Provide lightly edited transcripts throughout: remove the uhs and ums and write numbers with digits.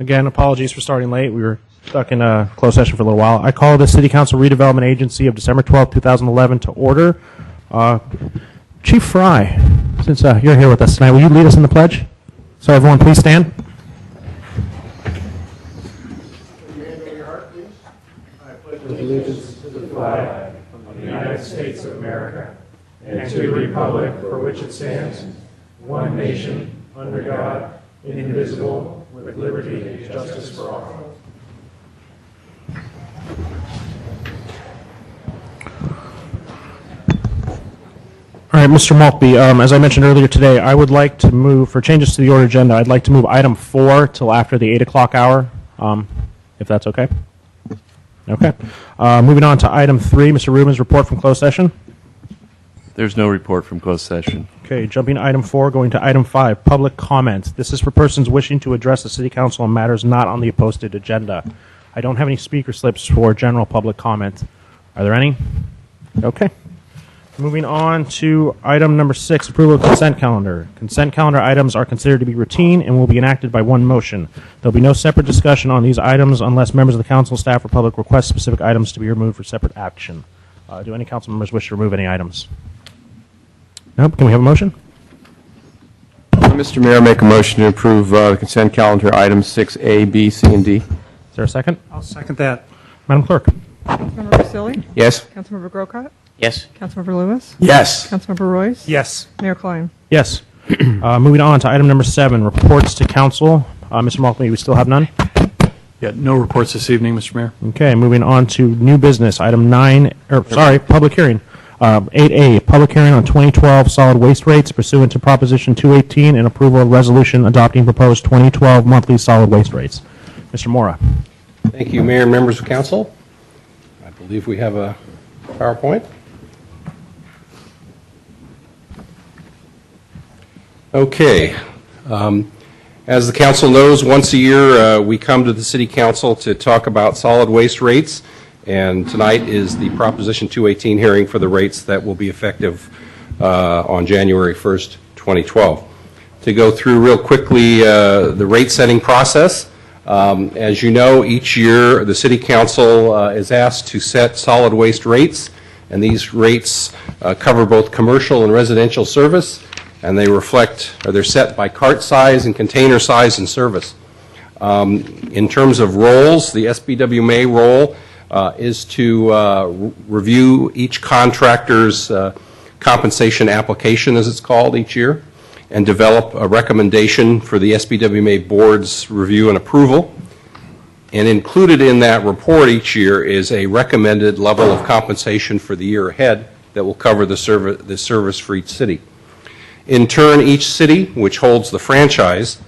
Again, apologies for starting late. We were stuck in a closed session for a little while. I call the City Council Redevelopment Agency of December 12, 2011 to order. Chief Fry, since you're here with us tonight, will you lead us in the pledge? So everyone, please stand. Put your hand over your heart, please. I pledge allegiance to the flag of the United States of America and to the republic for which it stands, one nation, under God, indivisible, with liberty and justice for all. All right, Mr. Maltby, as I mentioned earlier today, I would like to move, for changes to the order agenda, I'd like to move item 4 till after the 8 o'clock hour, if that's okay. Okay. Moving on to item 3, Mr. Rubin's report from closed session. There's no report from closed session. Okay, jumping to item 4, going to item 5, public comment. This is for persons wishing to address the City Council on matters not on the posted agenda. I don't have any speaker slips for general public comment. Are there any? Okay. Moving on to item number 6, approval of consent calendar. Consent calendar items are considered to be routine and will be enacted by one motion. There will be no separate discussion on these items unless members of the council, staff, or public request specific items to be removed for separate action. Do any council members wish to remove any items? Nope. Can we have a motion? Mr. Mayor, make a motion to approve the consent calendar items 6A, B, C, and D. Is there a second? I'll second that. Madam Clerk? Councilmember Vasili? Yes? Councilmember Grocott? Yes. Councilmember Lewis? Yes. Councilmember Royce? Yes. Mayor Klein? Yes. Moving on to item number 7, reports to council. Mr. Maltby, we still have none? Yeah, no reports this evening, Mr. Mayor. Okay, moving on to new business, item 9, public hearing. 8A, public hearing on 2012 solid waste rates pursuant to Proposition 218 and approval of resolution adopting proposed 2012 monthly solid waste rates. Mr. Mora. Thank you, Mayor and members of council. I believe we have a PowerPoint. Okay. As the council knows, once a year we come to the City Council to talk about solid waste rates, and tonight is the Proposition 218 hearing for the rates that will be effective on January 1st, 2012. To go through real quickly the rate setting process, as you know, each year the City Council is asked to set solid waste rates, and these rates cover both commercial and residential service, and they reflect, or they're set by cart size and container size and service. In terms of roles, the SBWMA role is to review each contractor's compensation application, as it's called, each year, and develop a recommendation for the SBWMA board's review and approval. And included in that report each year is a recommended level of compensation for the year ahead that will cover the service for each city. In turn, each city, which holds the franchise,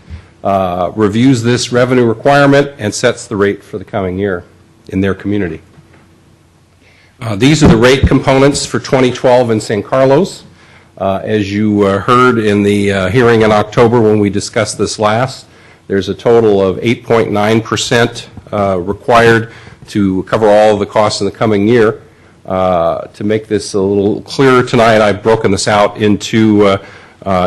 reviews this revenue requirement and sets the rate for the coming year in their community. These are the rate components for 2012 in San Carlos. As you heard in the hearing in October when we discussed this last, there's a total of 8.9% required to cover all of the costs in the coming year. To make this a little clearer tonight, I've broken this out into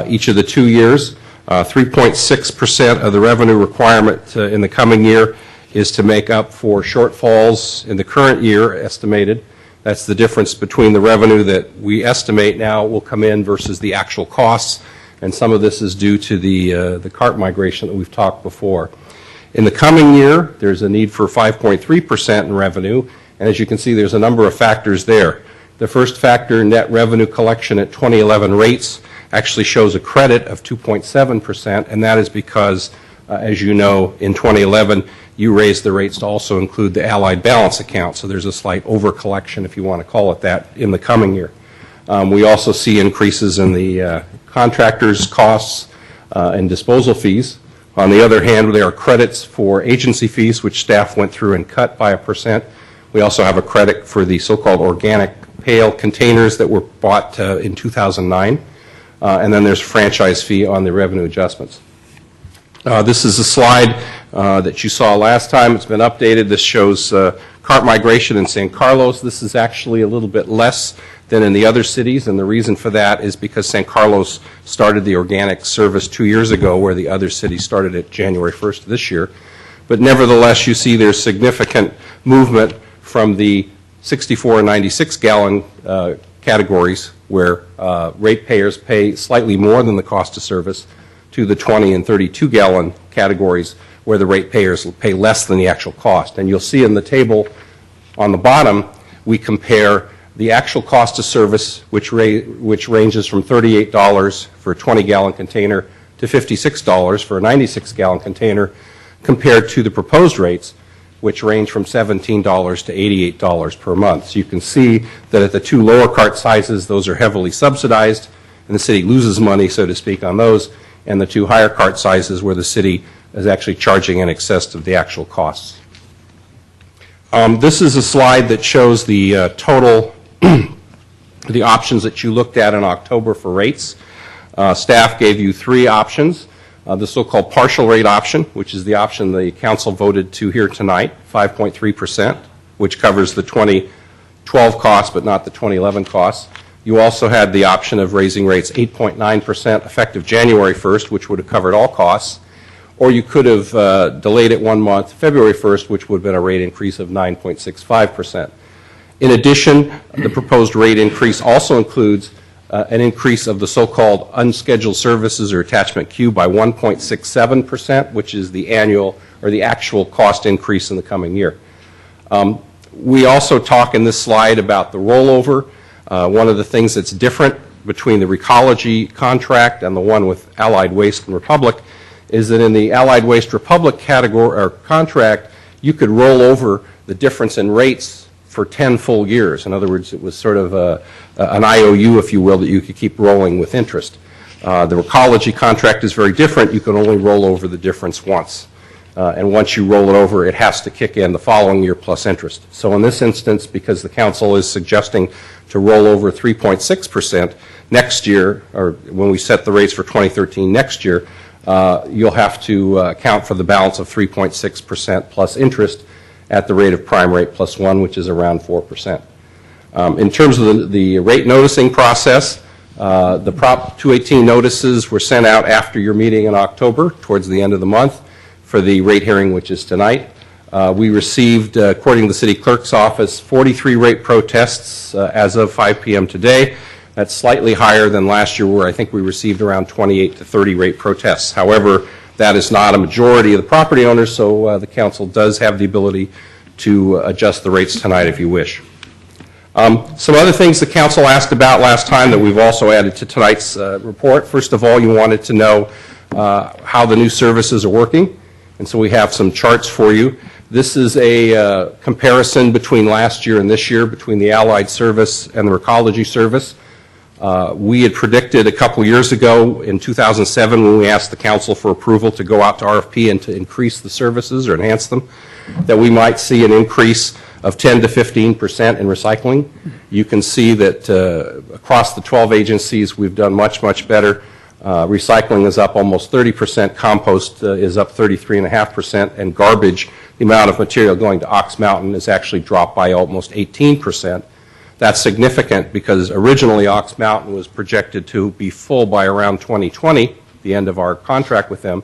each of the 2 years. 3.6% of the revenue requirement in the coming year is to make up for shortfalls in the current year estimated. That's the difference between the revenue that we estimate now will come in versus the actual costs, and some of this is due to the cart migration that we've talked before. In the coming year, there's a need for 5.3% in revenue, and as you can see, there's a number of factors there. The first factor, net revenue collection at 2011 rates, actually shows a credit of 2.7%, and that is because, as you know, in 2011, you raised the rates to also include the Allied Balance Account, so there's a slight over-collection, if you want to call it that, in the coming year. We also see increases in the contractors' costs and disposal fees. On the other hand, there are credits for agency fees, which staff went through and cut by 1%. We also have a credit for the so-called organic pail containers that were bought in 2009. And then there's a franchise fee on the revenue adjustments. This is a slide that you saw last time. It's been updated. This shows cart migration in San Carlos. This is actually a little bit less than in the other cities, and the reason for that is because San Carlos started the organic service 2 years ago, where the other cities started it January 1st of this year. but nevertheless, you see there's significant movement from the 64 and 96 gallon categories where ratepayers pay slightly more than the cost of service to the 20 and 32 gallon categories where the ratepayers pay less than the actual cost. And you'll see in the table on the bottom, we compare the actual cost of service, which ranges from $38 for a 20-gallon container to $56 for a 96-gallon container, compared to the proposed rates, which range from $17 to $88 per month. So you can see that at the two lower cart sizes, those are heavily subsidized, and the city loses money, so to speak, on those, and the two higher cart sizes where the city is actually charging in excess of the actual costs. This is a slide that shows the total, the options that you looked at in October for rates. Staff gave you three options. The so-called partial rate option, which is the option the council voted to here tonight, 5.3%, which covers the 2012 costs but not the 2011 costs. You also had the option of raising rates 8.9% effective January 1st, which would have covered all costs. Or you could have delayed it 1 month, February 1st, which would have been a rate increase of 9.65%. In addition, the proposed rate increase also includes an increase of the so-called unscheduled services or attachment Q by 1.67%, which is the annual or the actual cost increase in the coming year. We also talk in this slide about the rollover. One of the things that's different between the Recology contract and the one with Allied Waste and Republic is that in the Allied Waste Republic category or contract, you could roll over the difference in rates for 10 full years. In other words, it was sort of an IOU, if you will, that you could keep rolling with interest. The Recology contract is very different. You can only roll over the difference once. And once you roll it over, it has to kick in the following year plus interest. So in this instance, because the council is suggesting to roll over 3.6% next year, or when we set the rates for 2013 next year, you'll have to account for the balance of 3.6% plus interest at the rate of prime rate plus 1, which is around 4%. In terms of the rate noticing process, the Prop 218 notices were sent out after your meeting in October, towards the end of the month, for the rate hearing, which is tonight. We received, according to the city clerk's office, 43 rate protests as of 5 p.m. today. That's slightly higher than last year, where I think we received around 28 to 30 rate protests. However, that is not a majority of the property owners, so the council does have the ability to adjust the rates tonight if you wish. Some other things the council asked about last time that we've also added to tonight's report. First of all, you wanted to know how the new services are working, and so we have some charts for you. This is a comparison between last year and this year, between the Allied service and the Recology service. We had predicted a couple years ago in 2007 when we asked the council for approval to go out to RFP and to increase the services or enhance them, that we might see an increase of 10 to 15% in recycling. You can see that across the 12 agencies we've done much, much better. Recycling is up almost 30%, compost is up 33.5%, and garbage, the amount of material going to Ox Mountain, is actually dropped by almost 18%. That's significant because originally Ox Mountain was projected to be full by around 2020, the end of our contract with them,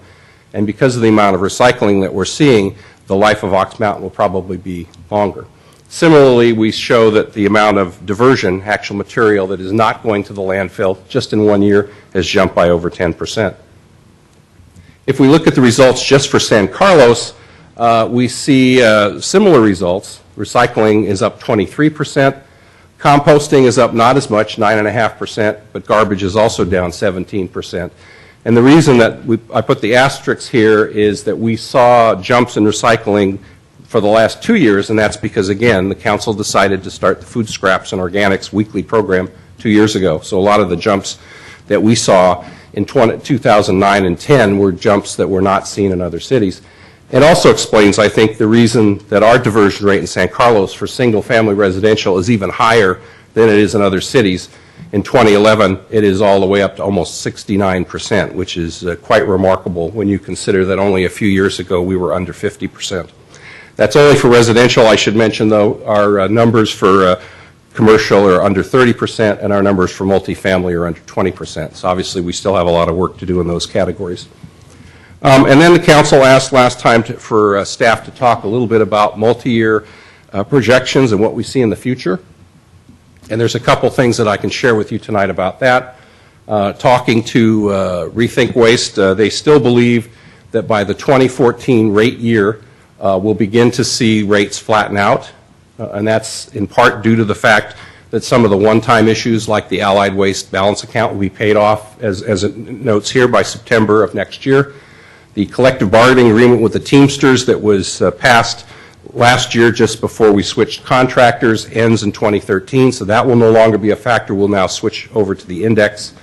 and because of the amount of recycling that we're seeing, the life of Ox Mountain will probably be longer. Similarly, we show that the amount of diversion, actual material that is not going to the landfill just in 1 year, has jumped by over 10%. If we look at the results just for San Carlos, we see similar results. Recycling is up 23%. Composting is up not as much, 9.5%, but garbage is also down 17%. And the reason that I put the asterisks here is that we saw jumps in recycling for the last 2 years, and that's because, again, the council decided to start the food scraps and organics weekly program 2 years ago. So a lot of the jumps that we saw in 2009 and 10 were jumps that were not seen in other cities. It also explains, I think, the reason that our diversion rate in San Carlos for single-family residential is even higher than it is in other cities. In 2011, it is all the way up to almost 69%, which is quite remarkable when you consider that only a few years ago we were under 50%. That's only for residential. I should mention, though, our numbers for commercial are under 30%, and our numbers for multifamily are under 20%. So obviously we still have a lot of work to do in those categories. And then the council asked last time for staff to talk a little bit about multi-year projections and what we see in the future. And there's a couple things that I can share with you tonight about that. Talking to Rethink Waste, they still believe that by the 2014 rate year, we'll begin to see rates flatten out. And that's in part due to the fact that some of the one-time issues like the Allied Waste balance account will be paid off, as it notes here, by September of next year. The collective bargaining agreement with the Teamsters that was passed last year just before we switched contractors ends in 2013, so that will no longer be a factor. We'll now switch over to the index.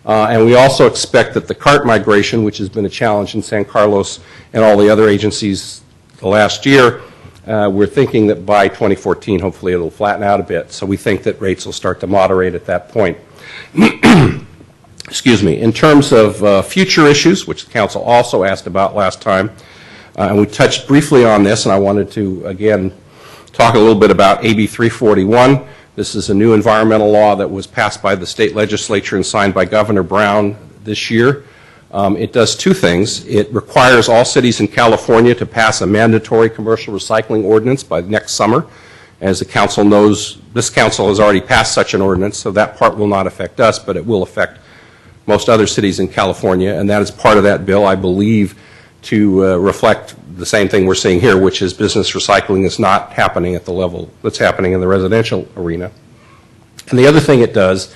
And we also expect that the cart migration, which has been a challenge in San Carlos and all the other agencies the last year, we're thinking that by 2014, hopefully it'll flatten out a bit. So we think that rates will start to moderate at that point. Excuse me. In terms of future issues, which the council also asked about last time, and we touched briefly on this, and I wanted to, again, talk a little bit about AB 341. This is a new environmental law that was passed by the state legislature and signed by Governor Brown this year. It does two things. It requires all cities in California to pass a mandatory commercial recycling ordinance by next summer. As the council knows, this council has already passed such an ordinance, so that part will not affect us, but it will affect most other cities in California, and that is part of that bill, I believe, to reflect the same thing we're seeing here, which is business recycling is not happening at the level that's happening in the residential arena. And the other thing it does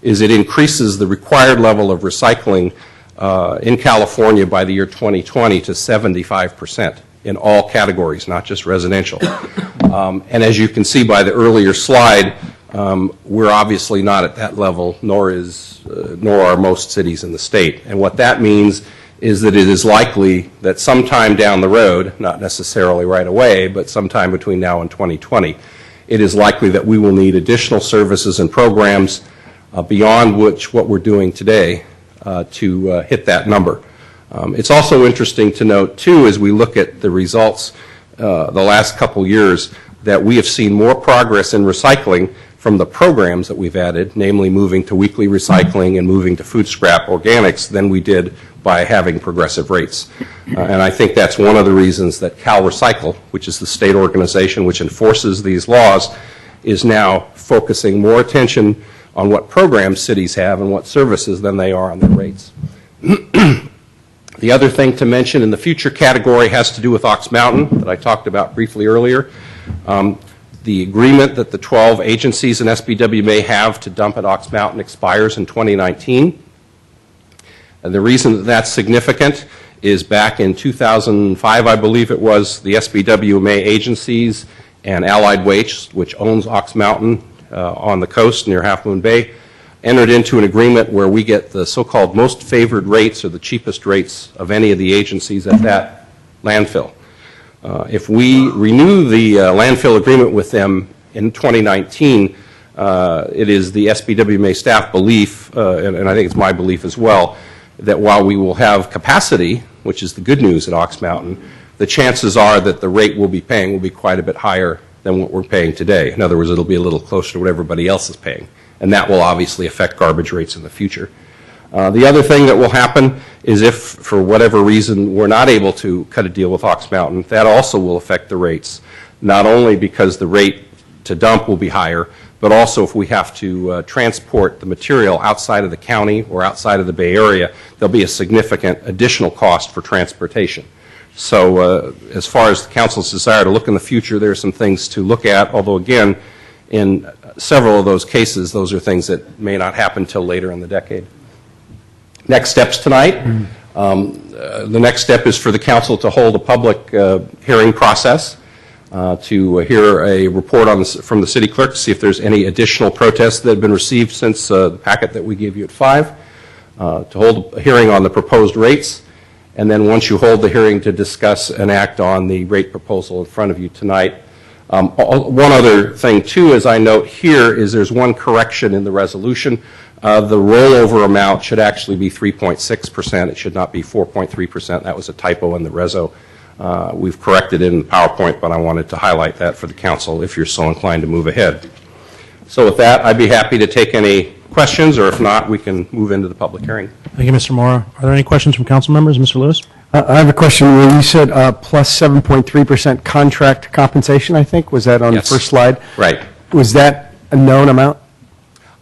is it increases the required level of recycling in California by the year 2020 to 75% in all categories, not just residential. And as you can see by the earlier slide, we're obviously not at that level, nor are most cities in the state. And what that means is that it is likely that sometime down the road, not necessarily right away, but sometime between now and 2020, it is likely that we will need additional services and programs beyond what we're doing today to hit that number. It's also interesting to note, too, as we look at the results the last couple years, that we have seen more progress in recycling from the programs that we've added, namely moving to weekly recycling and moving to food scrap organics, than we did by having progressive rates. And I think that's one of the reasons that CalRecycle, which is the state organization which enforces these laws, is now focusing more attention on what programs cities have and what services than they are on their rates. The other thing to mention in the future category has to do with Ox Mountain that I talked about briefly earlier. The agreement that the 12 agencies and SBW may have to dump at Ox Mountain expires in 2019. And the reason that that's significant is back in 2005, I believe it was, the SBWMA agencies and Allied Waste, which owns Ox Mountain on the coast near Half Moon Bay, entered into an agreement where we get the so-called most favored rates or the cheapest rates of any of the agencies at that landfill. If we renew the landfill agreement with them in 2019, it is the SBWMA staff belief, and I think it's my belief as well, that while we will have capacity, which is the good news at Ox Mountain, the chances are that the rate we'll be paying will be quite a bit higher than what we're paying today. In other words, it'll be a little closer to what everybody else is paying, and that will obviously affect garbage rates in the future. The other thing that will happen is if, for whatever reason, we're not able to cut a deal with Ox Mountain, that also will affect the rates, not only because the rate to dump will be higher, but also if we have to transport the material outside of the county or outside of the Bay Area, there'll be a significant additional cost for transportation. So as far as the council's desire to look in the future, there are some things to look at, although again, in several of those cases, those are things that may not happen until later in the decade. Next steps tonight. The next step is for the council to hold a public hearing process to hear a report from the city clerk to see if there's any additional protests that have been received since the packet that we gave you at 5, to hold a hearing on the proposed rates, and then once you hold the hearing to discuss and act on the rate proposal in front of you tonight. One other thing, too, as I note here, is there's one correction in the resolution. The rollover amount should actually be 3.6%. It should not be 4.3%. That was a typo in the reso. We've corrected it in the PowerPoint, but I wanted to highlight that for the council if you're so inclined to move ahead. So with that, I'd be happy to take any questions, or if not, we can move into the public hearing. Thank you, Mr. Mora. Are there any questions from council members? Mr. Lewis? I have a question. When you said plus 7.3% contract compensation, I think, was that on the Yes. first slide? Right. Was that a known amount?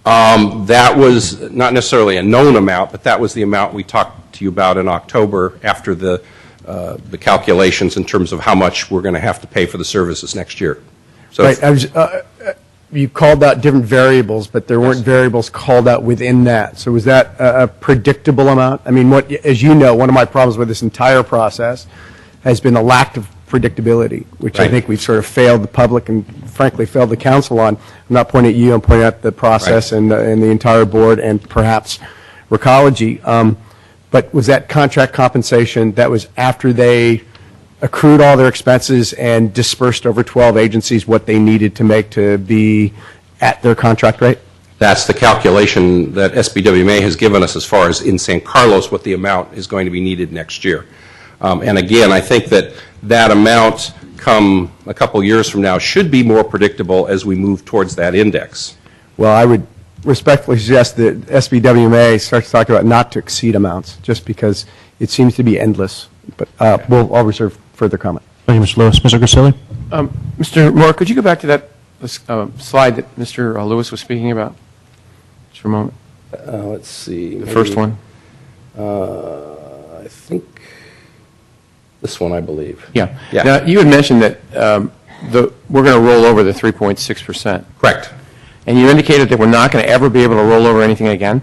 That was not necessarily a known amount, but that was the amount we talked to you about in October after the calculations in terms of how much we're going to have to pay for the services next year. So Right. You called out different variables, but there weren't variables called out within that. So was that a predictable amount? I mean, as you know, one of my problems with this entire process has been a lack of predictability, which I Right. think we've sort of failed the public and frankly failed the council on. I'm not pointing at you, I'm pointing at the process Right. and the entire board and perhaps Recology. But was that contract compensation that was after they accrued all their expenses and dispersed over 12 agencies what they needed to make to be at their contract rate? that's the calculation that SBWMA has given us as far as in San Carlos what the amount is going to be needed next year. And again, I think that that amount come a couple years from now should be more predictable as we move towards that index. Well, I would respectfully suggest that SBWMA starts talking about not to exceed amounts, just because it seems to be endless. But I'll reserve further comment. Thank you, Mr. Lewis. Mr. Grisilli? Mr. Moore, could you go back to that slide that Mr. Lewis was speaking about? Just for a moment. Let's see. The first one? I think this one, I believe. Yeah. Yeah. Now, you had mentioned that we're going to roll over the 3.6%. Correct. And you indicated that we're not going to ever be able to roll over anything again?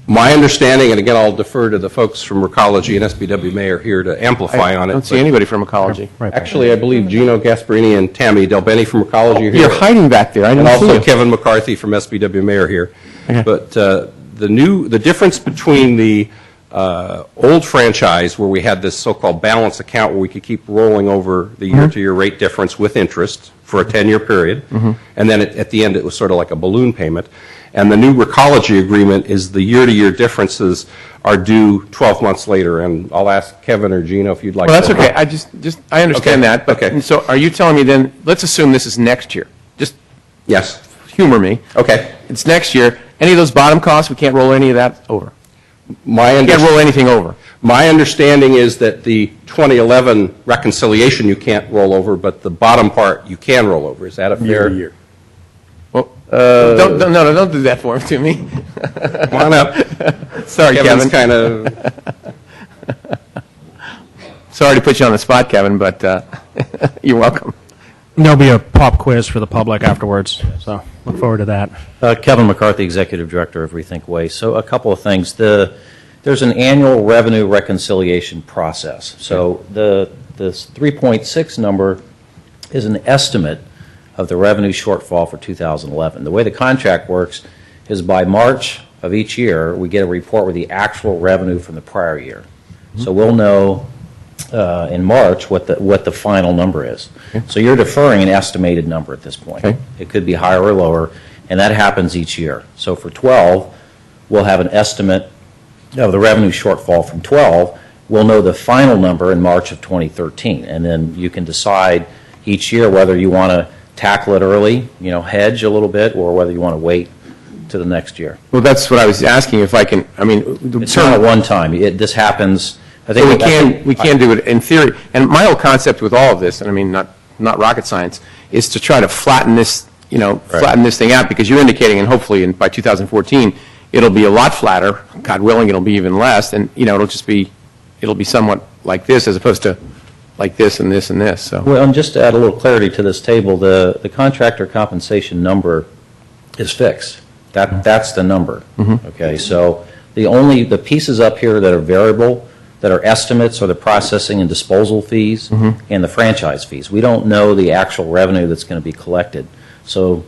My understanding, and again, I'll defer to the folks from Recology and SBWMA are here to amplify on I it. don't see but anybody from Ecology. Right back. Actually, I believe Gino Gasparini and Tammy Delbeni from Recology are here. You're hiding back there. I And didn't see also you. Kevin McCarthy from SBWMA are here. Okay. But the difference between the old franchise, where we had this so-called balance account where we could keep rolling over the year-to-year rate difference with interest for a 10-year period, and then at the end it was sort of like a balloon payment, and the new Recology agreement is the year-to-year differences are due 12 months later, and I'll ask Kevin or Gino if you'd like Well, to. that's okay. I understand Okay. that. But, Okay. and so are you telling me then, let's assume this is next year. Just Yes. humor me. Okay. It's next year. Any of those bottom costs, we can't roll any of that over. My We can't roll anything over. My understanding is that the 2011 reconciliation you can't roll over, but the bottom part you can roll over. Is that a fair? Year. Well, don't do that for to me. Come on up. Sorry, Kevin's Kevin. kind of, Sorry to put you on the spot, Kevin, but you're welcome. There'll be a pop quiz for the public afterwards, so look forward to that. Kevin McCarthy, Executive Director of Rethink Way. So a couple of things. There's an annual revenue reconciliation process. So the 3.6 number is an estimate of the revenue shortfall for 2011. The way the contract works is by March of each year, we get a report with the actual revenue from the prior year. So we'll know in March what the final number is. So you're deferring an estimated number at this point. Okay. It could be higher or lower, and that happens each year. So for 12, we'll have an estimate of the revenue shortfall from 12. We'll know the final number in March of 2013, and then you can decide each year whether you want to tackle it early, hedge a little bit, or whether you want to wait to the next year. Well, that's what I was asking, if I can, I mean, It's not at one time. This happens, I so think. we can do it in theory. And my whole concept with all of this, and I mean, not rocket science, is to try to flatten this, flatten this thing out, because you're indicating, and hopefully by 2014, it'll be a lot flatter. God willing, it'll be even less, and, it'll be somewhat like this as opposed to like this and this and this, so. Well, and just to add a little clarity to this table, the contractor compensation number is fixed. That's the number. Okay, so the pieces up here that are variable, that are estimates, are the processing and disposal fees and the franchise fees. We don't know the actual revenue that's going to be collected. So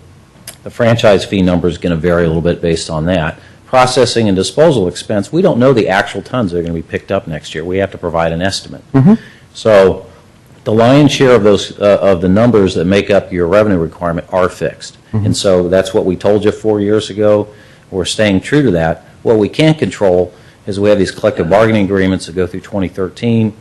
the franchise fee number is going to vary a little bit based on that. Processing and disposal expense, we don't know the actual tons that are going to be picked up next year. We have to provide an estimate. So the lion's share of those of the numbers that make up your revenue requirement are fixed. And so that's what we told you 4 years ago. We're staying true to that. What we can't control is we have these collective bargaining agreements that go through 2013.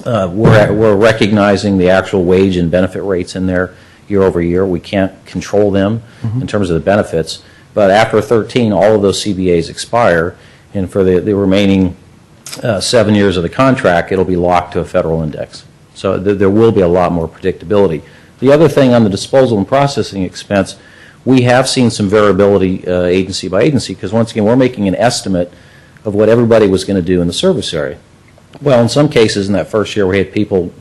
We're recognizing the actual wage and benefit rates in there year over year. We can't control them in terms of the benefits. But after 13, all of those CBAs expire, And for the remaining 7 years of the contract, it'll be locked to a federal index. So there will be a lot more predictability. The other thing on the disposal and processing expense, we have seen some variability agency by agency, because once again, we're making an estimate of what everybody was going to do in the service area. Well, in some cases, in that first year, we had people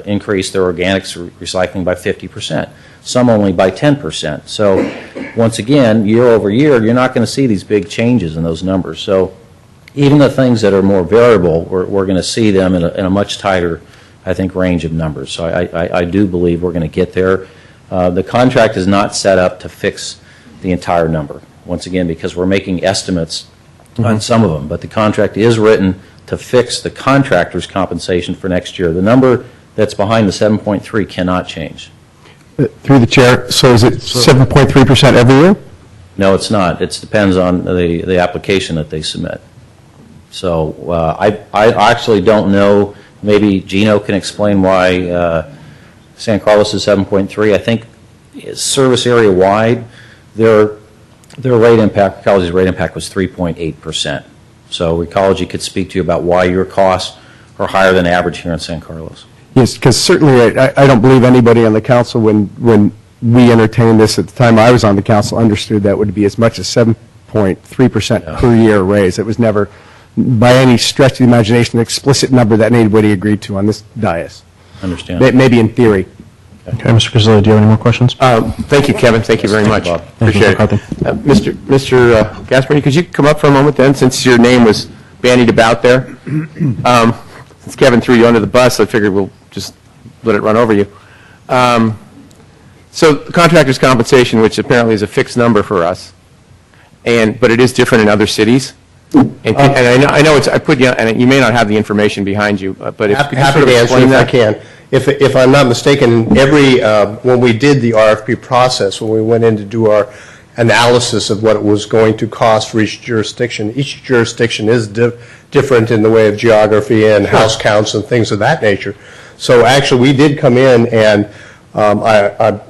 increase their organics recycling by 50%, some only by 10%. So once again, year over year, you're not going to see these big changes in those numbers. So even the things that are more variable, we're going to see them in a much tighter, I think, range of numbers. So I do believe we're going to get there. The contract is not set up to fix the entire number, once again, because we're making estimates on some of them. But the contract is written to fix the contractor's compensation for next year. The number that's behind the 7.3 cannot change. Through the chair, so is it 7.3% every year? No, it's not. It depends on the application that they submit. So I actually don't know. Maybe Gino can explain why San Carlos is 7.3. I think service area wide, their rate impact, Recology's rate impact was 3.8%. So Recology could speak to you about why your costs are higher than average here in San Carlos. Yes, because certainly I don't believe anybody on the council, when we entertained this at the time I was on the council, understood that would be as much as 7.3% per year raise. It was never, by any stretch of the imagination, an explicit number that anybody agreed to on this dais. Understand? Maybe in theory. Okay, Mr. Grisilli, do you have any more questions? Thank you, Kevin. Thank you very much. Bob. Thank you, Appreciate it. McCarthy. Mr. Gasparini, could you come up for a moment then, since your name was bandied about there? Since Kevin threw you under the bus, I figured we'll just let it run over you. So the contractor's compensation, which apparently is a fixed number for us, but it is different in other cities. And I know it's, I put you, and you may not have the information behind you, but if could you Happy sort of to answer explain if I that? can. If I'm not mistaken, when we did the RFP process, when we went in to do our analysis of what it was going to cost for each jurisdiction is different in the way of geography and house counts and things of that nature. So actually, we did come in and,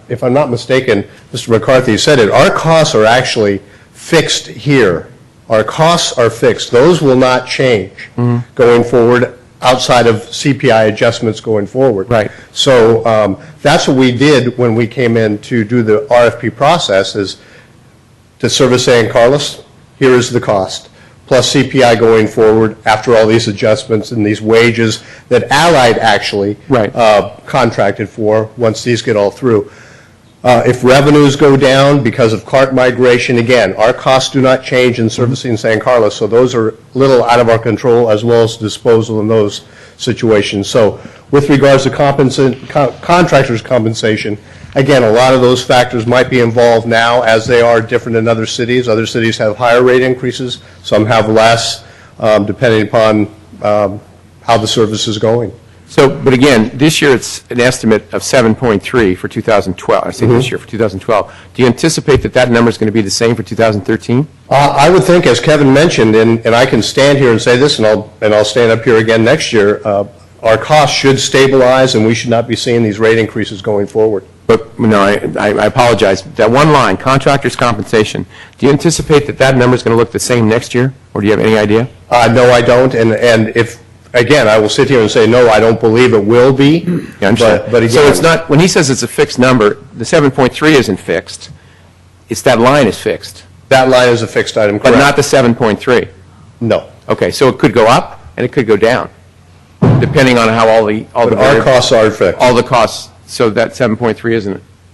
if I'm not mistaken, Mr. McCarthy said it, our costs are actually fixed here. Our costs are fixed. Those will not change going forward, outside of CPI adjustments going forward. Right. So that's what we did when we came in to do the RFP process, is to service San Carlos, here is the cost, plus CPI going forward after all these adjustments and these wages that Allied actually contracted for once these get all through. If revenues go down because of cart migration, again, our costs do not change in servicing San Carlos, so those are a little out of our control, as well as disposal in those situations. So with regards to contractors' compensation, again, a lot of those factors might be involved now, as they are different in other cities. Other cities have higher rate increases, some have less, depending upon how the service is going. So, but again, this year it's an estimate of 7.3 for 2012. I say this year for 2012. Do you anticipate that number is going to be the same for 2013? I would think, as Kevin mentioned, and I can stand here and say this, and I'll stand up here again next year, our costs should stabilize, and we should not be seeing these rate increases going forward. But, no, I apologize. That one line, contractors' compensation, do you anticipate that number is going to look the same next year? Or do you have any idea? No, I don't, and if, again, I will sit here and say, no, I don't believe it will be. Yeah, I'm sure. But again, so it's not, when he says it's a fixed number, the 7.3 isn't fixed. It's that line is fixed. That line is a fixed item, correct? But not the 7.3. No. Okay, so it could go up and it could go down, depending on how all the But our costs are fixed. all the costs. So that 7.3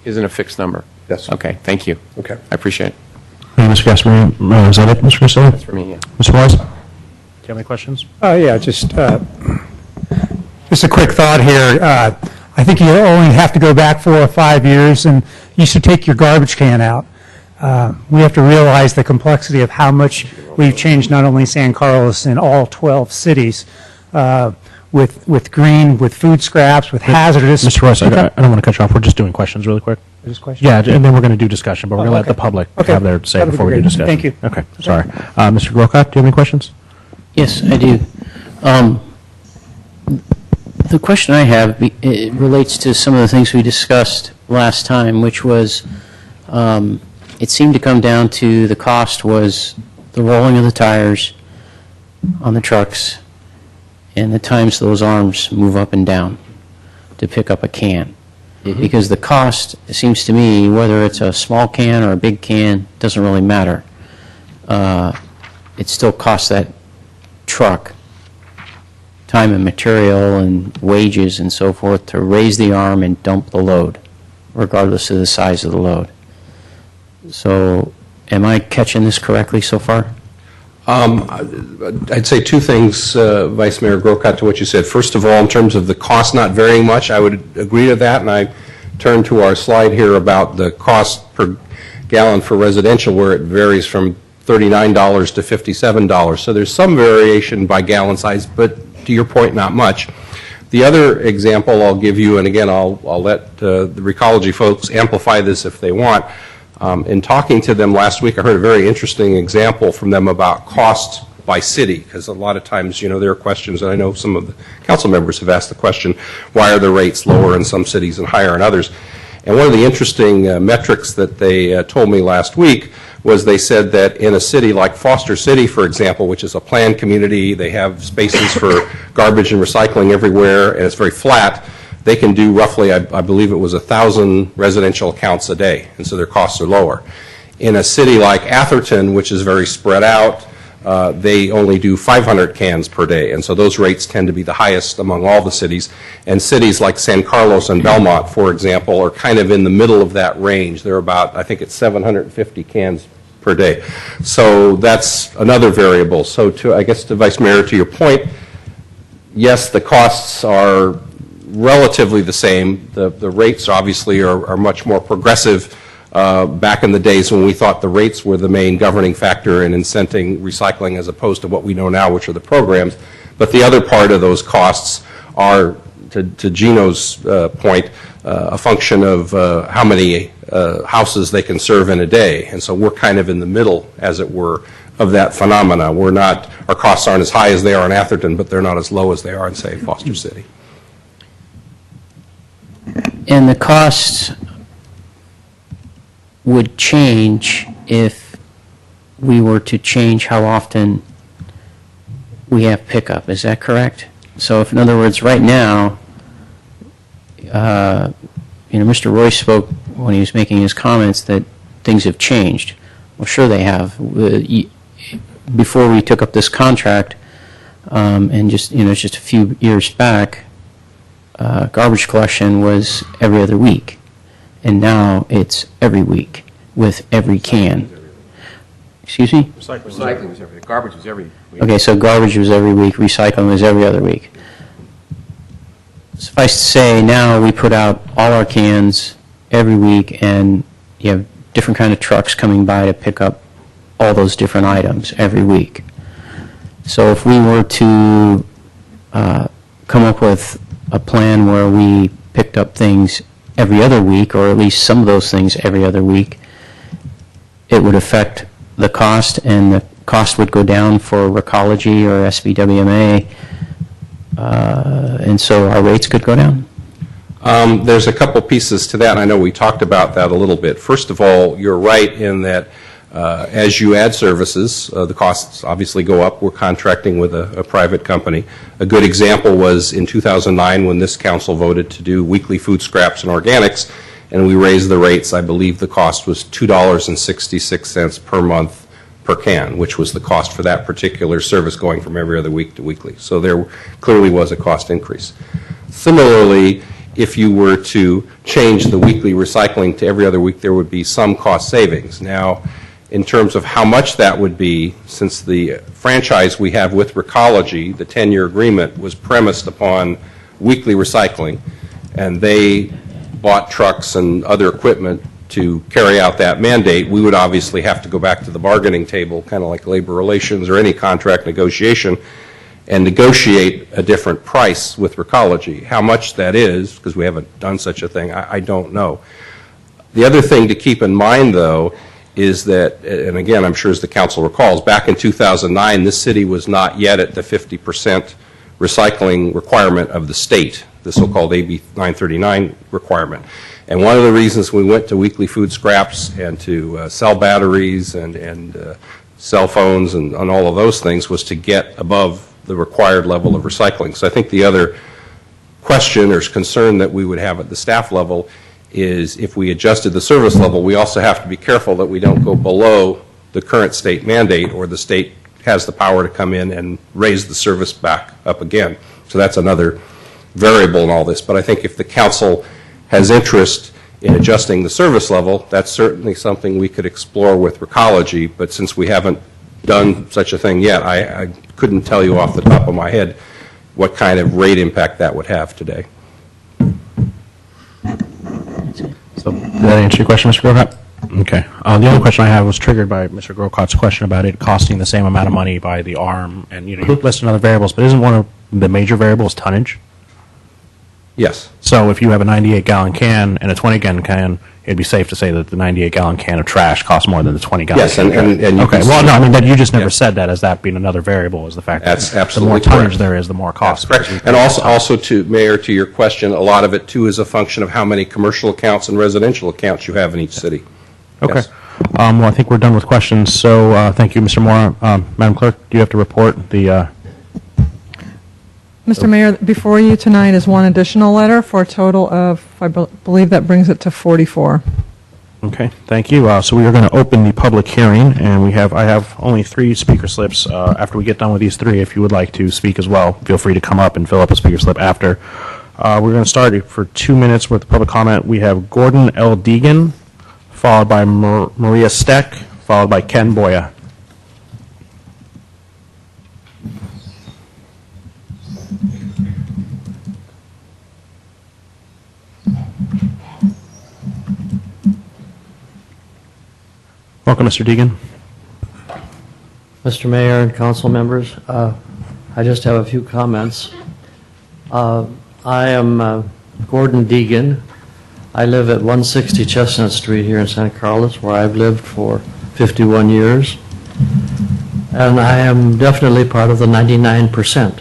isn't a fixed number. Yes. Okay, thank you. Okay. I appreciate it. Hey, Mr. Gasparini, is that it, Mr. Grisilli? That's for me, yeah. Mr. Wise? Do you have any questions? Yeah, just a quick thought here. I think you only have to go back 4 or 5 years, and you should take your garbage can out. We have to realize the complexity of how much we've changed, not only San Carlos, in all 12 cities, with green, with food scraps, with hazardous. Mr. Royce, I don't want to cut you off. We're just doing questions really quick. Just question? Yeah, and then we're going to do discussion, but we're going to let okay. the public Okay. have their say That'd be before we do great. discussion. Thank you. Okay, sorry. Mr. Grocott, do you have any questions? Yes, I do. The question I have it relates to some of the things we discussed last time, which was it seemed to come down to the cost was the rolling of the tires, on the trucks and the times those arms move up and down to pick up a can. Because the cost, it seems to me, whether it's a small can or a big can, doesn't really matter. It still costs that truck time and material and wages and so forth to raise the arm and dump the load, regardless of the size of the load. So, am I catching this correctly so far? I'd say two things, Vice Mayor Grocott, to what you said. First of all, in terms of the cost not varying much, I would agree to that, and I turn to our slide here about the cost per gallon for residential, where it varies from $39 to $57. So there's some variation by gallon size, but to your point, not much. The other example I'll give you, and again, I'll let the Recology folks amplify this if they want. In talking to them last week, I heard a very interesting example from them about cost by city, because a lot of times, there are questions, and I know some of the council members have asked the question, why are the rates lower in some cities and higher in others? And one of the interesting metrics that they told me last week was they said that in a city like Foster City, for example, which is a planned community, they have spaces for garbage and recycling everywhere, and it's very flat, they can do roughly, I believe it was 1,000 residential accounts a day, and so their costs are lower. In a city like Atherton, which is very spread out, they only do 500 cans per day, and so those rates tend to be the highest among all the cities. And cities like San Carlos and Belmont, for example, are kind of in the middle of that range. They're about, I think it's 750 cans per day. So that's another variable. So I guess to Vice Mayor, to your point, yes, the costs are relatively the same. The rates obviously are much more progressive back in the days when we thought the rates were the main governing factor in incenting recycling as opposed to what we know now, which are the programs. But the other part of those costs are, to Gino's point, a function of how many houses they can serve in a day. And so we're kind of in the middle, as it were, of that phenomena. Our costs aren't as high as they are in Atherton, but they're not as low as they are in, say, Foster City. And the costs would change if we were to change how often we have pickup. Is that correct? So if, in other words, right now, Mr. Royce spoke when he was making his comments that things have changed. Well, sure they have. Before we took up this contract, and just a few years back, garbage collection was every other week, and now it's every week with every can. Excuse me? Recycling was every, garbage was every week. Okay, so garbage was every week, recycling was every other week. Suffice to say, now we put out all our cans every week, and you have different kind of trucks coming by to pick up all those different items every week. So if we were to come up with a plan where we picked up things every other week, or at least some of those things every other week, it would affect the cost, and the cost would go down for Recology or SBWMA, and so our rates could go down? There's a couple pieces to that, and I know we talked about that a little bit. First of all, you're right in that as you add services, the costs obviously go up. We're contracting with a private company. A good example was in 2009 when this council voted to do weekly food scraps and organics, and we raised the rates. I believe the cost was $2.66 per month per can, which was the cost for that particular service going from every other week to weekly. So there clearly was a cost increase. Similarly, if you were to change the weekly recycling to every other week, there would be some cost savings. Now, in terms of how much that would be, since the franchise we have with Recology, the 10-year agreement, was premised upon weekly recycling, and they bought trucks and other equipment to carry out that mandate, we would obviously have to go back to the bargaining table, kind of like labor relations or any contract negotiation, and negotiate a different price with Recology. How much that is, because we haven't done such a thing, I don't know. The other thing to keep in mind, though, is that, and again, I'm sure as the council recalls, back in 2009, this city was not yet at the 50% recycling requirement of the state, the so-called AB 939 requirement. And one of the reasons we went to weekly food scraps and to sell batteries and cell phones and all of those things was to get above the required level of recycling. So I think the other question or concern that we would have at the staff level is if we adjusted the service level, we also have to be careful that we don't go below the current state mandate, or the state has the power to come in and raise the service back up again. So that's another variable in all this. But I think if the council has interest in adjusting the service level, that's certainly something we could explore with Recology. But since we haven't done such a thing yet, I couldn't tell you off the top of my head what kind of rate impact that would have today. So, did that answer your question, Mr. Grocott? Okay. The only question I have was triggered by Mr. Grocott's question about it costing the same amount of money by the arm, and you listed other variables, but isn't one of the major variables tonnage? Yes. So if you have a 98-gallon can and a 20-gallon can, it'd be safe to say that the 98-gallon can of trash costs more than the 20-gallon Yes, can. and you Okay, can well, see- no, I mean, you just never Yeah. said that as that being another variable, is the fact That's that the more absolutely tonnage correct. there is, the more cost. That's correct. And also to, Mayor, to your question, a lot of it, too, is a function of how many commercial accounts and residential accounts you have in each city. Okay. Yes. Well, I think we're done with questions, so thank you, Mr. Moore. Madam Clerk, do you have to report the... Mr. Mayor, before you tonight is one additional letter for a total of, I believe that brings it to 44. Okay, thank you. So we are going to open the public hearing, and I have only 3 speaker slips. After we get done with these 3, if you would like to speak as well, feel free to come up and fill up a speaker slip after. We're going to start for 2 minutes with public comment. We have Gordon L. Deegan, followed by Maria Steck, followed by Ken Boya. Welcome, Mr. Deegan. Mr. Mayor and council members, I just have a few comments. I am Gordon Deegan. I live at 160 Chestnut Street here in Santa Carlos, where I've lived for 51 years. And I am definitely part of the 99%,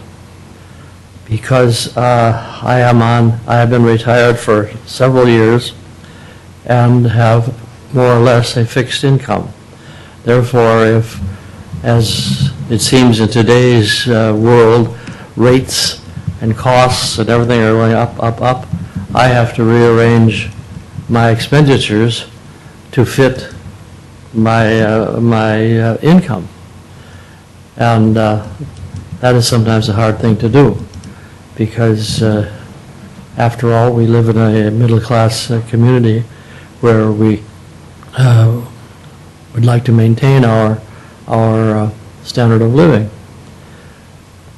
because I have been retired for several years and have more or less a fixed income. Therefore, if, as it seems in today's world, rates and costs and everything are going up, I have to rearrange my expenditures to fit my income. And that is sometimes a hard thing to do, because after all, we live in a middle-class community where we would like to maintain our standard of living.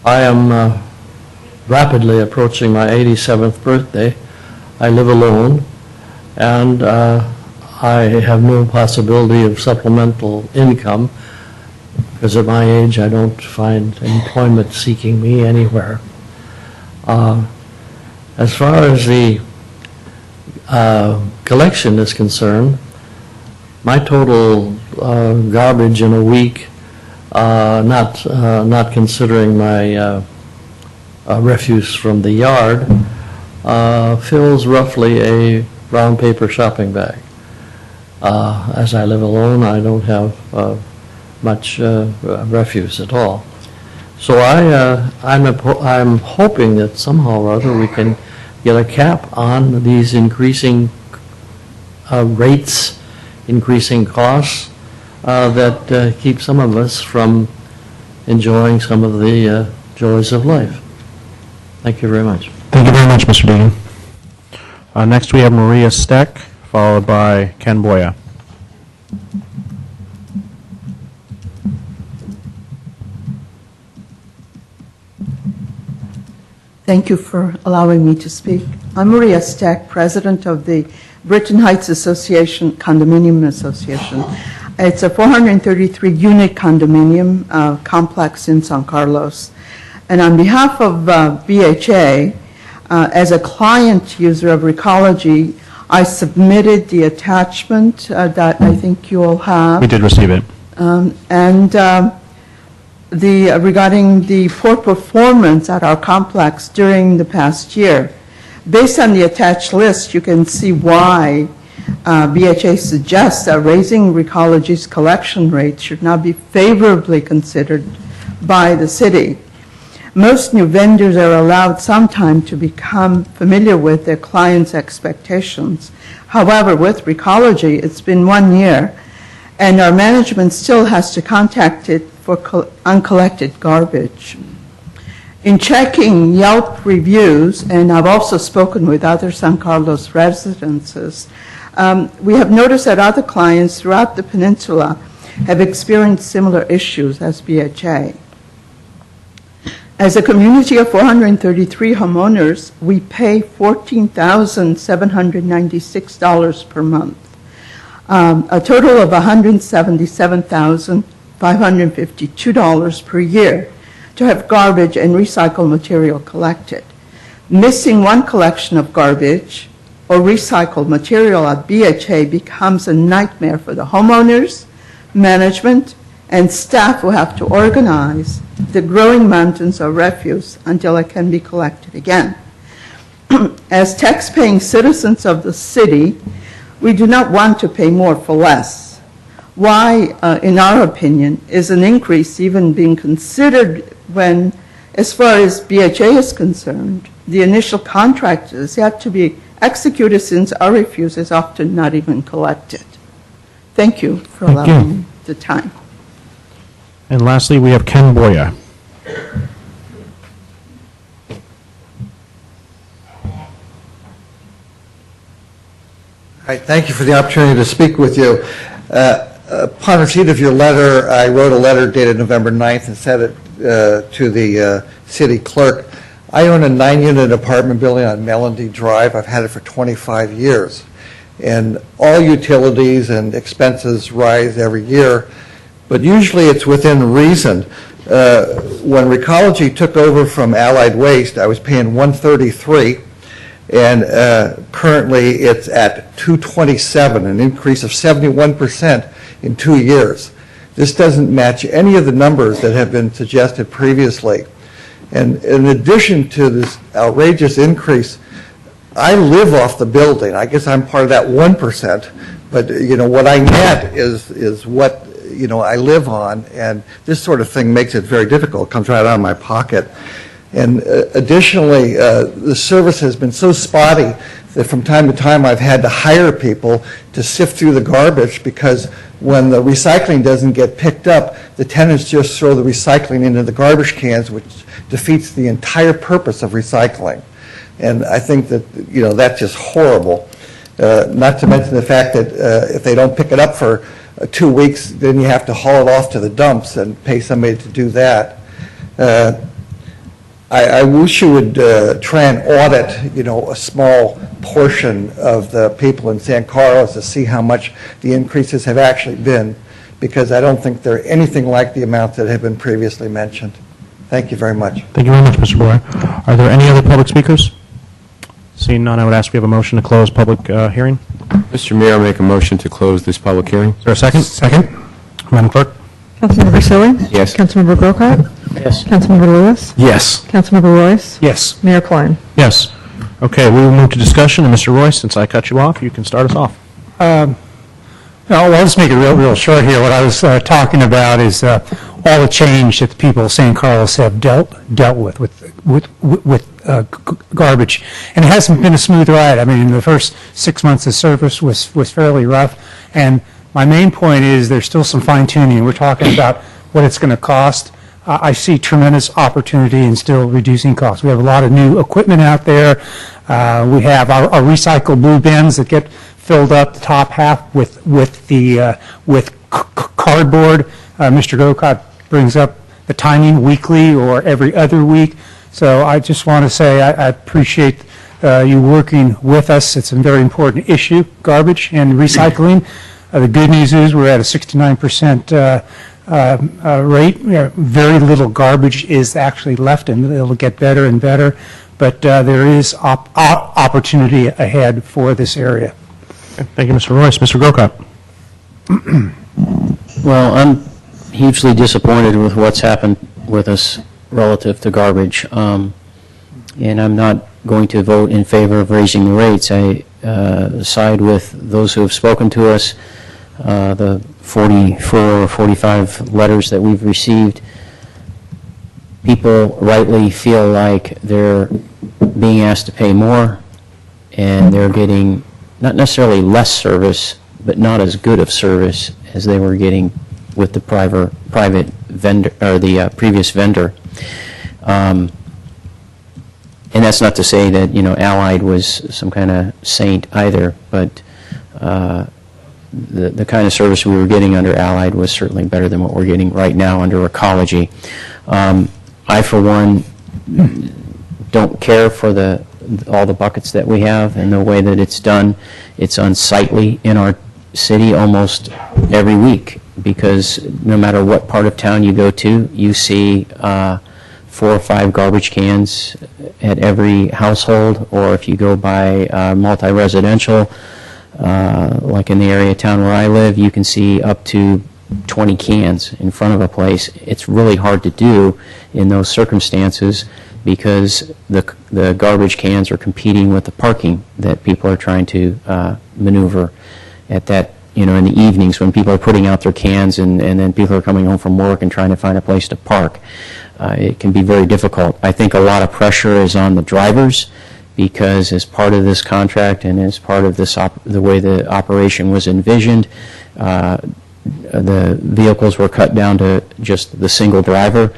I am rapidly approaching my 87th birthday. I live alone, and I have no possibility of supplemental income, because at my age I don't find employment seeking me anywhere. As far as the collection is concerned, my total garbage in a week, not considering my refuse from the yard, fills roughly a brown paper shopping bag. As I live alone, I don't have much refuse at all. So I'm hoping that somehow or other we can get a cap on these increasing rates, increasing costs, that keep some of us from enjoying some of the joys of life. Thank you very much. Thank you very much, Mr. Deegan. Next, we have Maria Steck, followed by Ken Boya. Thank you for allowing me to speak. I'm Maria Steck, president of the Britton Heights Association, Condominium Association. It's a 433-unit condominium complex in San Carlos. And on behalf of BHA, as a client user of Recology, I submitted the attachment that I think you all have. We did receive it. Regarding the poor performance at our complex during the past year. Based on the attached list, you can see why BHA suggests that raising Recology's collection rate should not be favorably considered by the city. Most new vendors are allowed some time to become familiar with their clients' expectations. However, with Recology, it's been 1 year, and our management still has to contact it for uncollected garbage. In checking Yelp reviews, and I've also spoken with other San Carlos residences, we have noticed that other clients throughout the peninsula have experienced similar issues as BHA. As a community of 433 homeowners, we pay $14,796 per month, a total of $177,552 per year to have garbage and recycled material collected. Missing one collection of garbage or recycled material at BHA becomes a nightmare for the homeowners, management, and staff who have to organize the growing mountains of refuse until it can be collected again. As tax-paying citizens of the city, we do not want to pay more for less. Why, in our opinion, is an increase even being considered when, as far as BHA is concerned, the initial contract is yet to be executed since our refuse is often not even collected? Thank you for allowing me the time. And lastly, we have Ken Boya. All right, thank you for the opportunity to speak with you. Upon receipt of your letter, I wrote a letter dated November 9th and sent it to the city clerk. I own a 9-unit apartment building on Melody Drive. I've had it for 25 years. And all utilities and expenses rise every year, but usually it's within reason. When Recology took over from Allied Waste, I was paying $133, and currently it's at $227, an increase of 71% in 2 years. This doesn't match any of the numbers that have been suggested previously. And in addition to this outrageous increase, I live off the building. I guess I'm part of that 1%, but what I net is what I live on, and this sort of thing makes it very difficult. It comes right out of my pocket. And additionally, the service has been so spotty that from time to time I've had to hire people to sift through the garbage, because when the recycling doesn't get picked up, the tenants just throw the recycling into the garbage cans, which defeats the entire purpose of recycling. And I think that, that's just horrible. Not to mention the fact that if they don't pick it up for 2 weeks, then you have to haul it off to the dumps and pay somebody to do that. I wish you would try and audit, a small portion of the people in San Carlos to see how much the increases have actually been, because I don't think they're anything like the amounts that have been previously mentioned. Thank you very much. Thank you very much, Mr. Boya. Are there any other public speakers? Seeing none, I would ask we have a motion to close public hearing. Mr. Mayor, I make a motion to close this public hearing. Is there a second? Second. Madam Clerk? Councilmember Grisilli? Yes. Councilmember Grocott? Yes. Councilmember Lewis? Yes. Councilmember Royce? Yes. Mayor Klein? Yes. Okay, we will move to discussion. And Mr. Royce, since I cut you off, you can start us off. I'll just make it real short here. What I was talking about is all the change that the people of San Carlos have dealt with garbage, and it hasn't been a smooth ride. I mean, the first 6 months of service was fairly rough, and my main point is there's still some fine tuning. We're talking about what it's going to cost. I see tremendous opportunity in still reducing costs. We have a lot of new equipment out there. We have our recycled blue bins that get filled up the top half with cardboard. Mr. Grocott brings up the timing, weekly or every other week. So I just want to say I appreciate you working with us. It's a very important issue, garbage and recycling. The good news is we're at a 69% rate. Very little garbage is actually left, and it'll get better and better. But there is opportunity ahead for this area. Thank you, Mr. Royce. Mr. Grocott. Well, I'm hugely disappointed with what's happened with us relative to garbage, and I'm not going to vote in favor of raising the rates. I side with those who have spoken to us. The 44 or 45 letters that we've received, people rightly feel like they're being asked to pay more, and they're getting not necessarily less service, but not as good of service as they were getting with the private vendor or the previous vendor. And that's not to say that, Allied was some kind of saint either, but the kind of service we were getting under Allied was certainly better than what we're getting right now under Recology. I, for one, don't care for all the buckets that we have and the way that it's done. It's unsightly in our city almost every week, because no matter what part of town you go to, you see 4 or 5 garbage cans at every household, or if you go by multi-residential, like in the area of town where I live, you can see up to 20 cans in front of a place. It's really hard to do in those circumstances, because the garbage cans are competing with the parking that people are trying to maneuver at that, in the evenings when people are putting out their cans and then people are coming home from work and trying to find a place to park. It can be very difficult. I think a lot of pressure is on the drivers, because as part of this contract and as part of this the way the operation was envisioned, the vehicles were cut down to just the single driver,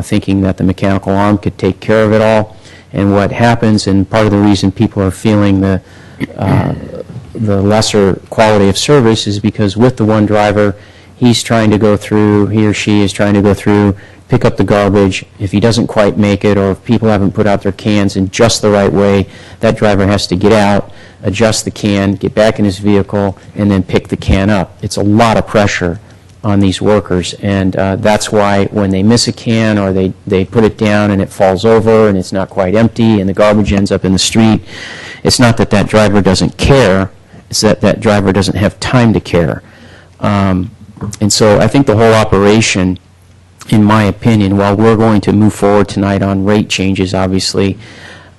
thinking that the mechanical arm could take care of it all. And what happens, and part of the reason people are feeling the lesser quality of service, is because with the one driver, he or she is trying to go through, pick up the garbage. If he doesn't quite make it, or if people haven't put out their cans in just the right way, that driver has to get out, adjust the can, get back in his vehicle, and then pick the can up. It's a lot of pressure on these workers, and that's why when they miss a can, or they put it down and it falls over and it's not quite empty and the garbage ends up in the street, it's not that that driver doesn't care, it's that that driver doesn't have time to care. And so I think the whole operation, in my opinion, while we're going to move forward tonight on rate changes, obviously,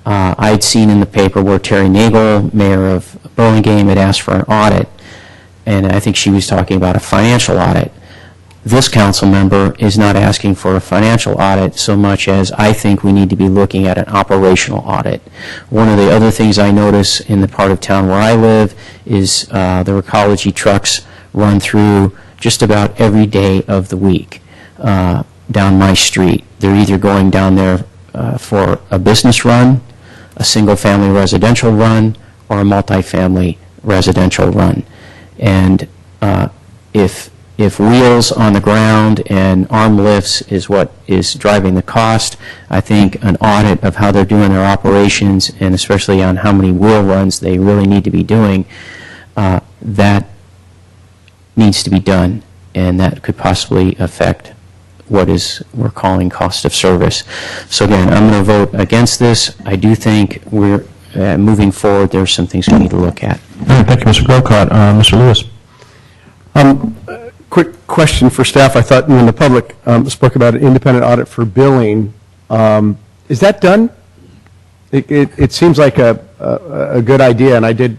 I'd seen in the paper where Terry Nagel, mayor of Burlingame, had asked for an audit, and I think she was talking about a financial audit. This council member is not asking for a financial audit so much as I think we need to be looking at an operational audit. One of the other things I notice in the part of town where I live is the Recology trucks run through just about every day of the week down my street. They're either going down there for a business run, a single-family residential run, or a multifamily residential run. And if wheels on the ground and arm lifts is what is driving the cost, I think an audit of how they're doing their operations, and especially on how many wheel runs they really need to be doing, that needs to be done, and that could possibly affect what we're calling cost of service. So again, I'm going to vote against this. I do think we're moving forward. There are some things we need to look at. All right, thank you, Mr. Grocott. Mr. Lewis. Quick question for staff. I thought when the public spoke about an independent audit for billing, is that done? It seems like a good idea, and I did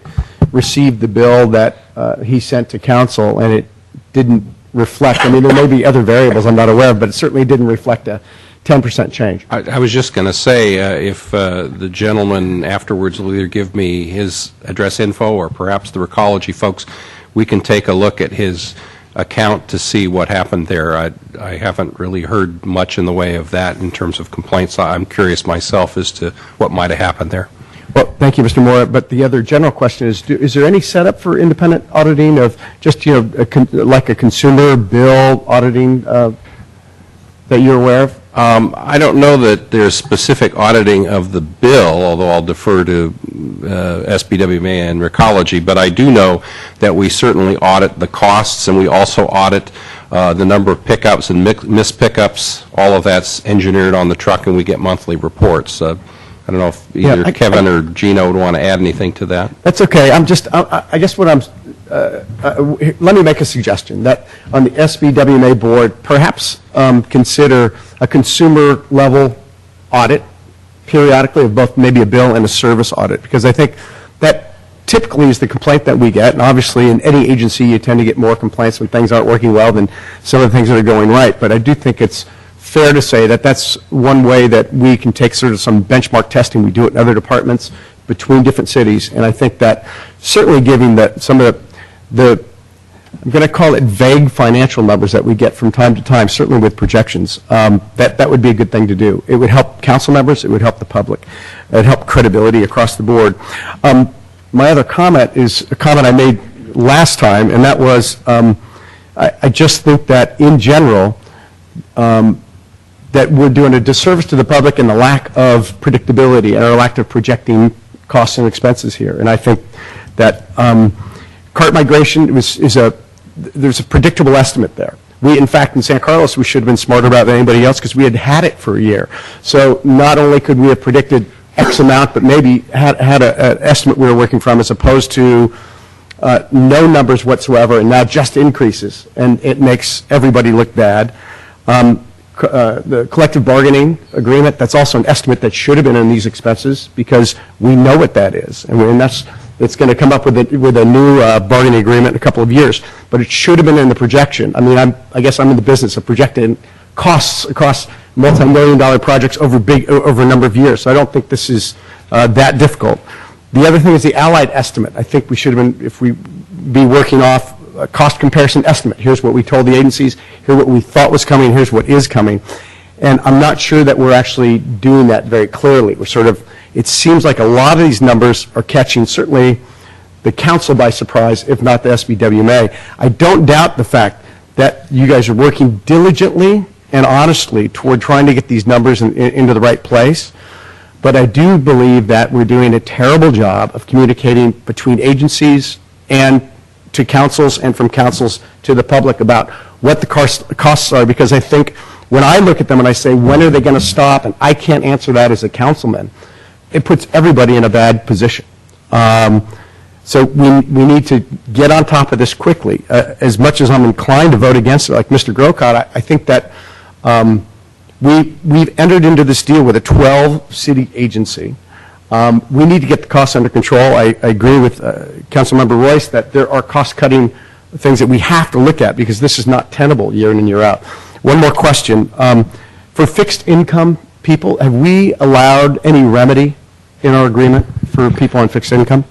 receive the bill that he sent to council, and it didn't reflect. I mean, there may be other variables I'm not aware of, but it certainly didn't reflect a 10% change. I was just going to say, if the gentleman afterwards will either give me his address info or perhaps the Recology folks, we can take a look at his account to see what happened there. I haven't really heard much in the way of that in terms of complaints. I'm curious myself as to what might have happened there. Well, thank you, Mr. Moore. But the other general question is there any setup for independent auditing of just, like a consumer bill auditing that you're aware of? I don't know that there's specific auditing of the bill, although I'll defer to SBWMA and Recology, but I do know that we certainly audit the costs, and we also audit the number of pickups and missed pickups. All of that's engineered on the truck, and we get monthly reports. I don't know if either Kevin or Gino would want to add anything to that. That's okay. I guess what let me make a suggestion that on the SBWMA board, perhaps consider a consumer level audit periodically of both maybe a bill and a service audit, because I think that typically is the complaint that we get, and obviously in any agency you tend to get more complaints when things aren't working well than some of the things that are going right. But I do think it's fair to say that that's one way that we can take sort of some benchmark testing. We do it in other departments between different cities, and I think that certainly giving that some of the I'm going to call it vague financial numbers that we get from time to time, certainly with projections, that would be a good thing to do. It would help council members, it would help the public, it would help credibility across the board. My other comment is a comment I made last time, and that was I just think that in general, that we're doing a disservice to the public in the lack of predictability and our lack of projecting costs and expenses here. And I think that cart migration there's a predictable estimate there. We, in fact, in San Carlos, we should have been smarter about than anybody else because we had it for a year. So not only could we have predicted X amount, but maybe had an estimate we were working from as opposed to no numbers whatsoever and now just increases. And it makes everybody look bad. The collective bargaining agreement, that's also an estimate that should have been in these expenses because we know what that is. And it's going to come up with a new bargaining agreement in a couple of years. But it should have been in the projection. I mean, I guess I'm in the business of projecting costs across multi-million-dollar projects over a number of years. So I don't think this is that difficult. The other thing is the Allied estimate. I think we should have been, if we be working off a cost comparison estimate. Here's what we told the agencies. Here's what we thought was coming. Here's what is coming. And I'm not sure that we're actually doing that very clearly. We're sort of, it seems like a lot of these numbers are catching certainly the council by surprise, if not the SBWMA. I don't doubt the fact that you guys are working diligently and honestly toward trying to get these numbers into the right place. But I do believe that we're doing a terrible job of communicating between agencies and to councils and from councils to the public about what the costs are, because I think when I look at them and I say, when are they going to stop, and I can't answer that as a councilman, it puts everybody in a bad position. So we need to get on top of this quickly. As much as I'm inclined to vote against it, like Mr. Grocott, I think that we've entered into this deal with a 12-city agency. We need to get the costs under control. I agree with Councilmember Royce that there are cost-cutting things that we have to look at because this is not tenable year in and year out. One more question. For fixed income people, have we allowed any remedy in our agreement for people on fixed income?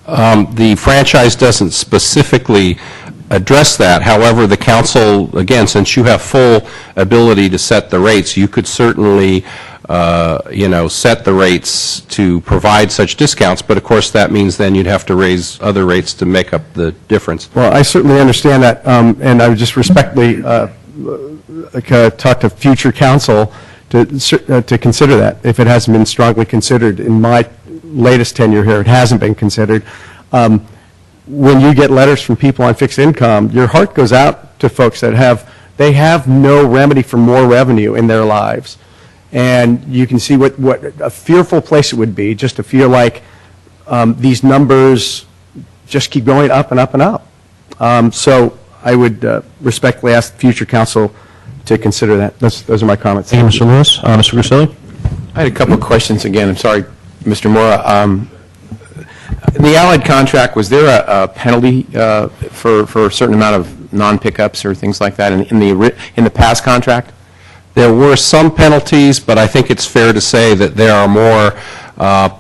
The franchise doesn't specifically address that. However, the council, again, since you have full ability to set the rates, you could certainly set the rates to provide such discounts, but of course that means then you'd have to raise other rates to make up the difference. Well, I certainly understand that, and I would just respectfully talk to future council to consider that. If it hasn't been strongly considered in my latest tenure here, it hasn't been considered. When you get letters from people on fixed income, your heart goes out to folks that have no remedy for more revenue in their lives. And you can see what a fearful place it would be just to feel like these numbers just keep going up and up and up. So I would respectfully ask the future council to consider that. Those are my comments. Thank you, Mr. Lewis. Mr. Grisilli? I had a couple of questions again. I'm sorry, Mr. Mora. In the Allied contract, was there a penalty for a certain amount of non-pickups or things like that in the past contract? There were some penalties, but I think it's fair to say that there are more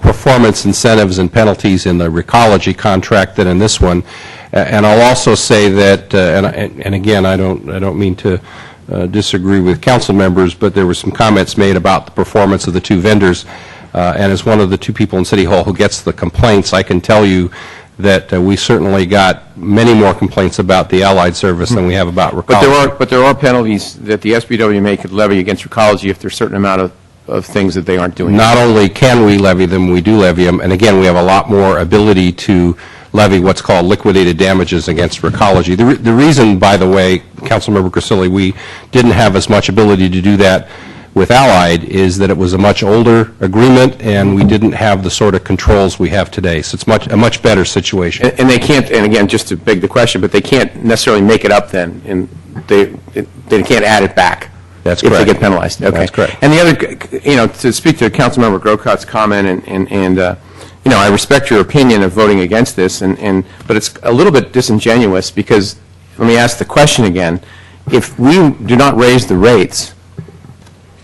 performance incentives and penalties in the Recology contract than in this one. And I'll also say that, and again, I don't mean to disagree with council members, but there were some comments made about the performance of the two vendors. And as one of the two people in City Hall who gets the complaints, I can tell you that we certainly got many more complaints about the Allied service than we have about Recology. But there are penalties that the SBWMA could levy against Recology if there's a certain amount of things that they aren't doing. Not only can we levy them, we do levy them. And again, we have a lot more ability to levy what's called liquidated damages against Recology. The reason, by the way, Councilmember Grisilli, we didn't have as much ability to do that with Allied is that it was a much older agreement and we didn't have the sort of controls we have today. So it's a much better situation. And they can't, and again, just to beg the question, but they can't necessarily make it up then, and they can't add it back. That's if correct. They get penalized. Okay. That's correct. And the other, to speak to Councilmember Grocott's comment and I respect your opinion of voting against this, but it's a little bit disingenuous because, let me ask the question again. If we do not raise the rates,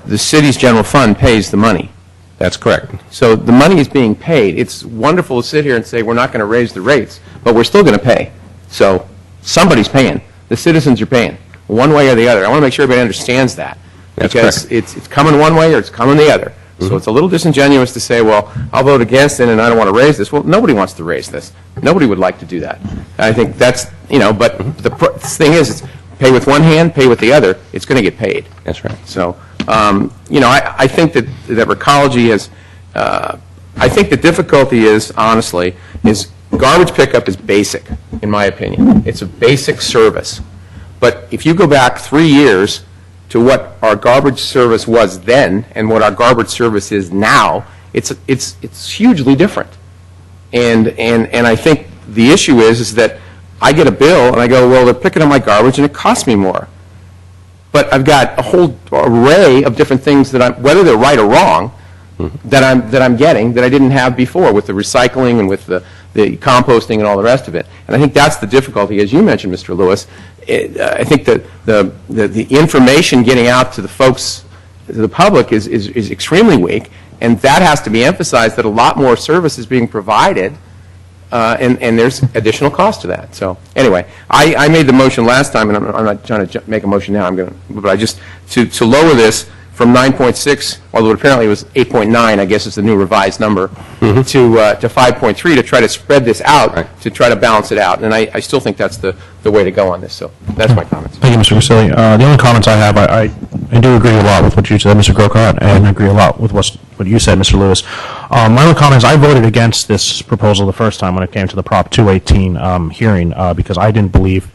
the city's general fund pays the money. That's correct. So the money is being paid. It's wonderful to sit here and say we're not going to raise the rates, but we're still going to pay. So somebody's paying. The citizens are paying, one way or the other. I want to make sure everybody understands that. That's because correct. it's coming one way or it's coming the other. So it's a little disingenuous to say, well, I'll vote against it and I don't want to raise this. Well, nobody wants to raise this. Nobody would like to do that. I think that's, but the thing is, it's pay with one hand, pay with the other. It's going to get paid. That's right. So, I think that Recology has, I think the difficulty is, honestly, is garbage pickup is basic, in my opinion. It's a basic service. But if you go back 3 years to what our garbage service was then and what our garbage service is now, it's hugely different. And I think the issue is that I get a bill and I go, well, they're picking up my garbage and it costs me more. But I've got a whole array of different things that whether they're right or wrong, that I'm getting that I didn't have before with the recycling and with the composting and all the rest of it. And I think that's the difficulty, as you mentioned, Mr. Lewis. I think that the information getting out to the folks, to the public, is extremely weak, and that has to be emphasized, that a lot more service is being provided, and there's additional cost to that. So anyway, I made the motion last time, and I'm not trying to make a motion now. But I just to lower this from 9.6, although apparently it was 8.9, I guess is the new revised number, to 5.3 to try to spread this out, to try to balance it out. And I still think that's the way to go on this. So that's my comments. Thank you, Mr. Grisilli. The only comments I have, I do agree a lot with what you said, Mr. Grocott, and I agree a lot with what you said, Mr. Lewis. My only comments, I voted against this proposal the first time when it came to the Prop 218 hearing because I didn't believe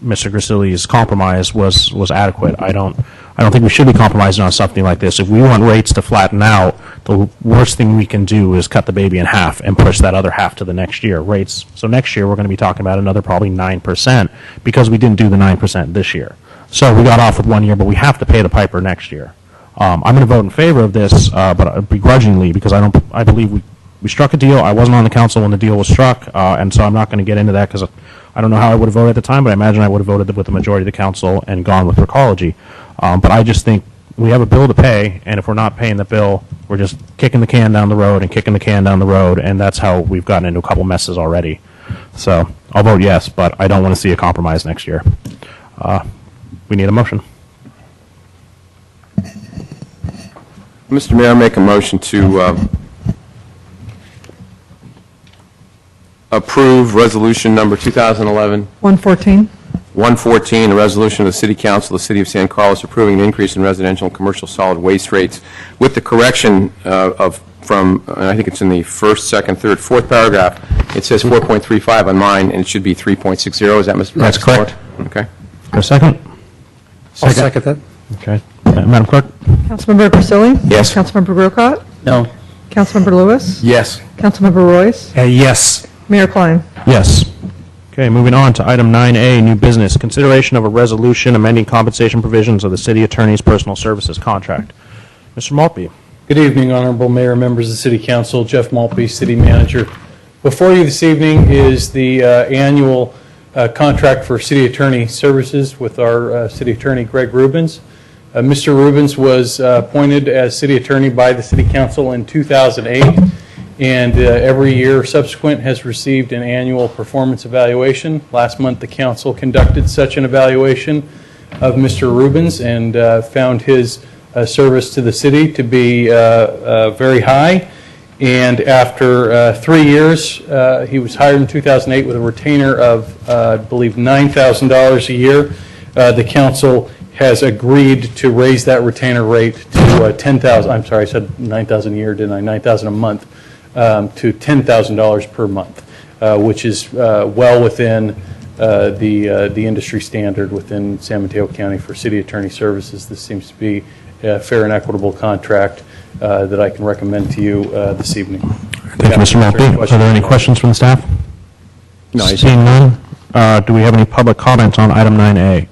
Mr. Grisilli's compromise was adequate. I don't think we should be compromising on something like this. If we want rates to flatten out, the worst thing we can do is cut the baby in half and push that other half to the next year. Rates. So next year we're going to be talking about another probably 9% because we didn't do the 9% this year. So we got off with 1 year, but we have to pay the piper next year. I'm going to vote in favor of this, but begrudgingly because I believe we struck a deal. I wasn't on the council when the deal was struck, and so I'm not going to get into that because I don't know how I would have voted at the time, but I imagine I would have voted with the majority of the council and gone with Recology. But I just think we have a bill to pay, and if we're not paying the bill, we're just kicking the can down the road and kicking the can down the road, and that's how we've gotten into a couple messes already. So I'll vote yes, but I don't want to see a compromise next year. We need a motion. Mr. Mayor, I make a motion to approve resolution number 2011 114. 114, a resolution of the City Council of the City of San Carlos approving an increase in residential and commercial solid waste rates with the correction from, I think it's in the first, second, third, fourth paragraph. It says 4.35 on mine, and it should be 3.60. Is that, Mr. That's correct. Okay. A second? I'll second that. Okay. Madam Clerk? Councilmember Grisilli? Yes. Councilmember Grocott? No. Councilmember Lewis? Yes. Councilmember Royce? Yes. Mayor Klein? Yes. Okay, moving on to item 9A, new business. Consideration of a resolution amending compensation provisions of the city attorney's personal services contract. Mr. Maltby. Good evening, Honorable Mayor, members of the City Council. Jeff Maltby, City Manager. Before you this evening is the annual contract for city attorney services with our city attorney, Greg Rubens. Mr. Rubens was appointed as city attorney by the City Council in 2008, and every year subsequent has received an annual performance evaluation. Last month, the council conducted such an evaluation of Mr. Rubens and found his service to the city to be very high. And after 3 years, he was hired in 2008 with a retainer of, I believe, $9,000 a year. The council has agreed to raise that retainer rate to $10,000. I'm sorry, I said $9,000 a year, didn't I? $9,000 a month to $10,000 per month, which is well within the industry standard within San Mateo County for city attorney services. This seems to be a fair and equitable contract that I can recommend to you this evening. Thank you, Mr. Maltby. Are there any questions from the staff? No. Seeing none, do we have any public comments on item 9A?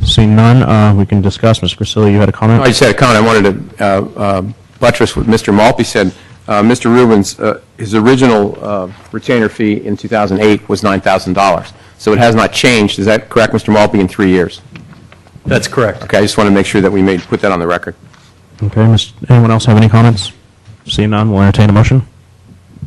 Seeing none, we can discuss. Mr. Grisilli, you had a comment? I just had a comment. I wanted to buttress what Mr. Maltby said. Mr. Rubin's, his original retainer fee in 2008 was $9,000. So it has not changed. Is that correct, Mr. Maltby, in 3 years? That's correct. Okay, I just want to make sure that we put that on the record. Okay, anyone else have any comments? Seeing none, we'll entertain a motion.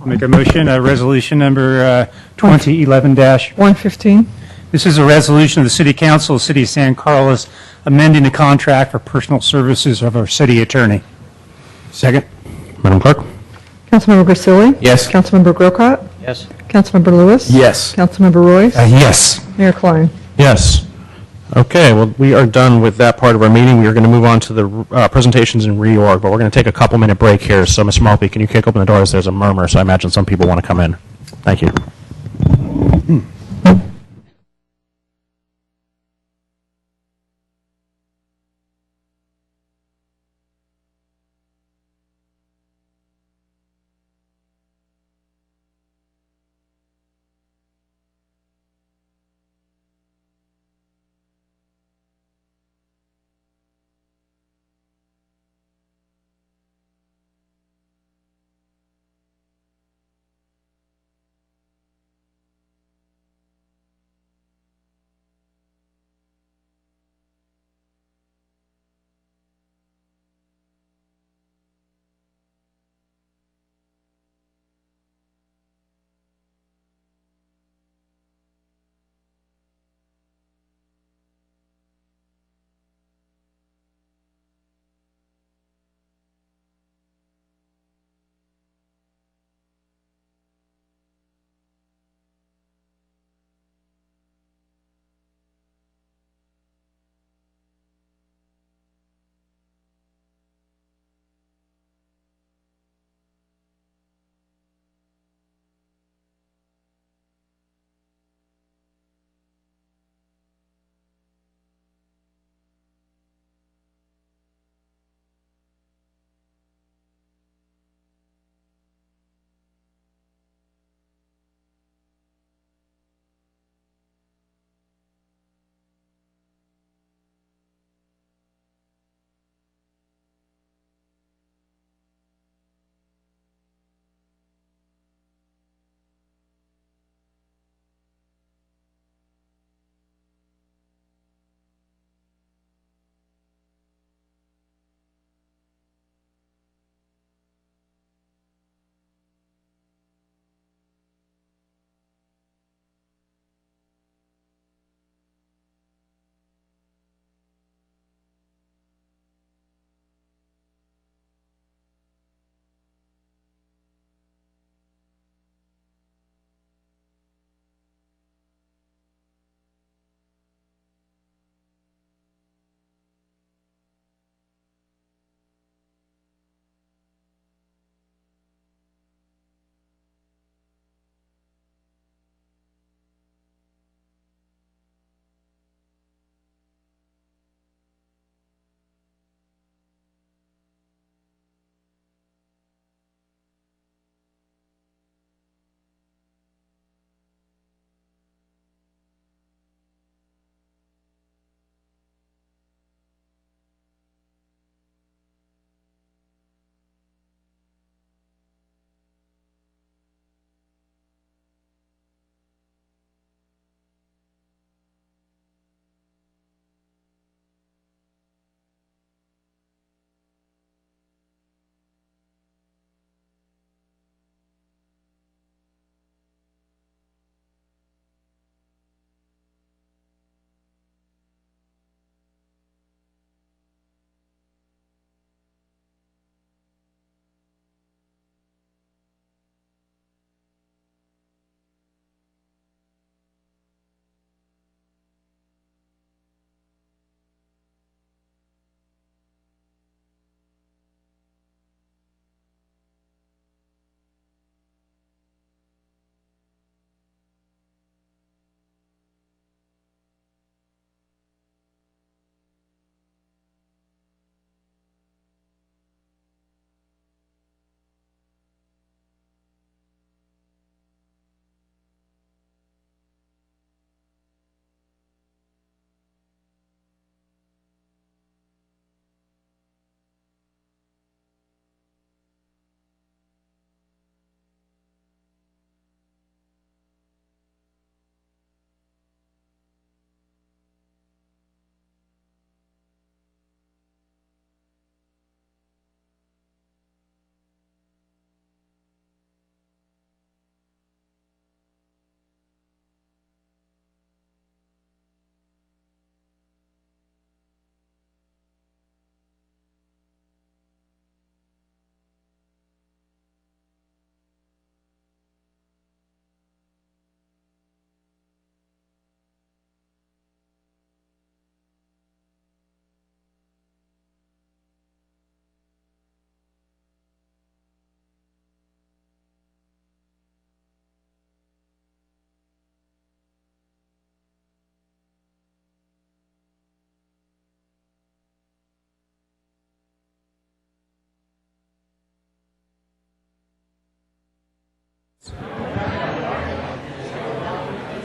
I'll make a motion, resolution number 2011-. 115. This is a resolution of the City Council of the City of San Carlos amending the contract for personal services of our city attorney. Second. Madam Clerk? Councilmember Grisilli? Yes. Councilmember Grocott? Yes. Councilmember Lewis? Yes. Councilmember Royce? Yes. Mayor Klein? Yes. Okay, well, we are done with that part of our meeting. We are going to move on to the presentations and reorg, but we're going to take a couple-minute break here. So, Mr. Maltby, can you kick open the doors? There's a murmur, so I imagine some people want to come in. Thank you.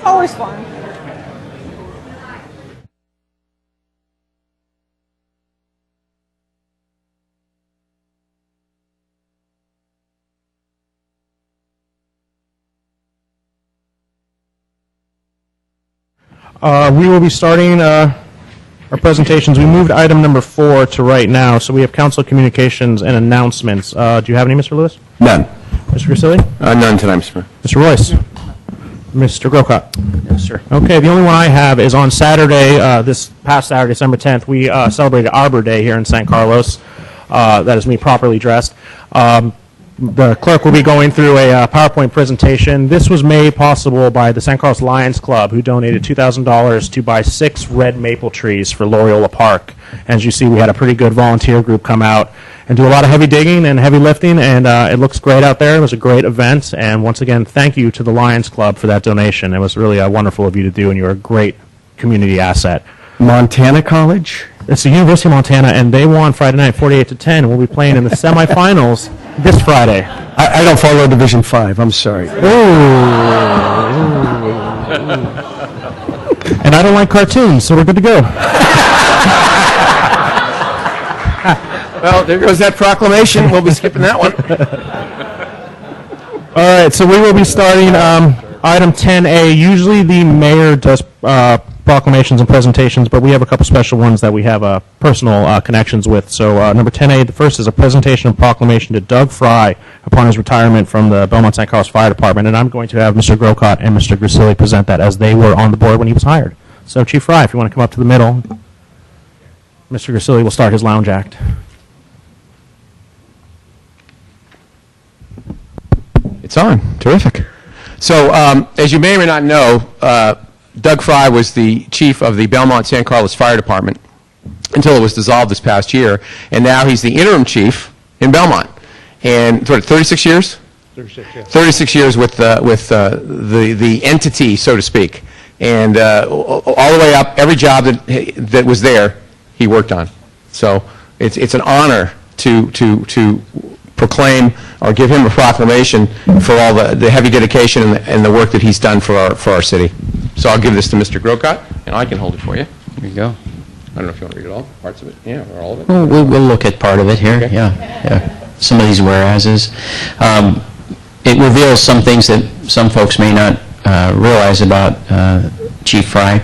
Always fun. We will be starting our presentations. We moved item number 4 to right now, so we have council communications and announcements. Do you have any, Mr. Lewis? None. Mr. Grisilli? None tonight, Mr. Mayor. Mr. Royce? Mr. Grocott? Yes, sir. Okay, the only one I have is on Saturday, this past Saturday, December 10th, we celebrated Arbor Day here in San Carlos. That is me properly dressed. The clerk will be going through a PowerPoint presentation. This was made possible by the San Carlos Lions Club, who donated $2,000 to buy 6 red maple trees for Loyola Park. As you see, we had a pretty good volunteer group come out and do a lot of heavy digging and heavy lifting, and it looks great out there. It was a great event, and once again, thank you to the Lions Club for that donation. It was really wonderful of you to do, and you're a great community asset. Montana College? It's the University of Montana, and they won Friday night 48-10, and we'll be playing in the semifinals this Friday. I don't follow Division 5, I'm sorry. And I don't like cartoons, so we're good to go. Well, there goes that proclamation. We'll be skipping that one. All right, so we will be starting item 10A. Usually the mayor does proclamations and presentations, but we have a couple special ones that we have personal connections with. So number 10A, the first is a presentation and proclamation to Doug Fry upon his retirement from the Belmont San Carlos Fire Department, and I'm going to have Mr. Grocott and Mr. Grisilli present that as they were on the board when he was hired. So Chief Fry, if you want to come up to the middle, Mr. Grisilli will start his lounge act. It's on. Terrific. So, as you may or may not know, Doug Fry was the chief of the Belmont San Carlos Fire Department until it was dissolved this past year, and now he's the interim chief in Belmont. And 36 years? 36, yeah. 36 years with the entity, so to speak. And all the way up, every job that was there, he worked on. So it's an honor to proclaim or give him a proclamation for all the heavy dedication and the work that he's done for our city. So I'll give this to Mr. Grocott, and I can hold it for you. There you go. I don't know if you want to read it all, parts of it, yeah, or all of it. Well, we'll look at part of it here, Okay. yeah. Some of these whereases. It reveals some things that some folks may not realize about Chief Fry.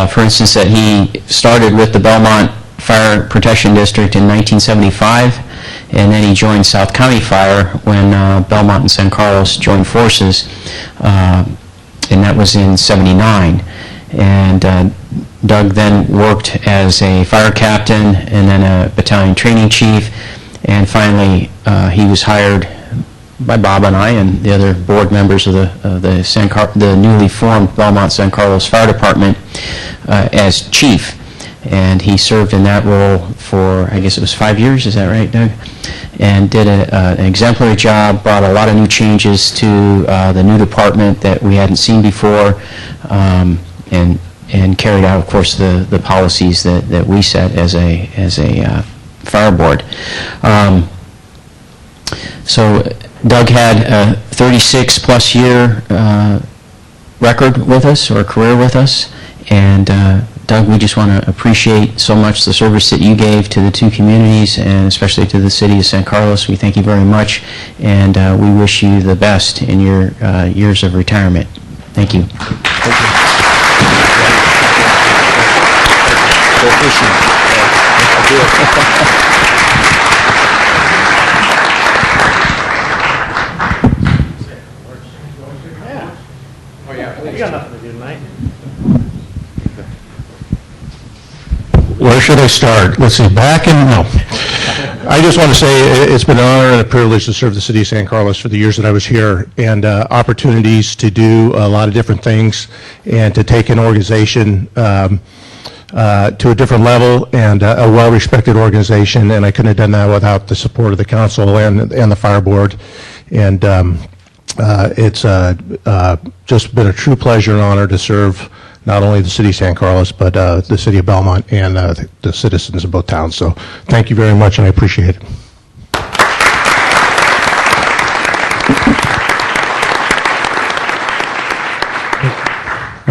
For instance, that he started with the Belmont Fire Protection District in 1975, and then he joined South County Fire when Belmont and San Carlos joined forces, and that was in '79. And Doug then worked as a fire captain and then a battalion training chief, and finally he was hired by Bob and I and the other board members of the newly formed Belmont San Carlos Fire Department as chief. And he served in that role for, I guess it was 5 years, is that right, Doug? And did an exemplary job, brought a lot of new changes to the new department that we hadn't seen before, and carried out, of course, the policies that we set as a fire board. So Doug had a 36-plus year record with us, or career with us, and Doug, we just want to appreciate so much the service that you gave to the two communities, and especially to the city of San Carlos. We thank you very much, and we wish you the best in your years of retirement. Thank you. You got nothing to do tonight. Where should I start? Let's see, I just want to say it's been an honor and a privilege to serve the city of San Carlos for the years that I was here, and opportunities to do a lot of different things and to take an organization to a different level, and a well-respected organization, and I couldn't have done that without the support of the council and the fire board. And it's just been a true pleasure and honor to serve not only the city of San Carlos, but the city of Belmont and the citizens of both towns. So thank you very much, and I appreciate it.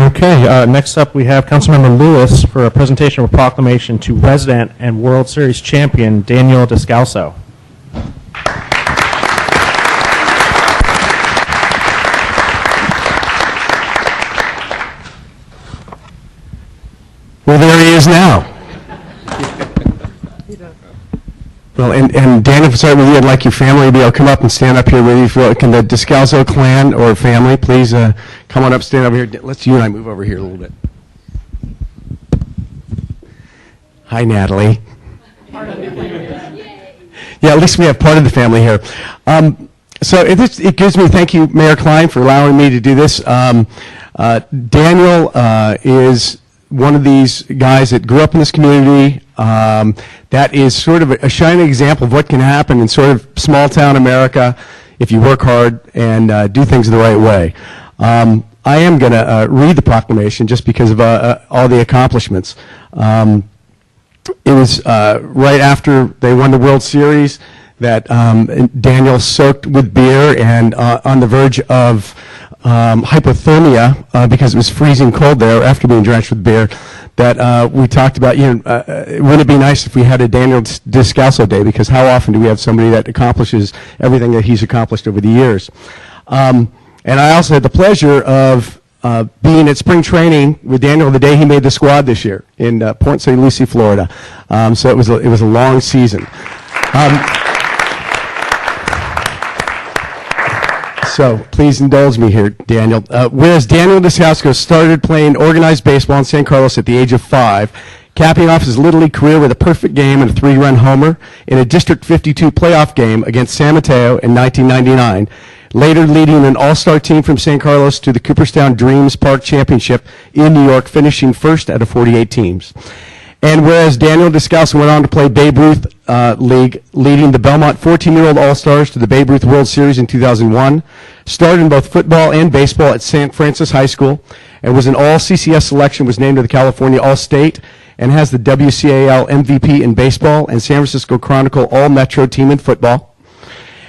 Okay, next up we have Councilmember Lewis for a presentation of a proclamation to resident and World Series champion Daniel Descalso. Well, there he is now. Well, and Daniel, if I start with you, I'd like your family to be able to come up and stand up here with you. If you can the Descalso clan or family, please come on up, stand over here. Let's you and I move over here a little bit. Hi, Natalie. Yeah, at least we have part of the family here. So it gives me, thank you, Mayor Klein, for allowing me to do this. Daniel is one of these guys that grew up in this community that is sort of a shining example of what can happen in sort of small town America if you work hard and do things the right way. I am going to read the proclamation just because of all the accomplishments. It was right after they won the World Series that Daniel soaked with beer and on the verge of hypothermia because it was freezing cold there after being drenched with beer, that we talked about, wouldn't it be nice if we had a Daniel Descalso Day, because how often do we have somebody that accomplishes everything that he's accomplished over the years? And I also had the pleasure of being at spring training with Daniel the day he made the squad this year in Port St. Lucie, Florida. So it was a long season. So please indulge me here, Daniel. Whereas Daniel Descalso started playing organized baseball in San Carlos at the age of 5, capping off his Little League career with a perfect game and a 3-run homer in a District 52 playoff game against San Mateo in 1999, later leading an all-star team from San Carlos to the Cooperstown Dreams Park Championship in New York, finishing first out of 48 teams. And whereas Daniel Descalso went on to play Babe Ruth League, leading the Belmont 14-year-old All-Stars to the Babe Ruth World Series in 2001, started in both football and baseball at St. Francis High School, and was an all-CCS selection, was named to the California All-State, and has the WCAL MVP in baseball and San Francisco Chronicle All-Metro team in football.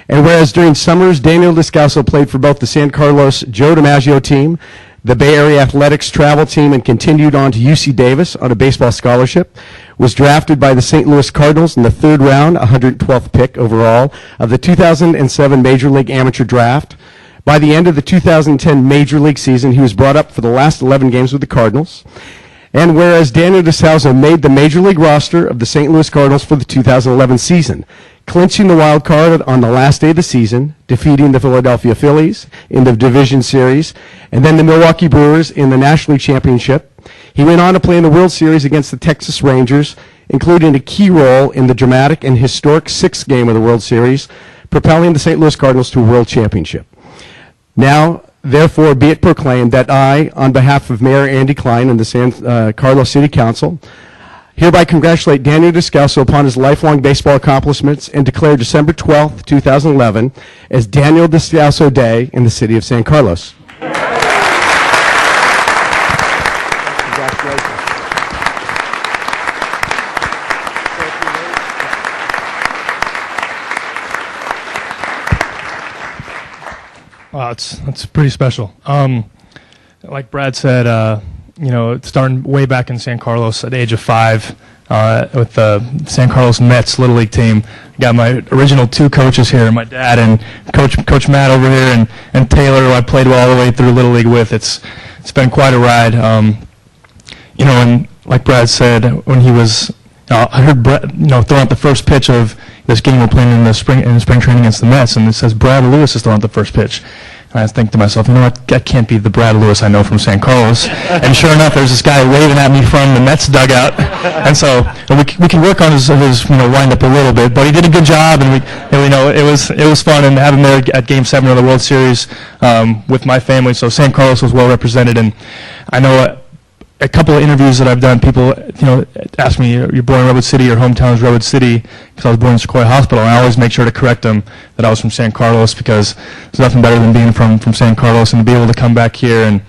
And whereas during summers, Daniel Descalso played for both the San Carlos Joe DiMaggio team, the Bay Area Athletics travel team, and continued on to UC Davis on a baseball scholarship, was drafted by the St. Louis Cardinals in the 3rd round, 112th pick overall, of the 2007 Major League Amateur Draft. By the end of the 2010 Major League season, he was brought up for the last 11 games with the Cardinals. And whereas Daniel Descalso made the Major League roster of the St. Louis Cardinals for the 2011 season, clinching the wild card on the last day of the season, defeating the Philadelphia Phillies in the division series, and then the Milwaukee Brewers in the National League Championship. He went on to play in the World Series against the Texas Rangers, including a key role in the dramatic and historic 6th game of the World Series, propelling the St. Louis Cardinals to a World Championship. Now, therefore, be it proclaimed that I, on behalf of Mayor Andy Klein and the San Carlos City Council, hereby congratulate Daniel Descalso upon his lifelong baseball accomplishments and declare December 12th, 2011 as Daniel Descalso Day in the city of San Carlos. Wow, it's pretty special. Like Brad said, starting way back in San Carlos at the age of 5 with the San Carlos Mets Little League team. Got my original 2 coaches here, my dad and Coach Matt over here, and Taylor, who I played all the way through Little League with. It's been quite a ride. And like Brad said, when he was, I heard Brad, throw out the first pitch of this game we're playing in spring training against the Mets, and it says Brad Lewis is throwing out the first pitch. And I think to myself, that can't be the Brad Lewis I know from San It and sure enough, there's this guy waving at me from the Mets dugout. And so we can work on his wind-up a little bit, but he did a good job, and it was fun, and having him there at Game 7 of the World Series with my family. So San Carlos was well represented, and I know a couple of interviews that I've done, people ask me, "You're born in Redwood City, your hometown is Redwood City," because I was born in Sequoia Hospital, and I always make sure to correct them that I was from San Carlos, because there's nothing better than being from San Carlos, and to be able to come back here and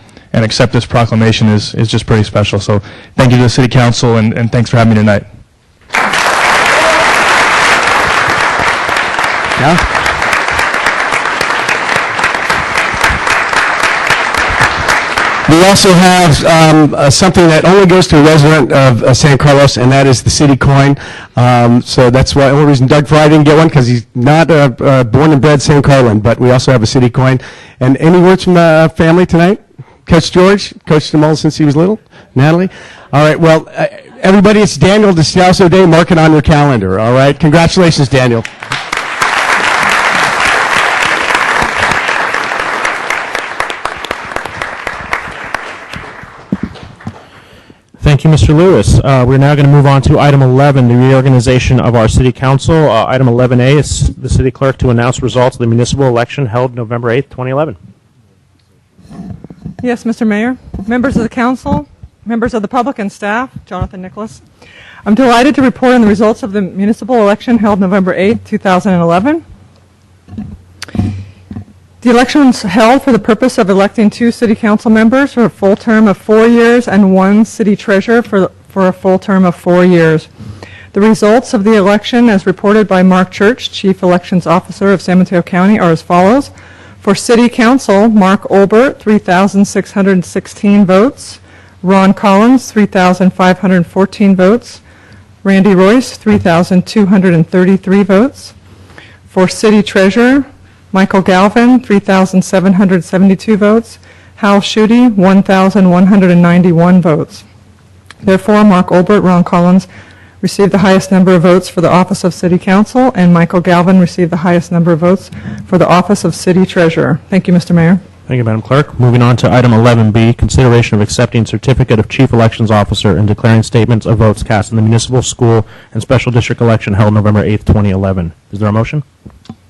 accept this proclamation is just pretty special. So thank you to the City Council, and thanks for having me tonight. We also have something that only goes to a resident of San Carlos, and that is the city coin. So that's why the only reason Doug Fry didn't get one, because he's not born and bred San Carlin, but we also have a city coin. And any words from the family tonight? Coach George, coached them all since he was little. Natalie? All right, well, everybody, it's Daniel DeScalzo Day. Mark it on your calendar, all right? Congratulations, Daniel. Thank you, Mr. Lewis. We're now going to move on to item 11, the reorganization of our city council. Item 11A is the city clerk to announce results of the municipal election held November 8th, 2011. Yes, Mr. Mayor, members of the council, members of the public and staff, Jonathan Nicholas. I'm delighted to report on the results of the municipal election held November 8th, 2011. The election was held for the purpose of electing 2 city council members for a full term of 4 years and 1 city treasurer for a full term of 4 years. The results of the election, as reported by Mark Church, Chief Elections Officer of San Mateo County, are as follows. For City Council, Mark Olbert, 3,616 votes. Ron Collins, 3,514 votes. Randy Royce, 3,233 votes. For City Treasurer, Michael Galvin, 3,772 votes. Hal Schutte, 1,191 votes. Therefore, Mark Olbert, Ron Collins received the highest number of votes for the office of City Council, and Michael Galvin received the highest number of votes for the office of City Treasurer. Thank you, Mr. Mayor. Thank you, Madam Clerk. Moving on to item 11B, consideration of accepting certificate of Chief Elections Officer and declaring statements of votes cast in the municipal, school, and special district election held November 8th, 2011. Is there a motion?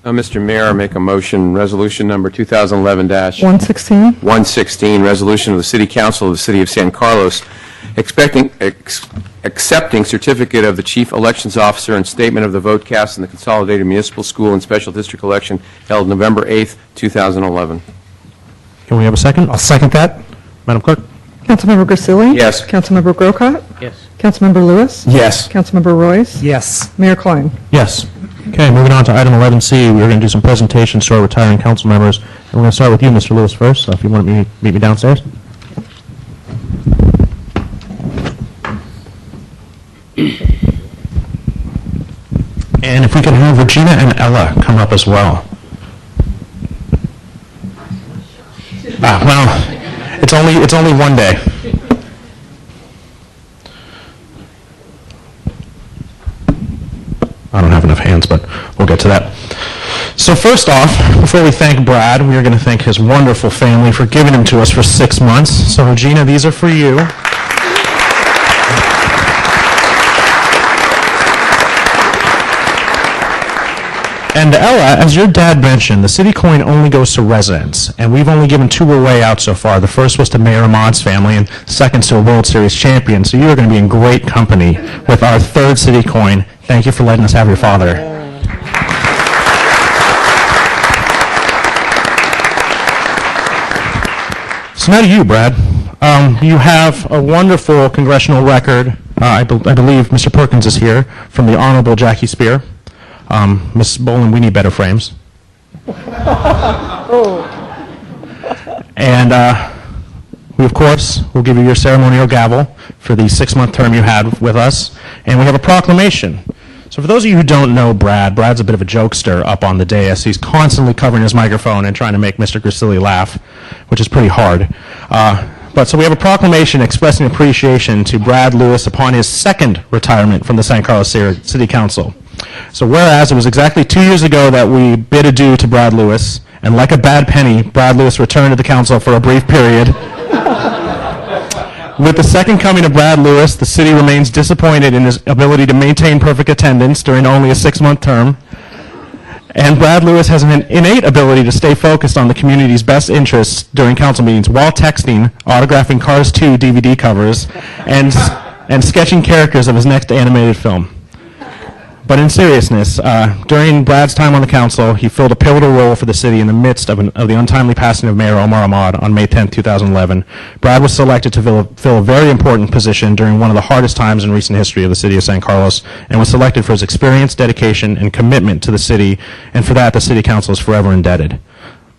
Mr. Mayor, I make a motion, resolution number 2011-116, 116. resolution of the City Council of the City of San Carlos, accepting certificate of the Chief Elections Officer and statement of the vote cast in the Consolidated Municipal School and Special District election held November 8th, 2011. Can we have a second? I'll second that. Madam Clerk? Councilmember Grisilli? Yes. Councilmember Grocott? Yes. Councilmember Lewis? Yes. Councilmember Royce? Yes. Mayor Klein? Yes. Okay, moving on to item 11C, we're going to do some presentations to our retiring council members. And we're going to start with you, Mr. Lewis, first, so if you want to meet me downstairs. And if we can have Regina and Ella come up as well. Well, it's only one day. I don't have enough hands, but we'll get to that. So first off, before we thank Brad, we are going to thank his wonderful family for giving him to us for 6 months. So Regina, these are for you. And Ella, as your dad mentioned, the city coin only goes to residents, and we've only given 2 away out so far. The first was to Mayor Ahmad's family, and second to a World Series champion. So you are going to be in great company with our 3rd city coin. Thank you for letting us have your father. So now to you, Brad. You have a wonderful congressional record. I believe Mr. Perkins is here from the Honorable Jackie Spear. Ms. Boland, we need better frames. And we, of course, will give you your ceremonial gavel for the 6-month term you had with us. And we have a proclamation. So for those of you who don't know Brad, Brad's a bit of a jokester up on the dais. He's constantly covering his microphone and trying to make Mr. Grisilli laugh, which is pretty hard. But so we have a proclamation expressing appreciation to Brad Lewis upon his 2nd retirement from the San Carlos City Council. So whereas it was exactly 2 years ago that we bid adieu to Brad Lewis, and like a bad penny, Brad Lewis returned to the council for a brief period. With the second coming of Brad Lewis, the city remains disappointed in his ability to maintain perfect attendance during only a 6-month term. And Brad Lewis has an innate ability to stay focused on the community's best interests during council meetings while texting, autographing Cars 2 DVD covers, and sketching characters of his next animated film. But in seriousness, during Brad's time on the council, he filled a pivotal role for the city in the midst of the untimely passing of Mayor Omar Ahmad on May 10, 2011. Brad was selected to fill a very important position during one of the hardest times in recent history of the city of San Carlos, and was selected for his experience, dedication, and commitment to the city, and for that, the city council is forever indebted.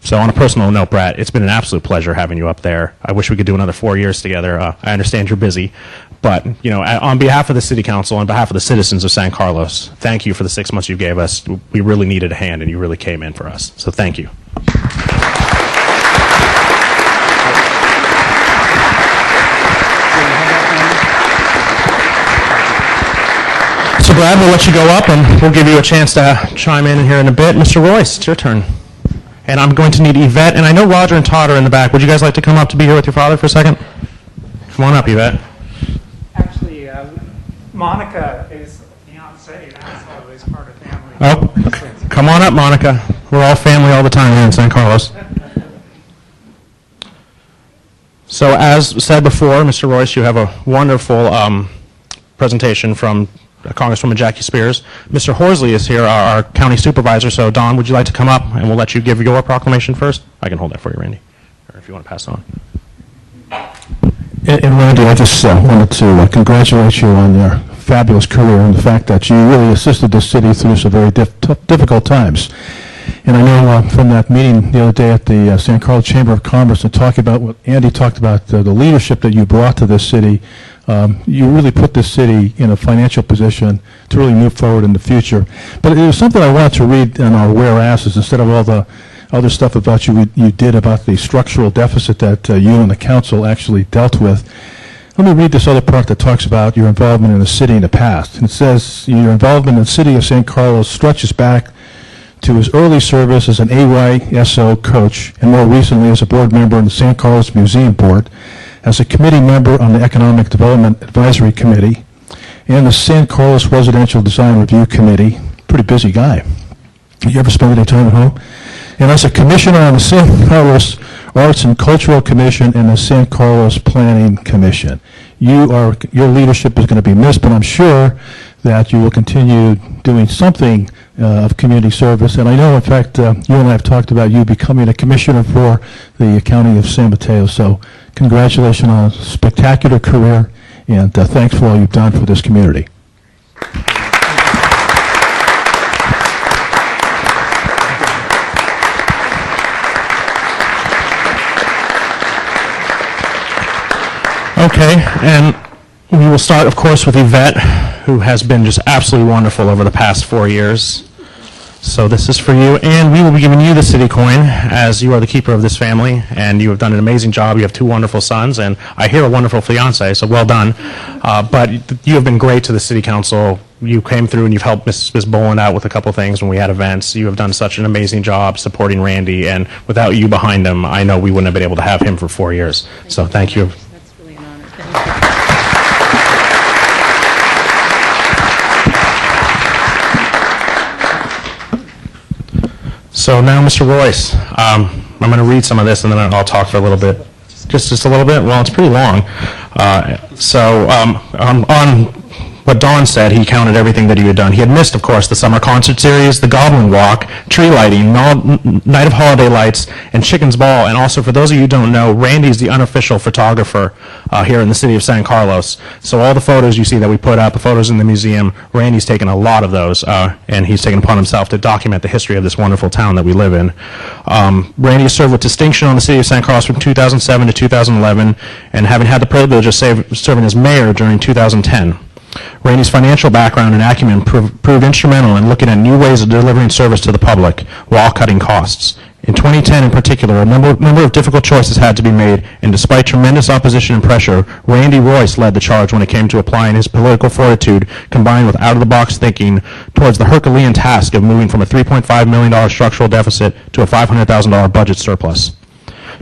So on a personal note, Brad, it's been an absolute pleasure having you up there. I wish we could do another 4 years together. I understand you're busy, but on behalf of the City Council, on behalf of the citizens of San Carlos, thank you for the 6 months you gave us. We really needed a hand, and you really came in for us. So thank you. So Brad, we'll let you go up, and we'll give you a chance to chime in here in a bit. Mr. Royce, it's your turn. And I'm going to need Yvette, and I know Roger and Todd are in the back. Would you guys like to come up to be here with your father for a second? Come on up, Yvette. Actually, Monica is fiance now, so it's part of family. Oh, come on up, Monica. We're all family all the time here in San Carlos. So as said before, Mr. Royce, you have a wonderful presentation from Congresswoman Jackie Spears. Mr. Horsley is here, our county supervisor. So, Don, would you like to come up, and we'll let you give your proclamation first? I can hold that for you, Randy, or if you want to pass it on. And Randy, I just wanted to congratulate you on your fabulous career and the fact that you really assisted the city through some very difficult times. And I know from that meeting the other day at the San Carlos Chamber of Commerce and talking about what Andy talked about, the leadership that you brought to this city, you really put this city in a financial position to really move forward in the future. But it was something I wanted to read in our whereases instead of all the other stuff about you did about the structural deficit that you and the council actually dealt with. Let me read this other part that talks about your involvement in the city in the past. And it says your involvement in the city of San Carlos stretches back to his early service as an AYSO coach and more recently as a board member in the San Carlos Museum Board, as a committee member on the Economic Development Advisory Committee and the San Carlos Residential Design Review Committee. Pretty busy guy. You ever spend any time at home? And as a commissioner on the San Carlos Arts and Cultural Commission and the San Carlos Planning Commission. Your leadership is going to be missed, but I'm sure that you will continue doing something of community service. And I know, in fact, you and I have talked about you becoming a commissioner for the county of San Mateo. So congratulations on a spectacular career, and thanks for all you've done for this community. Okay, and we will start, of course, with Yvette, who has been just absolutely wonderful over the past 4 years. So this is for you, and we will be giving you the city coin, as you are the keeper of this family, and you have done an amazing job. You have 2 wonderful sons, and I hear a wonderful fiance, so well done. But you have been great to the city council. You came through and you've helped Ms. Boland out with a couple things when we had events. You have done such an amazing job supporting Randy, and without you behind him, I know we wouldn't have been able to have him for 4 years. So thank you. So now, Mr. Royce, I'm going to read some of this, and then I'll talk for a little bit. Just a little bit? Well, it's pretty long. On what Don said, he counted everything that he had done. He had missed, of course, the summer concert series, the Goblin Walk, tree lighting, Night of Holiday Lights, and Chicken's Ball. And also, for those of you who don't know, Randy's the unofficial photographer here in the city of San Carlos. So all the photos you see that we put up, the photos in the museum, Randy's taken a lot of those, and he's taken upon himself to document the history of this wonderful town that we live in. Randy served with distinction on the city of San Carlos from 2007 to 2011, and having had the privilege of serving as mayor during 2010. Randy's financial background and acumen proved instrumental in looking at new ways of delivering service to the public while cutting costs. In 2010 in particular, a number of difficult choices had to be made, and despite tremendous opposition and pressure, Randy Royce led the charge when it came to applying his political fortitude combined with out-of-the-box thinking towards the Herculean task of moving from a $3.5 million structural deficit to a $500,000 budget surplus.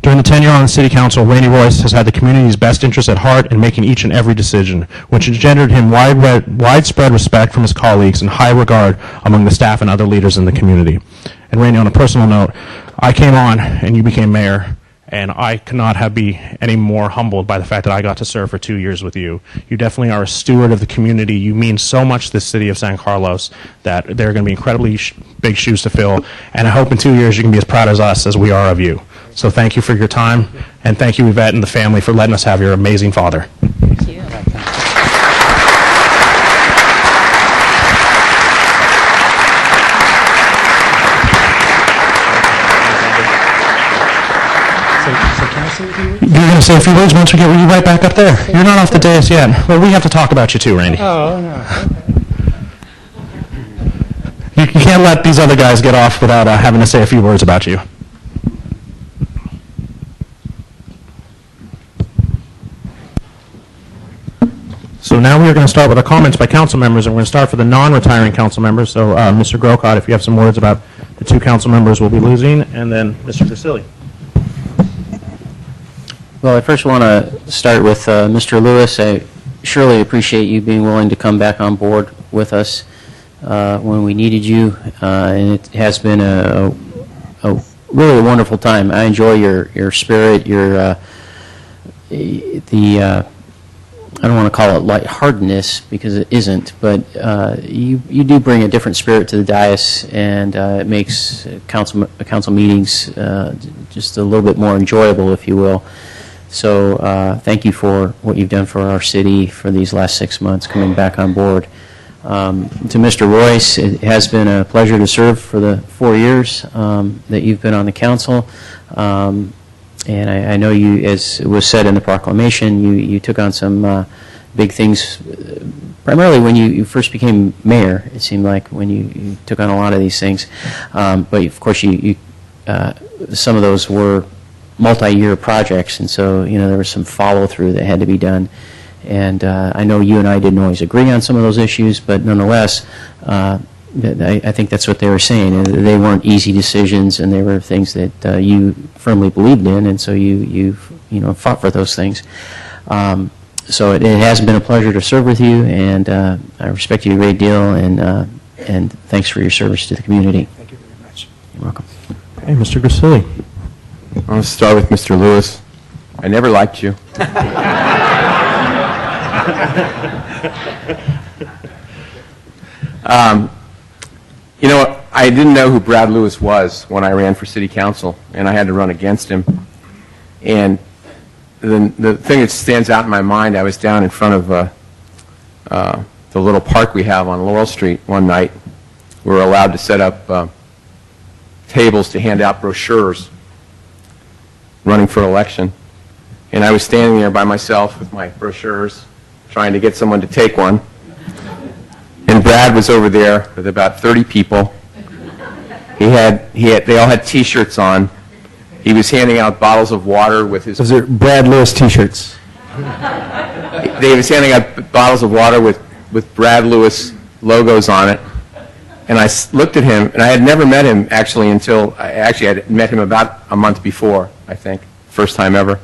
During the tenure on the City Council, Randy Royce has had the community's best interests at heart in making each and every decision, which engendered him widespread respect from his colleagues and high regard among the staff and other leaders in the community. And Randy, on a personal note, I came on and you became mayor, and I could not be any more humbled by the fact that I got to serve for 2 years with you. You definitely are a steward of the community. You mean so much to the city of San Carlos that there are going to be incredibly big shoes to fill, and I hope in 2 years you can be as proud of us as we are of you. So thank you for your time, and thank you, Yvette and the family, for letting us have your amazing father. Thank you. You're going to say a few words once we get you right back up there. You're not off the dais yet. Well, we have to talk about you too, Randy. Oh, no. You can't let these other guys get off without having to say a few words about you. So now we are going to start with the comments by council members, and we're going to start for the non-retiring council members. So, Mr. Grocott, if you have some words about the two council members we'll be losing, and then Mr. Grisilli. Well, I first want to start with Mr. Lewis. I surely appreciate you being willing to come back on board with us when we needed you, and it has been a really wonderful time. I enjoy your spirit, your I don't want to call it lightheartedness because it isn't, but you do bring a different spirit to the dais, and it makes council meetings just a little bit more enjoyable, if you will. So thank you for what you've done for our city for these last 6 months, coming back on board. To Mr. Royce, it has been a pleasure to serve for the 4 years that you've been on the council. And I know you, as was said in the proclamation, you took on some big things, primarily when you first became mayor, it seemed like, when you took on a lot of these things. But of course, some of those were multi-year projects, and so there was some follow-through that had to be done. And I know you and I didn't always agree on some of those issues, but nonetheless, I think that's what they were saying. They weren't easy decisions, and they were things that you firmly believed in, and so you fought for those things. So it has been a pleasure to serve with you, and I respect you a great deal, and thanks for your service to the community. Thank you very much. You're welcome. Okay, Mr. Grisilli. I'll start with Mr. Lewis. I never liked you. I didn't know who Brad Lewis was when I ran for city council, and I had to run against him. And the thing that stands out in my mind, I was down in front of the little park we have on Laurel Street one night. We were allowed to set up tables to hand out brochures running for election. And I was standing there by myself with my brochures, trying to get someone to take one. And Brad was over there with about 30 people. They all had T-shirts on. He was handing out bottles of water with his... Those are Brad Lewis T-shirts. They was handing out bottles of water with Brad Lewis logos on it. And I looked at him, and I had never met him actually until... I had met him about a month before, I think. First time ever.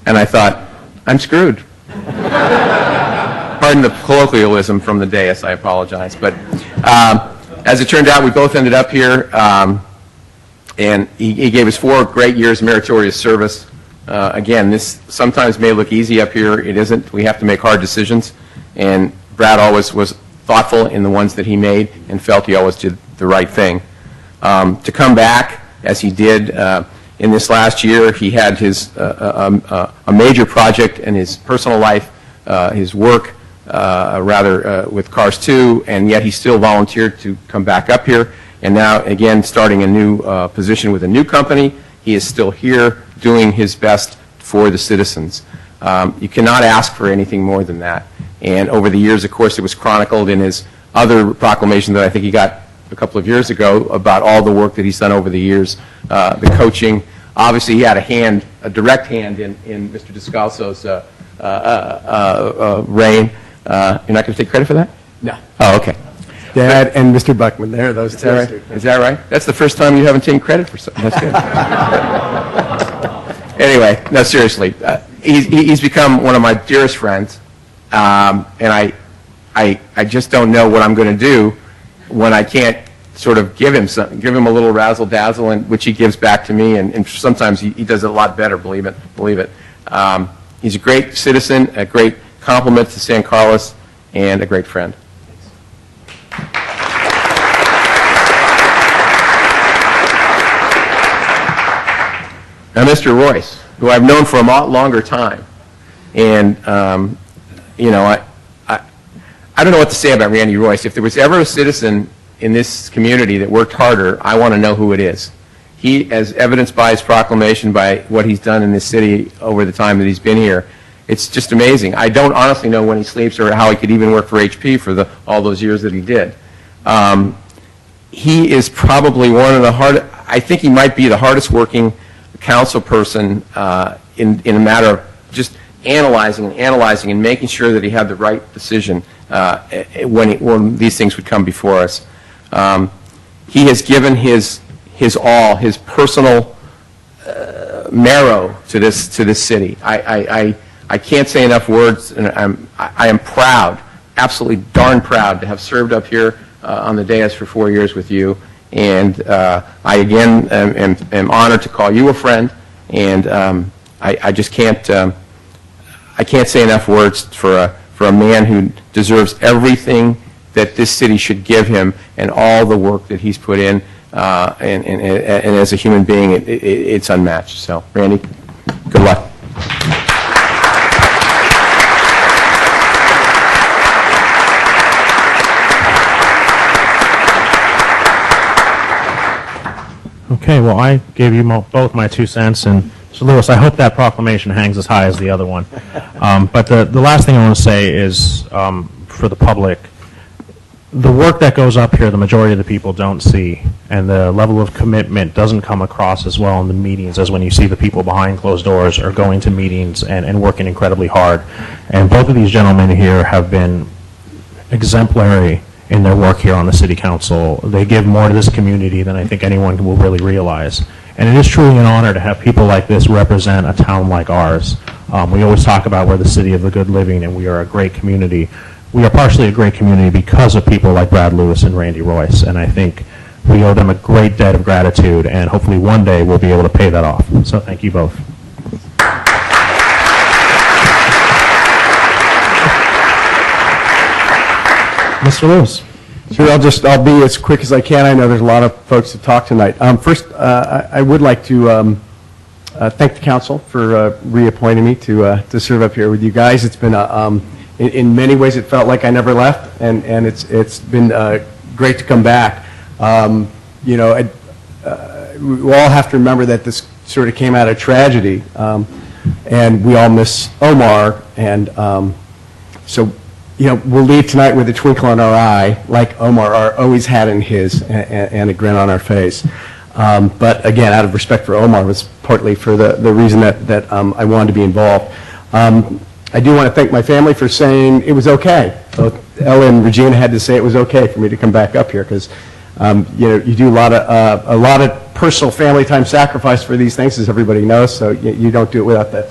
And I thought, I'm screwed. Pardon the colloquialism from the dais, I apologize. But as it turned out, we both ended up here, and he gave us 4 great years of meritorious service. Again, this sometimes may look easy up here. It isn't. We have to make hard decisions, and Brad always was thoughtful in the ones that he made and felt he always did the right thing. To come back, as he did in this last year, he had a major project in his personal life, his work, with Cars 2, and yet he still volunteered to come back up here. And now, again, starting a new position with a new company, he is still here doing his best for the citizens. You cannot ask for anything more than that. And over the years, of course, it was chronicled in his other proclamation that I think he got a couple of years ago about all the work that he's done over the years, the coaching. Obviously, he had a direct hand in Mr. Descalzo's reign. You're not going to take credit for that? No. Oh, okay. Dad and Mr. Buckman, there, those two. Is that right? That's the first time you haven't taken credit for something. That's good. Anyway, no, seriously. He's become one of my dearest friends, and I just don't know what I'm going to do when I can't sort of give him a little razzle-dazzle, and which he gives back to me, and sometimes he does it a lot better, believe it. He's a great citizen, a great compliment to San Carlos, and a great friend. Now, Mr. Royce, who I've known for a lot longer time, and I don't know what to say about Randy Royce. If there was ever a citizen in this community that worked harder, I want to know who it is. he, as evidenced by his proclamation, by what he's done in this city over the time that he's been here, it's just amazing. I don't honestly know when he sleeps or how he could even work for HP for all those years that he did. He is probably one of the I think he might be the hardest working council person in a matter of just analyzing and making sure that he had the right decision when these things would come before us. He has given his all, his personal marrow to this city. I can't say enough words, and I am proud, absolutely darn proud, to have served up here on the dais for 4 years with you. And I again am honored to call you a friend, and I just can't say enough words for a man who deserves everything that this city should give him and all the work that he's put in, and as a human being, it's unmatched. So, Randy, good luck. Okay, well, I gave you both my 2 cents, and Mr. Lewis, I hope that proclamation hangs as high as the other one. But the last thing I want to say is, for the public, the work that goes up here, the majority of the people don't see, and the level of commitment doesn't come across as well in the meetings as when you see the people behind closed doors or going to meetings and working incredibly hard. And both of these gentlemen here have been exemplary in their work here on the City Council. They give more to this community than I think anyone will really realize. And it is truly an honor to have people like this represent a town like ours. We always talk about we're the city of the good living, and we are a great community. We are partially a great community because of people like Brad Lewis and Randy Royce, and I think we owe them a great debt of gratitude, and hopefully one day we'll be able to pay that off. So thank you both. Mr. Lewis. Sure, I'll be as quick as I can. I know there's a lot of folks to talk tonight. First, I would like to thank the council for reappointing me to serve up here with you guys. It's been in many ways it felt like I never left, and it's been great to come back. We all have to remember that this sort of came out of tragedy, and we all miss Omar, and so. We'll leave tonight with a twinkle in our eye, like Omar always had in his, and a grin on our face. But again, out of respect for Omar, was partly for the reason that I wanted to be involved. I do want to thank my family for saying it was okay. Both Ella and Regina had to say it was okay for me to come back up here, because you do a lot of personal family time sacrifice for these things, as everybody knows. So you don't do it without the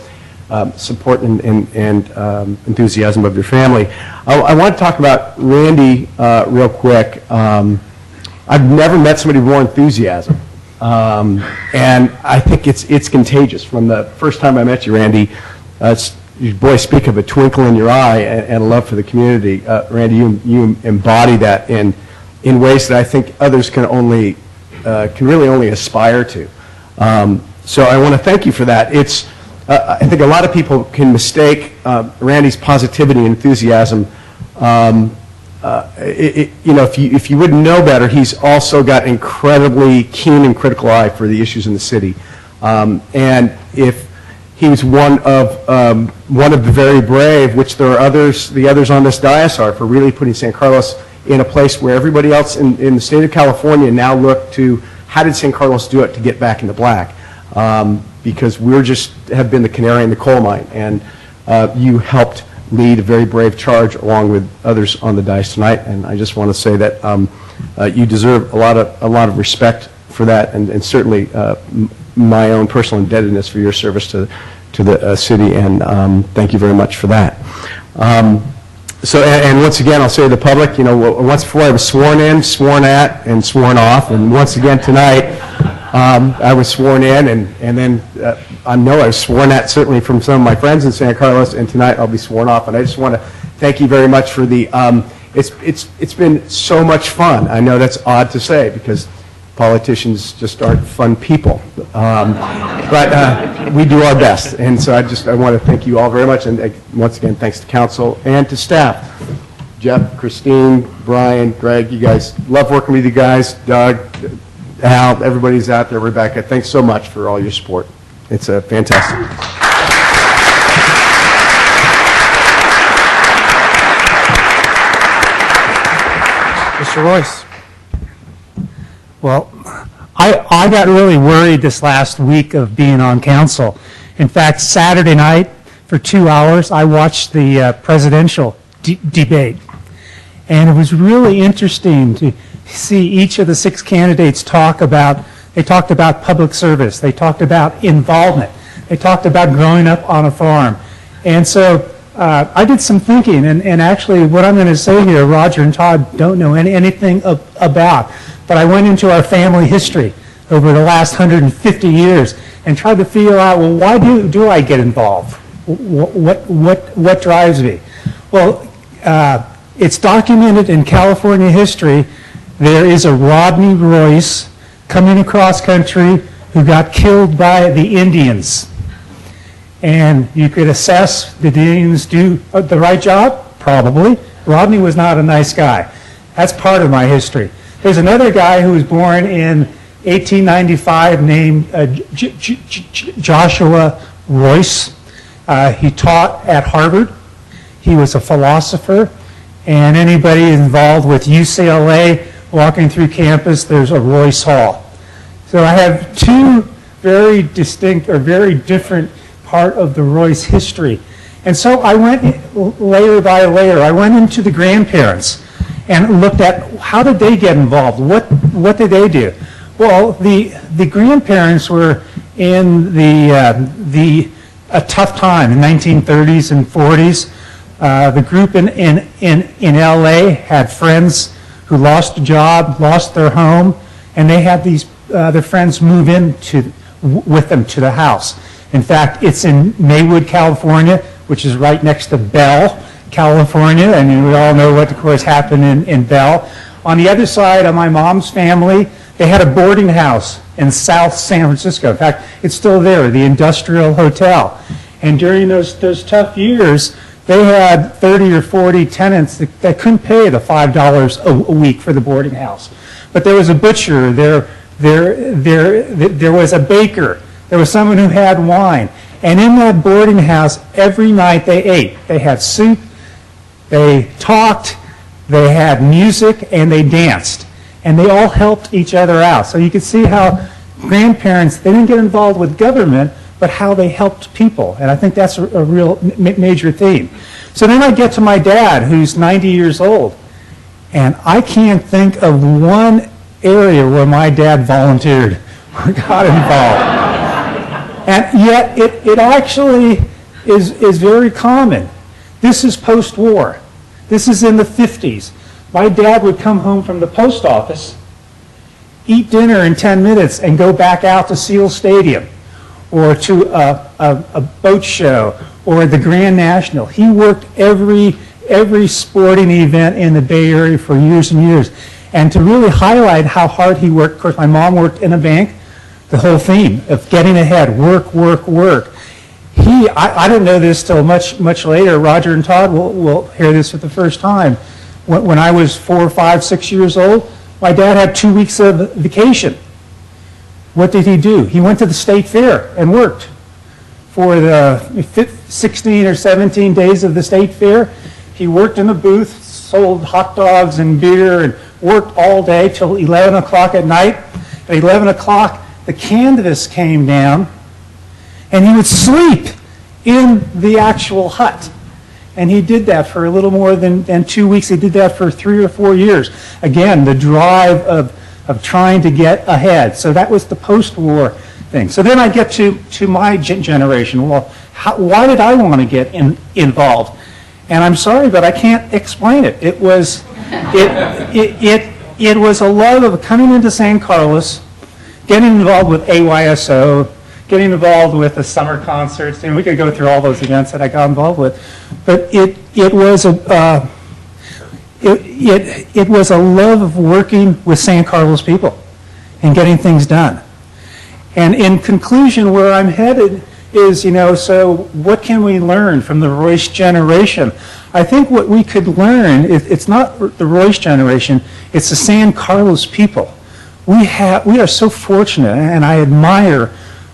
support and enthusiasm of your family. I want to talk about Randy real quick. I've never met somebody with more enthusiasm, and I think it's contagious. From the first time I met you, Randy, you boys speak of a twinkle in your eye and a love for the community. Randy, you embody that in ways that I think others can really only aspire to. So I want to thank you for that. I think a lot of people can mistake Randy's positivity and enthusiasm. If you wouldn't know better, he's also got incredibly keen and critical eye for the issues in the city. And if he was one of the very brave, which there are others, the others on this dais are, for really putting San Carlos in a place where everybody else in the state of California now look to how did San Carlos do it to get back in the black. Because have been the canary in the coal mine, and you helped lead a very brave charge along with others on the dais tonight, and I just want to say that you deserve a lot of respect for that, and certainly my own personal indebtedness for your service to the city, and thank you very much for that. So, and once again, I'll say to the public, once before I was sworn in, sworn at, and sworn off, and once again tonight, I was sworn in, and then I know I was sworn at certainly from some of my friends in San Carlos, and tonight I'll be sworn off. And I just want to thank you very much for the. It's been so much fun. I know that's odd to say because politicians just aren't fun people, but we do our best. And so I want to thank you all very much, and once again thanks to council and to staff. Jeff, Christine, Brian, Greg, you guys, love working with you guys. Doug. Al, everybody's out there, Rebecca, thanks so much for all your support. It's fantastic. Mr. Royce. Well, I got really worried this last week of being on council. In fact, Saturday night, for 2 hours, I watched the presidential debate. And it was really interesting to see each of the 6 candidates talked about public service. They talked about involvement. They talked about growing up on a farm. And so I did some thinking, and actually what I'm going to say here, Roger and Todd don't know anything about, but I went into our family history over the last 150 years and tried to figure out, well, why do I get involved? What drives me? Well, it's documented in California history. There is a Rodney Royce coming across country who got killed by the Indians. And you could assess, did the Indians do the right job? Probably. Rodney was not a nice guy. That's part of my history. There's another guy who was born in 1895 named Joshua Royce. He taught at Harvard. He was a philosopher. And anybody involved with UCLA walking through campus, there's a Royce Hall. So I have 2 very distinct or very different part of the Royce history. And so I went layer by layer. I went into the grandparents and looked at how did they get involved? What did they do? Well, the grandparents were in a tough time in 1930s and 40s. The group in LA had friends who lost a job, lost their home, and they had their friends move in with them to the house. In fact, it's in Maywood, California, which is right next to Bell, California, and we all know what, of course, happened in Bell. On the other side of my mom's family, they had a boarding house in South San Francisco. In fact, it's still there, the Industrial Hotel. And during those tough years, they had 30 or 40 tenants that couldn't pay the $5 a week for the boarding house. But there was a butcher, there was a baker, there was someone who had wine. And in that boarding house, every night they ate. They had soup, they talked, they had music, and they danced. And they all helped each other out. So you could see how grandparents, they didn't get involved with government, but how they helped people. And I think that's a real major theme. So then I get to my dad, who's 90 years old. And I can't think of one area where my dad volunteered or got involved. And yet it actually is very common. This is post-war. This is in the 50s. My dad would come home from the post office, eat dinner in 10 minutes, and go back out to Seal Stadium or to a boat show or the Grand National. He worked every sporting event in the Bay Area for years and years. And to really highlight how hard he worked, of course, my mom worked in a bank, the whole theme of getting ahead, work, work, work. I didn't know this till much later. Roger and Todd will hear this for the first time. When I was 4, 5, 6 years old, my dad had 2 weeks of vacation. What did he do? He went to the state fair and worked. For the 16 or 17 days of the state fair, he worked in the booth, sold hot dogs and beer, and worked all day till 11 o'clock at night. At 11 o'clock, the canvas came down, and he would sleep in the actual hut. And he did that for a little more than 2 weeks. He did that for 3 or 4 years. Again, the drive of trying to get ahead. So that was the post-war thing. So then I get to my generation. Well, why did I want to get involved? And I'm sorry, but I can't explain it. It was a love of coming into San Carlos, getting involved with AYSO, getting involved with the summer concerts, and we could go through all those events that I got involved with. But it was a love of working with San Carlos people and getting things done. And in conclusion, where I'm headed is, so what can we learn from the Royce generation? I think what we could learn, it's not the Royce generation, it's the San Carlos people. we are so fortunate, and I admire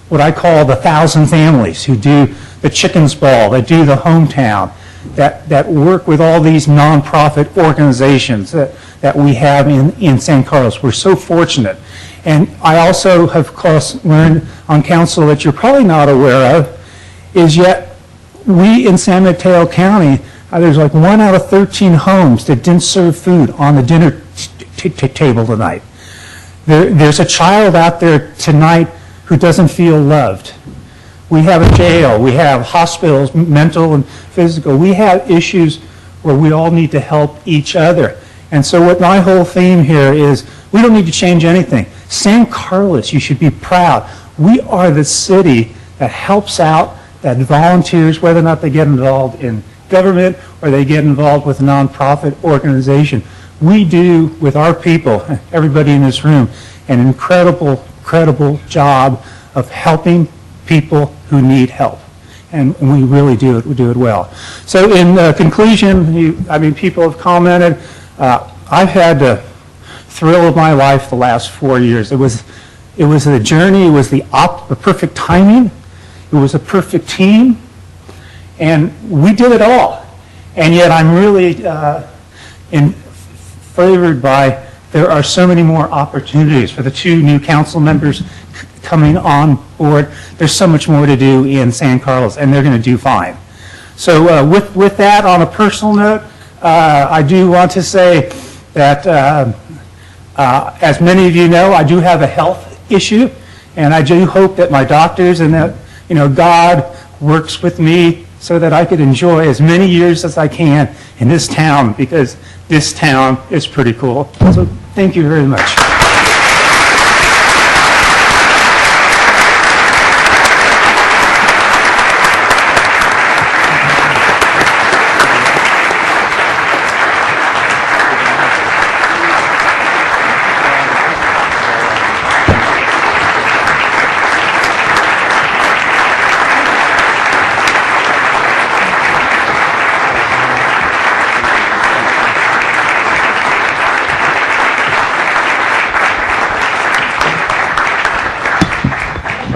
what I call the 1,000 families who do the Chicken's Ball, that do the Hometown, that work with all these nonprofit organizations that we have in San Carlos. We're so fortunate. And I also have, of course, learned on council that you're probably not aware of, is yet we in San Mateo County, there's like 1 out of 13 homes that didn't serve food on the dinner table tonight. There's a child out there tonight who doesn't feel loved. We have a jail, we have hospitals, mental and physical. We have issues where we all need to help each other. And so what my whole theme here is, we don't need to change anything. San Carlos, you should be proud. We are the city that helps out, that volunteers, whether or not they get involved in government or they get involved with a nonprofit organization. We do, with our people, everybody in this room, an incredible job of helping people who need help. And we really do it well. So in conclusion, people have commented, I've had the thrill of my life the last 4 years. It was a journey, it was the perfect timing, it was a perfect team, and we did it all. And yet I'm really favored by, there are so many more opportunities for the 2 new council members coming on board. There's so much more to do in San Carlos, and they're going to do fine. So with that, on a personal note, I do want to say that, as many of you know, I do have a health issue, and I do hope that my doctors and that, God works with me so that I could enjoy as many years as I can in this town, because this town is pretty cool. So thank you very much.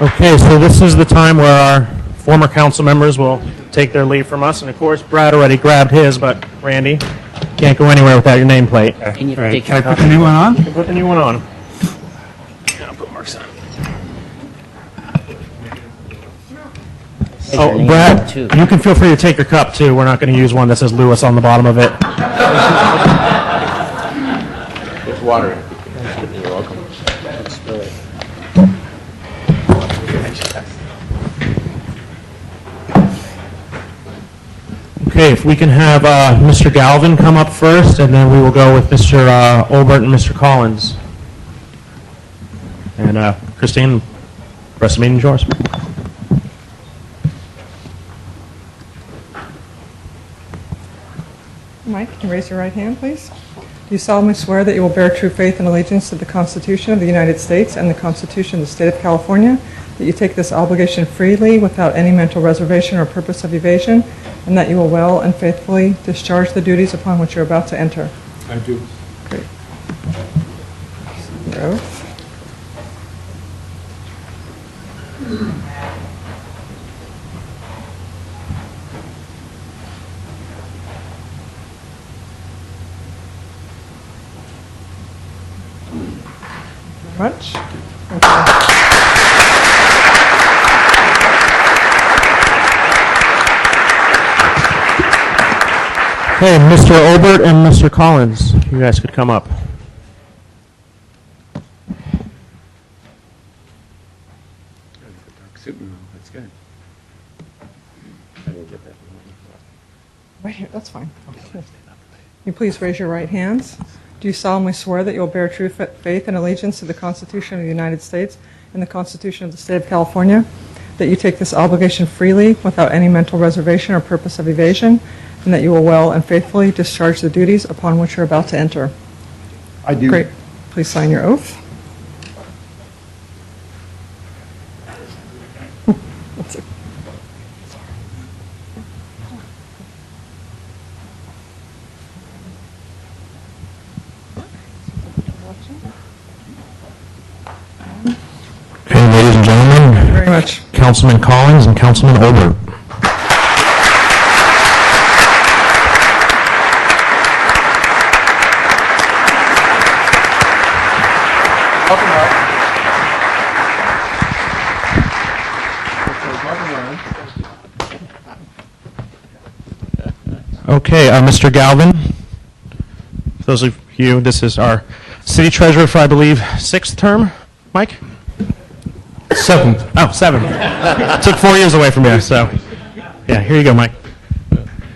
Okay, so this is the time where our former council members will take their leave from us. And of course, Brad already grabbed his, but Randy, can't go anywhere without your nameplate. Can you All right, take can I your put the new one on? You can put the new one on. I'll put Mark's on. Oh, Brad, you can feel free to take your cup too. We're not going to use one that says Lewis on the bottom of it. It's water. You're welcome. Okay, if we can have Mr. Galvin come up first, and then we will go with Mr. Olbert and Mr. Collins. And Christine, the rest of the meeting is yours. Mike, can you raise your right hand, please? Do you solemnly swear that you will bear true faith and allegiance to the Constitution of the United States and the Constitution of the State of California, that you take this obligation freely without any mental reservation or purpose of evasion, and that you will well and faithfully discharge the duties upon which you're about to enter? I do. Great. Your oath. Much. Okay, Mr. Olbert and Mr. Collins, you guys could come up. That's good. Right here, that's fine. You please raise your right hands. Do you solemnly swear that you will bear true faith and allegiance to the Constitution of the United States and the Constitution of the State of California, that you take this obligation freely without any mental reservation or purpose of evasion, and that you will well and faithfully discharge the duties upon which you're about to enter? I do. Great. Please sign your oath. much. Councilman Collins and Councilman Olbert. Okay, Mr. Galvin, for those of you, this is our city treasurer for, I believe, 6th term. Mike? 7th. Oh, 7th. Took 4 years away from you, so. Yeah, here you go, Mike.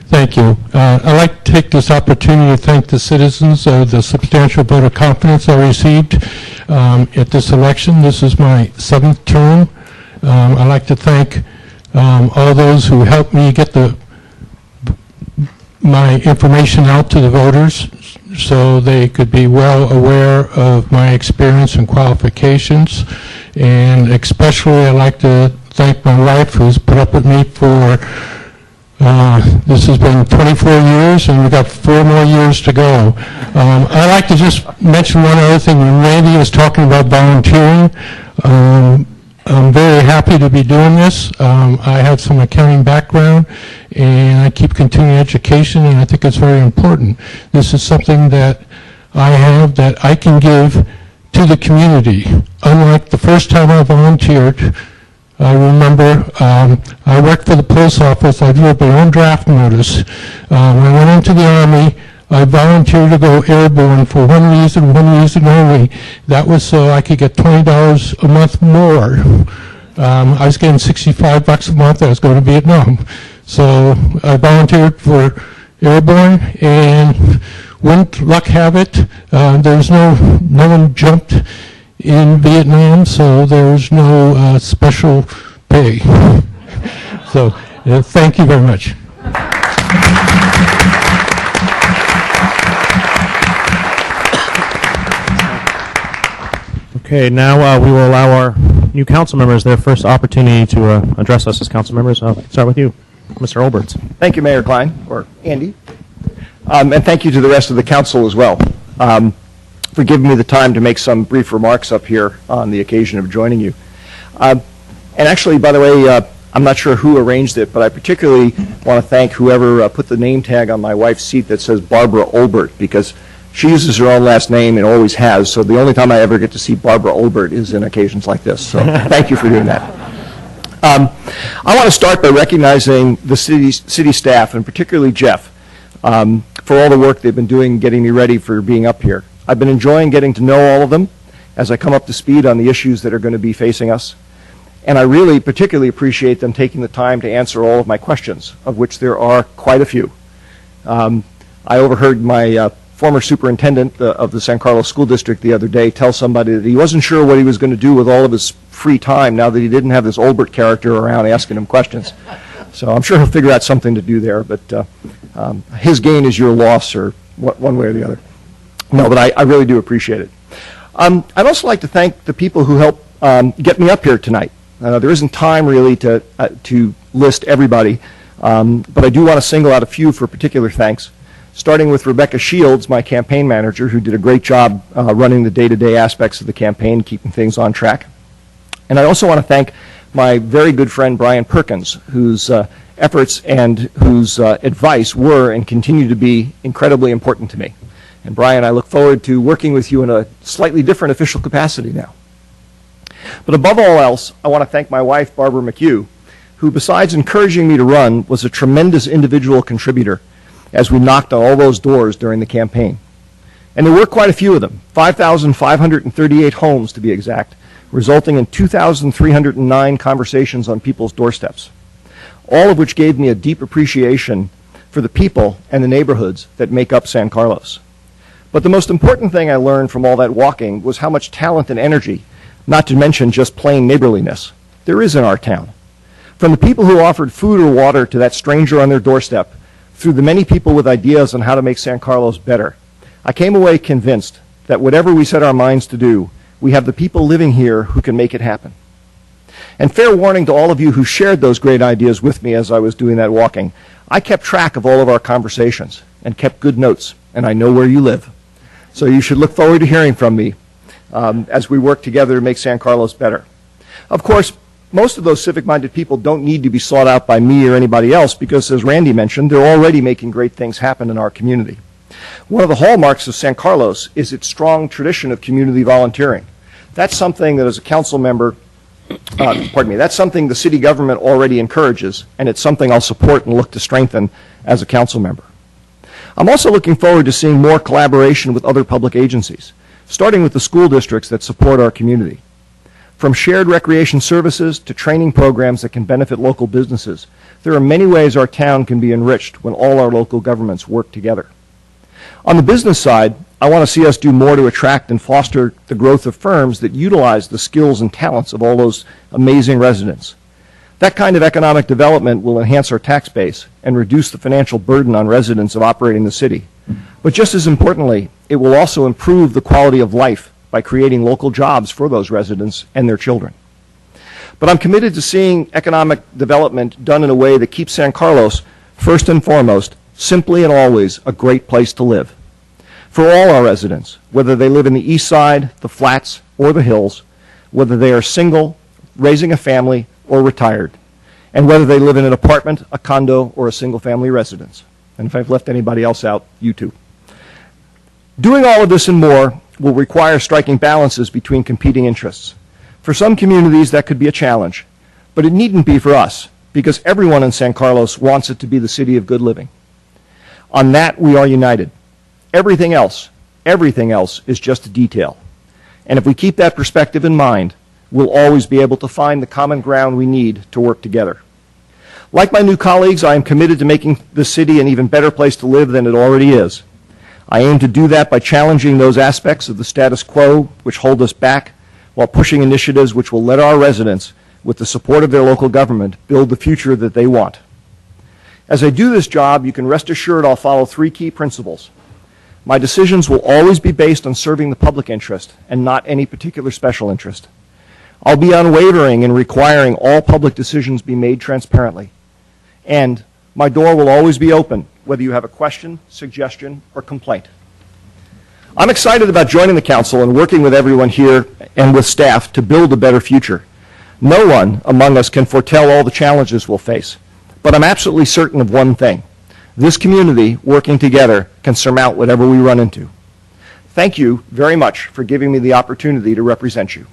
Thank you. I'd like to take this opportunity to thank the citizens of the substantial vote of confidence I received at this election. This is my 7th term. I'd like to thank all those who helped me get my information out to the voters so they could be well aware of my experience and qualifications. And especially I'd like to thank my wife who's put up with me for this has been 24 years, and we've got 4 more years to go. I'd like to just mention one other thing. When Randy was talking about volunteering, I'm very happy to be doing this. I have some accounting background, and I keep continuing education, and I think it's very important. This is something that I have that I can give to the community. Unlike the first time I volunteered, I remember I worked for the post office. I drew up my own draft notice. When I went into the Army, I volunteered to go airborne for one reason only. That was so I could get $20 a month more. I was getting $65 a month. I was going to Vietnam. So I volunteered for airborne, and wouldn't luck have it, there's no one jumped in Vietnam, so there's no special pay. So thank you very much. Okay, now we will allow our new council members their first opportunity to address us as council members. I'll start with you, Mr. Olbert. Thank you, Mayor Klein, or Andy. And thank you to the rest of the council as well for giving me the time to make some brief remarks up here on the occasion of joining you. And actually, by the way, I'm not sure who arranged it, but I particularly want to thank whoever put the name tag on my wife's seat that says Barbara Olbert, because she uses her own last name and always has, so the only time I ever get to see Barbara Olbert is in occasions like this. So thank you for doing that. I want to start by recognizing the city staff, and particularly Jeff, for all the work they've been doing getting me ready for being up here. I've been enjoying getting to know all of them as I come up to speed on the issues that are going to be facing us. And I really particularly appreciate them taking the time to answer all of my questions, of which there are quite a few. I overheard my former superintendent of the San Carlos School District the other day tell somebody that he wasn't sure what he was going to do with all of his free time now that he didn't have this Olbert character around asking him questions. So I'm sure he'll figure out something to do there, but his gain is your loss, or one way or the other. No, but I really do appreciate it. I'd also like to thank the people who helped get me up here tonight. There isn't time really to list everybody, but I do want to single out a few for particular thanks, starting with Rebecca Shields, my campaign manager, who did a great job running the day-to-day aspects of the campaign, keeping things on track. And I also want to thank my very good friend Brian Perkins, whose efforts and whose advice were and continue to be incredibly important to me. And Brian, I look forward to working with you in a slightly different official capacity now. But above all else, I want to thank my wife, Barbara McHugh, who besides encouraging me to run, was a tremendous individual contributor as we knocked on all those doors during the campaign. And there were quite a few of them, 5,538 homes to be exact, resulting in 2,309 conversations on people's doorsteps, all of which gave me a deep appreciation for the people and the neighborhoods that make up San Carlos. But the most important thing I learned from all that walking was how much talent and energy, not to mention just plain neighborliness, there is in our town. From the people who offered food or water to that stranger on their doorstep, through the many people with ideas on how to make San Carlos better, I came away convinced that whatever we set our minds to do, we have the people living here who can make it happen. And fair warning to all of you who shared those great ideas with me as I was doing that walking, I kept track of all of our conversations and kept good notes, and I know where you live. So you should look forward to hearing from me as we work together to make San Carlos better. Of course, most of those civic-minded people don't need to be sought out by me or anybody else because, as Randy mentioned, they're already making great things happen in our community. One of the hallmarks of San Carlos is its strong tradition of community volunteering. That's something that as a council member, that's something the city government already encourages, and it's something I'll support and look to strengthen as a council member. I'm also looking forward to seeing more collaboration with other public agencies, starting with the school districts that support our community. From shared recreation services to training programs that can benefit local businesses, there are many ways our town can be enriched when all our local governments work together. On the business side, I want to see us do more to attract and foster the growth of firms that utilize the skills and talents of all those amazing residents. That kind of economic development will enhance our tax base and reduce the financial burden on residents of operating the city. But just as importantly, it will also improve the quality of life by creating local jobs for those residents and their children. But I'm committed to seeing economic development done in a way that keeps San Carlos, first and foremost, simply and always a great place to live. For all our residents, whether they live in the east side, the flats, or the hills, whether they are single, raising a family, or retired, and whether they live in an apartment, a condo, or a single-family residence. And if I've left anybody else out, you too. Doing all of this and more will require striking balances between competing interests. For some communities, that could be a challenge, but it needn't be for us, because everyone in San Carlos wants it to be the city of good living. On that, we are united. Everything else is just a detail. And if we keep that perspective in mind, we'll always be able to find the common ground we need to work together. Like my new colleagues, I am committed to making this city an even better place to live than it already is. I aim to do that by challenging those aspects of the status quo which hold us back, while pushing initiatives which will let our residents, with the support of their local government, build the future that they want. As I do this job, you can rest assured I'll follow 3 key principles. My decisions will always be based on serving the public interest and not any particular special interest. I'll be unwavering in requiring all public decisions be made transparently. And my door will always be open, whether you have a question, suggestion, or complaint. I'm excited about joining the council and working with everyone here and with staff to build a better future. No one among us can foretell all the challenges we'll face, but I'm absolutely certain of one thing. This community, working together, can surmount whatever we run into. Thank you very much for giving me the opportunity to represent you.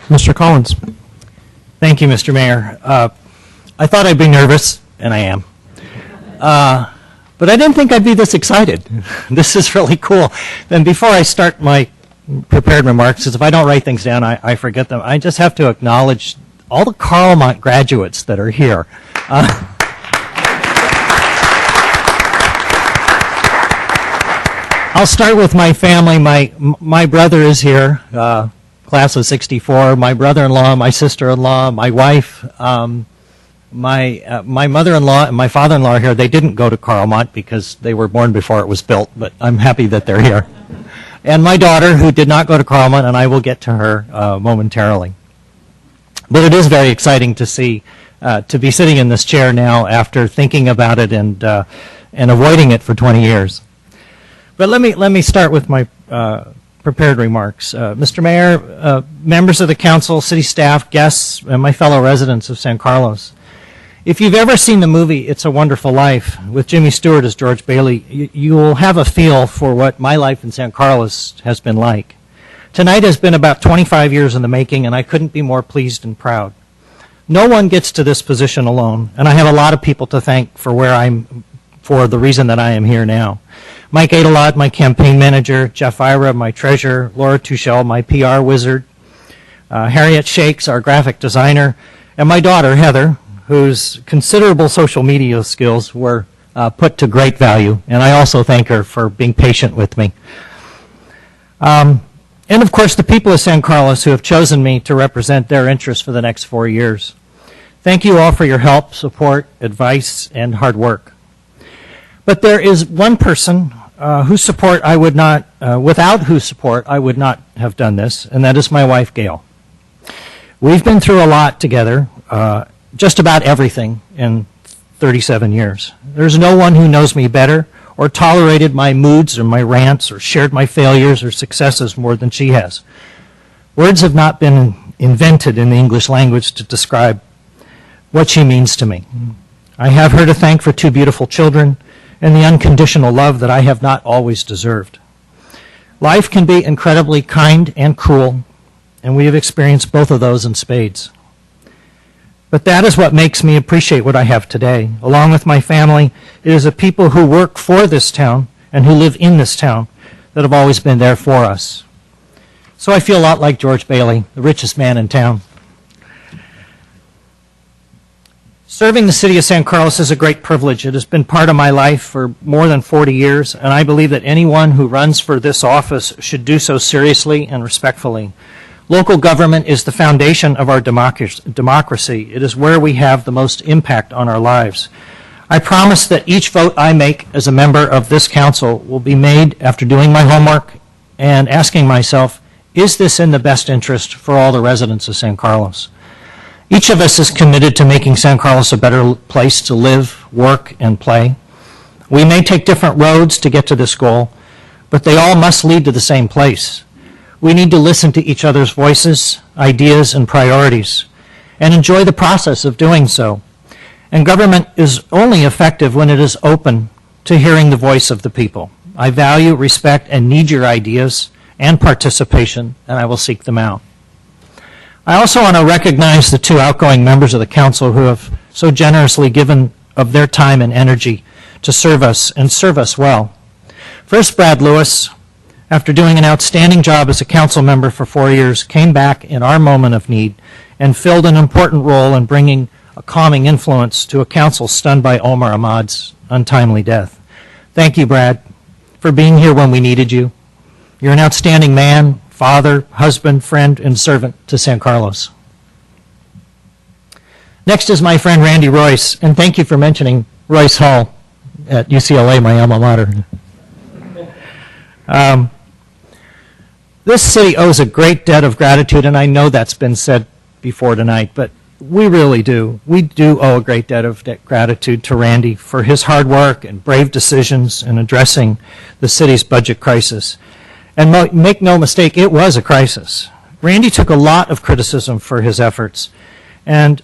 Mr. Collins. Thank you, Mr. Mayor. I thought I'd be nervous, and I am. But I didn't think I'd be this excited. This is really cool. And before I start my prepared remarks, because if I don't write things down, I forget them, I just have to acknowledge all the Carlmont graduates that are here. I'll start with my family. My brother is here. Class of '64, my brother-in-law, my sister-in-law, my wife, my mother-in-law and my father-in-law are here. They didn't go to Carlmont because they were born before it was built, but I'm happy that they're here. And my daughter, who did not go to Carlmont, and I will get to her momentarily. But it is very exciting to see, to be sitting in this chair now after thinking about it and avoiding it for 20 years. But let me start with my prepared remarks. Mr. Mayor, members of the council, city staff, guests, and my fellow residents of San Carlos, if you've ever seen the movie It's a Wonderful Life with Jimmy Stewart as George Bailey, you will have a feel for what my life in San Carlos has been like. Tonight has been about 25 years in the making, and I couldn't be more pleased and proud. No one gets to this position alone, and I have a lot of people to thank for the reason that I am here now. Mike Adelot, my campaign manager, Jeff Ira, my treasurer, Laura Tuchel, my PR wizard, Harriet Shakes, our graphic designer, and my daughter, Heather, whose considerable social media skills were put to great value, and I also thank her for being patient with me. And of course, the people of San Carlos who have chosen me to represent their interests for the next 4 years. Thank you all for your help, support, advice, and hard work. But there is one person whose support I would not, without whose support I would not have done this, and that is my wife, Gail. We've been through a lot together, just about everything in 37 years. There's no one who knows me better or tolerated my moods or my rants or shared my failures or successes more than she has. Words have not been invented in the English language to describe what she means to me. I have her to thank for 2 beautiful children and the unconditional love that I have not always deserved. Life can be incredibly kind and cruel, and we have experienced both of those in spades. But that is what makes me appreciate what I have today. Along with my family, it is the people who work for this town and who live in this town that have always been there for us. So I feel a lot like George Bailey, the richest man in town. Serving the city of San Carlos is a great privilege. It has been part of my life for more than 40 years, and I believe that anyone who runs for this office should do so seriously and respectfully. Local government is the foundation of our democracy. It is where we have the most impact on our lives. I promise that each vote I make as a member of this council will be made after doing my homework and asking myself, is this in the best interest for all the residents of San Carlos? Each of us is committed to making San Carlos a better place to live, work, and play. We may take different roads to get to this goal, but they all must lead to the same place. We need to listen to each other's voices, ideas, and priorities, and enjoy the process of doing so. And government is only effective when it is open to hearing the voice of the people. I value, respect, and need your ideas and participation, and I will seek them out. I also want to recognize the 2 outgoing members of the council who have so generously given of their time and energy to serve us and serve us well. First, Brad Lewis, after doing an outstanding job as a council member for 4 years, came back in our moment of need and filled an important role in bringing a calming influence to a council stunned by Omar Ahmad's untimely death. Thank you, Brad, for being here when we needed you. You're an outstanding man, father, husband, friend, and servant to San Carlos. Next is my friend Randy Royce, and thank you for mentioning Royce Hall at UCLA, my alma mater. This city owes a great debt of gratitude, and I know that's been said before tonight, but we really do. We do owe a great debt of gratitude to Randy for his hard work and brave decisions in addressing the city's budget crisis. And make no mistake, it was a crisis. Randy took a lot of criticism for his efforts, and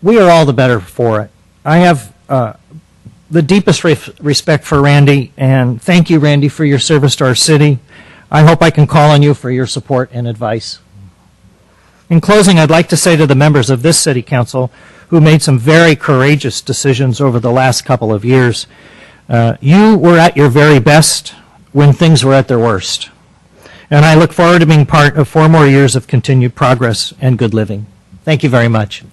we are all the better for it. I have the deepest respect for Randy, and thank you, Randy, for your service to our city. I hope I can call on you for your support and advice. In closing, I'd like to say to the members of this city council who made some very courageous decisions over the last couple of years, you were at your very best when things were at their worst. And I look forward to being part of 4 more years of continued progress and good living. Thank you very much.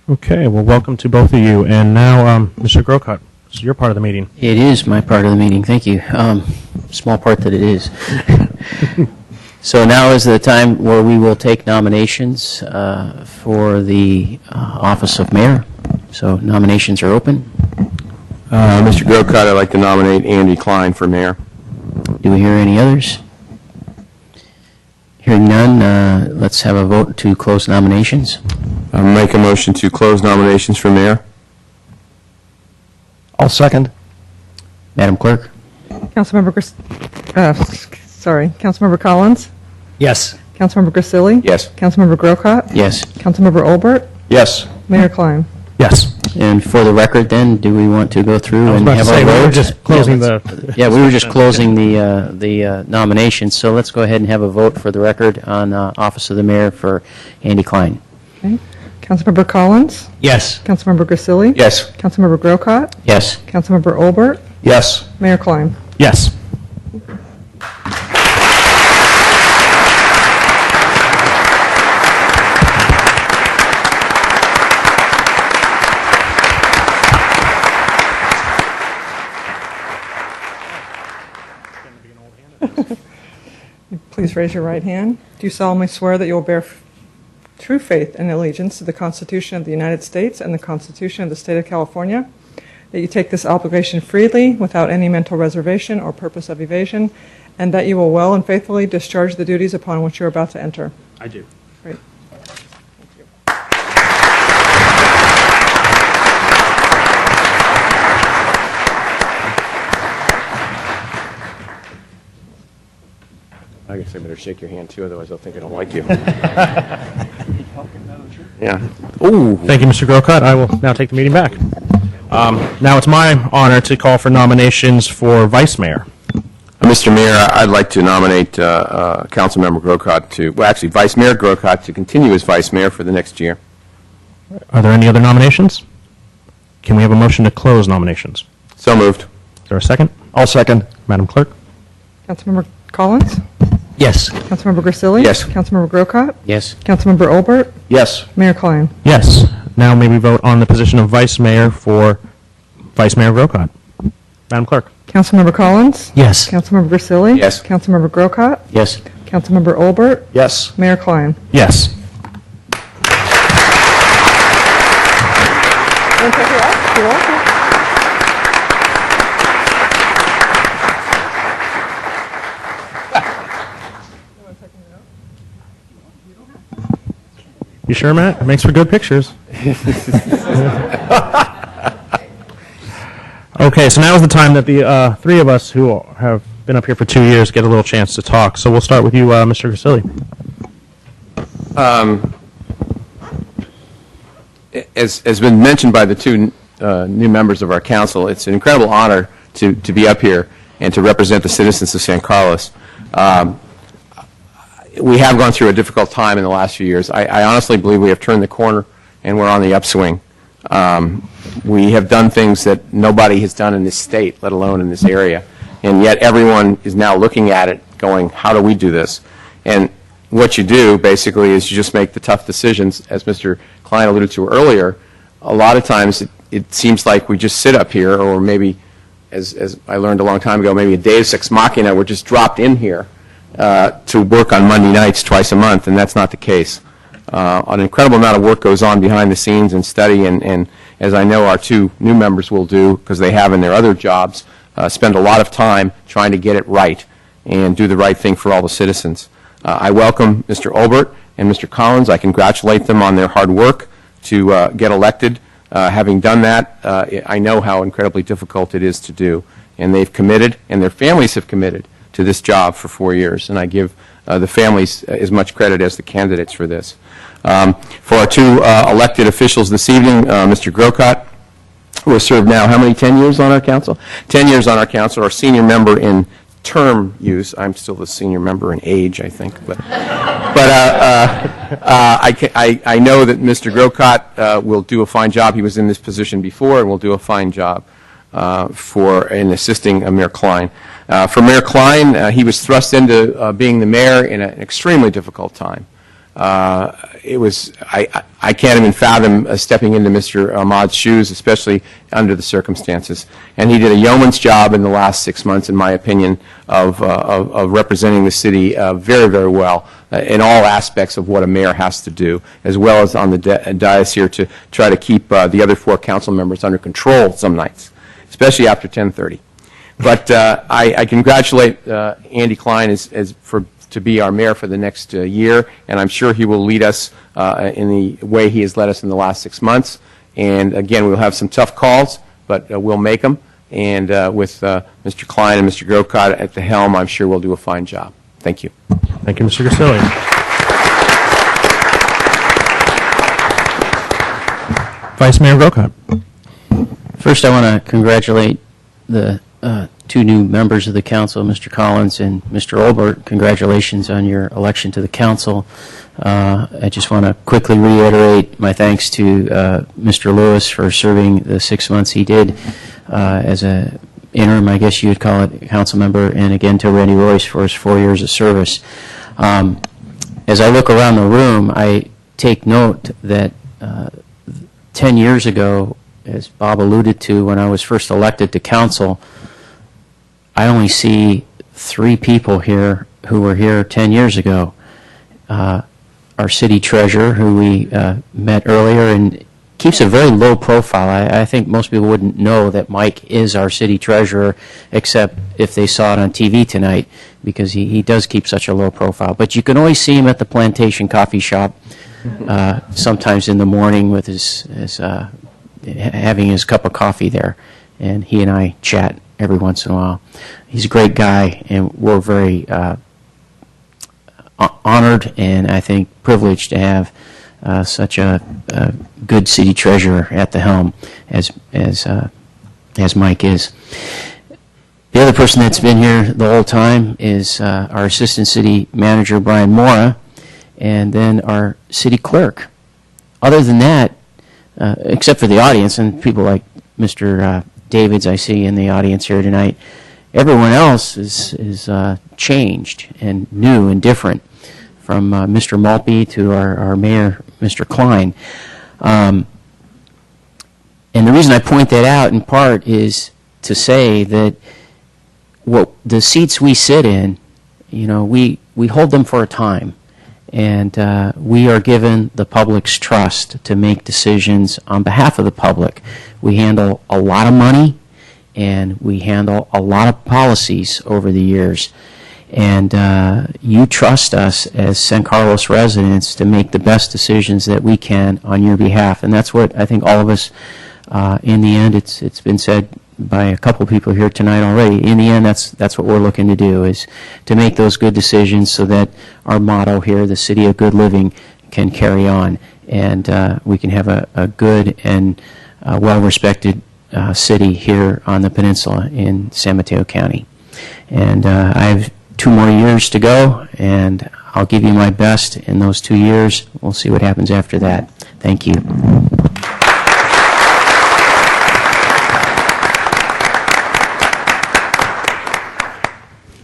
Okay, well, welcome to both of you. And now, Mr. Grocott, it's your part of the meeting. It is my part of the meeting. Thank you. Small part that it is. So now is the time where we will take nominations for the office of mayor. So nominations are open. Mr. Grocott, I'd like to nominate Andy Klein for mayor. Do we hear any others? Hearing none, let's have a vote to close nominations. I'll make a motion to close nominations for mayor. I'll second. Madam Clerk? Councilmember Councilmember Collins? Yes. Councilmember Grisilli? Yes. Councilmember Grocott? Yes. Councilmember Olbert? Yes. Mayor Klein? Yes. And for the record then, do we want to go through and have our we were vote? just closing the... Yeah, we were just closing the nominations, so let's go ahead and have a vote for the record on office of the mayor for Andy Klein. Okay. Councilmember Collins? Yes. Councilmember Grisilli? Yes. Councilmember Grocott? Yes. Councilmember Olbert? Yes. Mayor Klein? Yes. Please raise your right hand. Do you solemnly swear that you will bear true faith and allegiance to the Constitution of the United States and the Constitution of the State of California, that you take this obligation freely, without any mental reservation or purpose of evasion, and that you will well and faithfully discharge the duties upon which you are about to enter. I do. Great. I guess I better shake your hand too, otherwise they'll think I don't like you. Yeah. Ooh. Thank you, Mr. Grocott. I will now take the meeting back. Now it's my honor to call for nominations for vice mayor. Mr. Mayor, I'd like to nominate Councilmember Grocott Vice Mayor Grocott to continue as vice mayor for the next year. Are there any other nominations? Can we have a motion to close nominations? So moved. Is there a second? I'll second. Madam Clerk? Councilmember Collins? Yes. Councilmember Grisilli? Yes. Councilmember Grocott? Yes. Councilmember Olbert? Yes. Mayor Klein? Yes. Now may we vote on the position of vice mayor for Vice Mayor Grocott? Madam Clerk? Councilmember Collins? Yes. Councilmember Grisilli? Yes. Councilmember Grocott? Yes. Councilmember Olbert? Yes. Mayor Klein? Yes. You're welcome. You sure, Matt? It makes for good pictures. Okay, so now is the time that the three of us who have been up here for 2 years get a little chance to talk. So we'll start with you, Mr. Grisilli. As has been mentioned by the two new members of our council, it's an incredible honor to be up here and to represent the citizens of San Carlos. We have gone through a difficult time in the last few years. I honestly believe we have turned the corner and we're on the upswing. We have done things that nobody has done in this state, let alone in this area. And yet everyone is now looking at it going, how do we do this? And what you do, basically, is you just make the tough decisions. As Mr. Klein alluded to earlier, a lot of times it seems like we just sit up here, or maybe, as I learned a long time ago, maybe a deus ex machina, we're just dropped in here to work on Monday nights twice a month, and that's not the case. An incredible amount of work goes on behind the scenes and study, and as I know our two new members will do, because they have in their other jobs, spend a lot of time trying to get it right and do the right thing for all the citizens. I welcome Mr. Olbert and Mr. Collins. I congratulate them on their hard work to get elected. Having done that, I know how incredibly difficult it is to do, and they've committed, and their families have committed to this job for 4 years, and I give the families as much credit as the candidates for this. For our two elected officials this evening, Mr. Grocott, who has served now, how many, 10 years on our council? 10 years on our council, our senior member in term use. I'm still the senior member in age, I think. But I know that Mr. Grocott will do a fine job. He was in this position before and will do a fine job in assisting Mayor Klein. For Mayor Klein, he was thrust into being the mayor in an extremely difficult time. I can't even fathom stepping into Mr. Ahmad's shoes, especially under the circumstances. And he did a yeoman's job in the last 6 months, in my opinion, of representing the city very, very well in all aspects of what a mayor has to do, as well as on the dais here to try to keep the other 4 council members under control some nights, especially after 10:30. But I congratulate Andy Klein to be our mayor for the next year, and I'm sure he will lead us in the way he has led us in the last 6 months. And again, we'll have some tough calls, but we'll make them. And with Mr. Klein and Mr. Grocott at the helm, I'm sure we'll do a fine job. Thank you. Thank you, Mr. Grisilli. Vice Mayor Grocott. First, I want to congratulate the two new members of the council, Mr. Collins and Mr. Olbert. Congratulations on your election to the council. I just want to quickly reiterate my thanks to Mr. Lewis for serving the 6 months he did as a interim, I guess you would call it, council member, and again to Randy Royce for his 4 years of service. As I look around the room, I take note that 10 years ago, as Bob alluded to, when I was first elected to council, I only see 3 people here who were here 10 years ago. Our city treasurer, who we met earlier, and keeps a very low profile. I think most people wouldn't know that Mike is our city treasurer, except if they saw it on TV tonight, because he does keep such a low profile. But you can always see him at the Plantation Coffee Shop, sometimes in the morning with his having his cup of coffee there, and he and I chat every once in a while. He's a great guy, and we're very honored and I think privileged to have such a good city treasurer at the helm as Mike is. The other person that's been here the whole time is our assistant city manager, Brian Mora, and then our city clerk. Other than that, except for the audience and people like Mr. Davids I see in the audience here tonight, everyone else is changed and new and different, from Mr. Maltby to our mayor, Mr. Klein. And the reason I point that out in part is to say that what the seats we sit in, we hold them for a time. And we are given the public's trust to make decisions on behalf of the public. We handle a lot of money, and we handle a lot of policies over the years. And you trust us as San Carlos residents to make the best decisions that we can on your behalf. And that's what I think all of us, in the end, it's been said by a couple people here tonight already. In the end, that's what we're looking to do, is to make those good decisions so that our motto here, the City of Good Living, can carry on, and we can have a good and well-respected city here on the peninsula in San Mateo County. And I have 2 more years to go, and I'll give you my best in those 2 years. We'll see what happens after that. Thank you.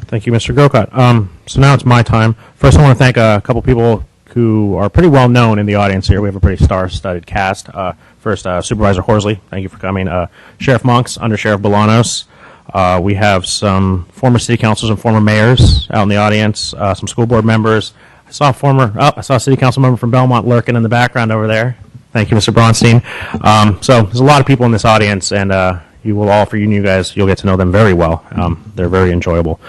Thank you, Mr. Grocott. So now it's my time. First, I want to thank a couple people who are pretty well known in the audience here. We have a pretty star-studded cast. First, Supervisor Horsley, thank you for coming. Sheriff Monks, Under Sheriff Bolanos. We have some former city councilors and former mayors out in the audience. Some school board members. I saw a city council member from Belmont lurking in the background over there. Thank you, Mr. Bronstein. So there's a lot of people in this audience, and you will all, for you guys, you'll get to know them very well. They're very enjoyable.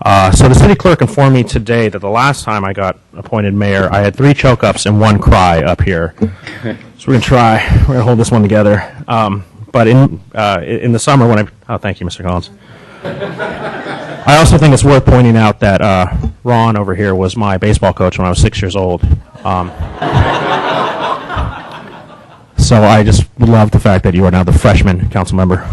So the city clerk informed me today that the last time I got appointed mayor, I had 3 choke-ups and 1 cry up here. So we're going to try. We're going to hold this one together. But in the summer when thank you, Mr. Collins. I also think it's worth pointing out that Ron over here was my baseball coach when I was 6 years old. So I just love the fact that you are now the freshman council member.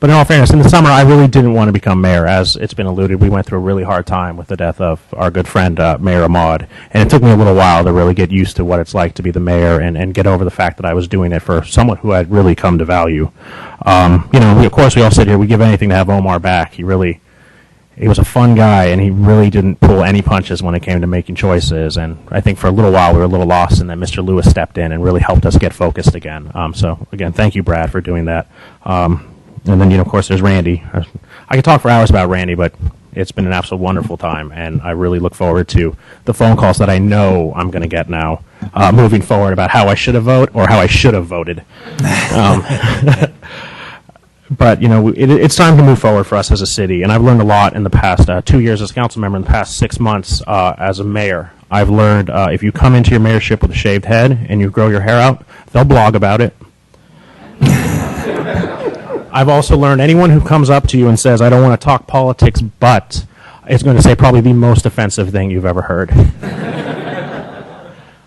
But in all fairness, in the summer, I really didn't want to become mayor. As it's been alluded, we went through a really hard time with the death of our good friend, Mayor Ahmad. And it took me a little while to really get used to what it's like to be the mayor and get over the fact that I was doing it for someone who I'd really come to value. Of course, we all sit here, we give anything to have Omar back. He was a fun guy, and he really didn't pull any punches when it came to making choices. And I think for a little while we were a little lost, and then Mr. Lewis stepped in and really helped us get focused again. So, again, thank you, Brad, for doing that. And then, of course, there's Randy. I could talk for hours about Randy, but it's been an absolute wonderful time, and I really look forward to the phone calls that I know I'm going to get now moving forward about how I should have voted or how I should have voted. But, it's time to move forward for us as a city, and I've learned a lot in the past 2 years as a council member, in the past 6 months as a mayor. I've learned if you come into your mayorship with a shaved head and you grow your hair out, they'll blog about it. I've also learned anyone who comes up to you and says, I don't want to talk politics, but it's going to say probably the most offensive thing you've ever heard.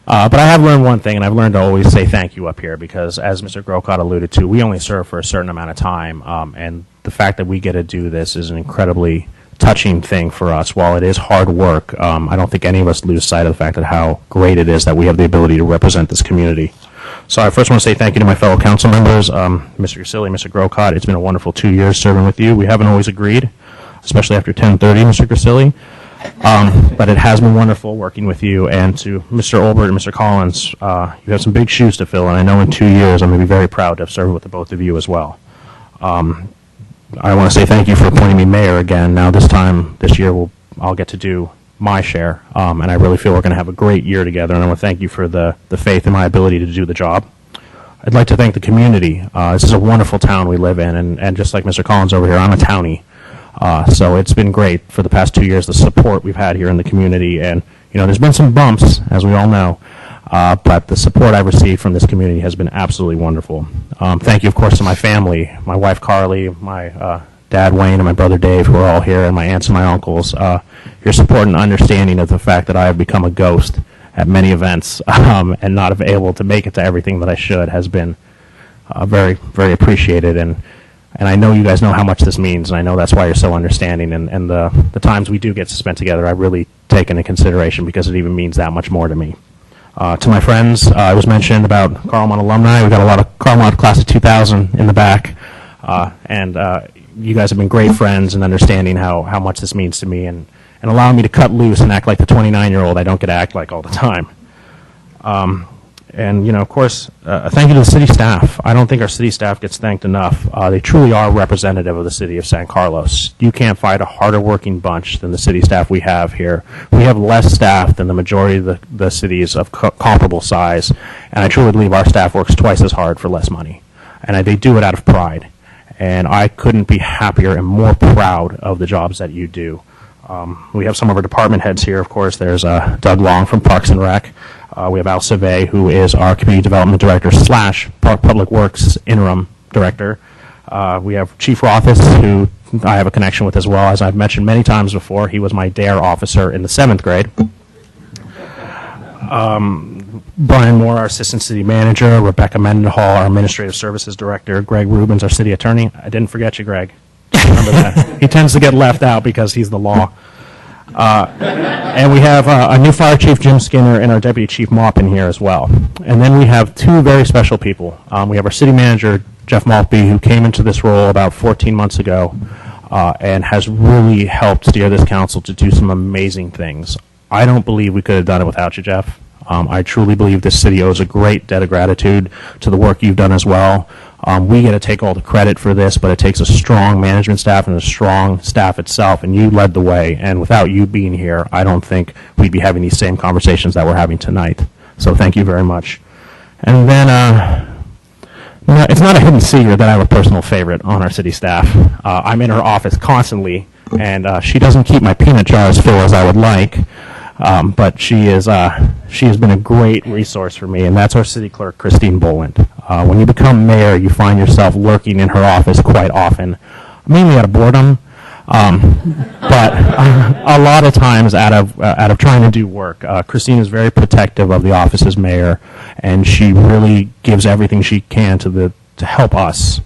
But I have learned one thing, and I've learned to always say thank you up here, because as Mr. Grocott alluded to, we only serve for a certain amount of time, and the fact that we get to do this is an incredibly touching thing for us. While it is hard work, I don't think any of us lose sight of the fact that how great it is that we have the ability to represent this community. So I first want to say thank you to my fellow council members, Mr. Grisilli, Mr. Grocott. It's been a wonderful 2 years serving with you. We haven't always agreed, especially after 10:30, Mr. Grisilli. But it has been wonderful working with you. And to Mr. Olbert and Mr. Collins, you have some big shoes to fill, and I know in 2 years I'm going to be very proud to have served with the both of you as well. I want to say thank you for appointing me mayor again. Now this year I'll get to do my share, and I really feel we're going to have a great year together, and I want to thank you for the faith in my ability to do the job. I'd like to thank the community. This is a wonderful town we live in, and just like Mr. Collins over here, I'm a townie. So it's been great for the past 2 years, the support we've had here in the community, and there's been some bumps, as we all know, but the support I've received from this community has been absolutely wonderful. Thank you, of course, to my family, my wife Carly, my dad Wayne, and my brother Dave, who are all here, and my aunts and my uncles. Your support and understanding of the fact that I have become a ghost at many events and not have able to make it to everything that I should has been very, very appreciated. And I know you guys know how much this means, and I know that's why you're so understanding. And the times we do get to spend together, I really take into consideration because it even means that much more to me. To my friends, it was mentioned about Carlmont alumni. We've got a lot of Carlmont class of 2000 in the back. You guys have been great friends and understanding how much this means to me and allowing me to cut loose and act like the 29-year-old I don't get to act like all the time. Of course, thank you to the city staff. I don't think our city staff gets thanked enough. They truly are representative of the city of San Carlos. You can't find a harder working bunch than the city staff we have here. We have less staff than the majority of the cities of comparable size, and I truly believe our staff works twice as hard for less money. And they do it out of pride. And I couldn't be happier and more proud of the jobs that you do. We have some of our department heads here, of course. There's Doug Long from Parks and Rec. We have Al Savay, who is our Community Development Director / Public Works Interim Director. We have Chief Rothis, who I have a connection with as well. As I've mentioned many times before, he was my DARE officer in the 7th grade. Brian Moore, our Assistant City Manager, Rebecca Mendenhall, our Administrative Services Director, Greg Rubens, our City Attorney. I didn't forget you, Greg. Remember that. He tends to get left out because he's the law. And we have a new Fire Chief, Jim Skinner, and our Deputy Chief Maupin here as well. And then we have two very special people. We have our City Manager, Jeff Maltby, who came into this role about 14 months ago and has really helped steer this council to do some amazing things. I don't believe we could have done it without you, Jeff. I truly believe this city owes a great debt of gratitude to the work you've done as well. We get to take all the credit for this, but it takes a strong management staff and a strong staff itself, and you led the way. And without you being here, I don't think we'd be having these same conversations that we're having tonight. So thank you very much. And then it's not a hidden secret that I have a personal favorite on our city staff. I'm in her office constantly, and she doesn't keep my peanut jar as full as I would like. But she has been a great resource for me, and that's our city clerk, Christine Boland. When you become mayor, you find yourself lurking in her office quite often, mainly out of boredom, but a lot of times out of trying to do work. Christine is very protective of the office as mayor, and she really gives everything she can to help us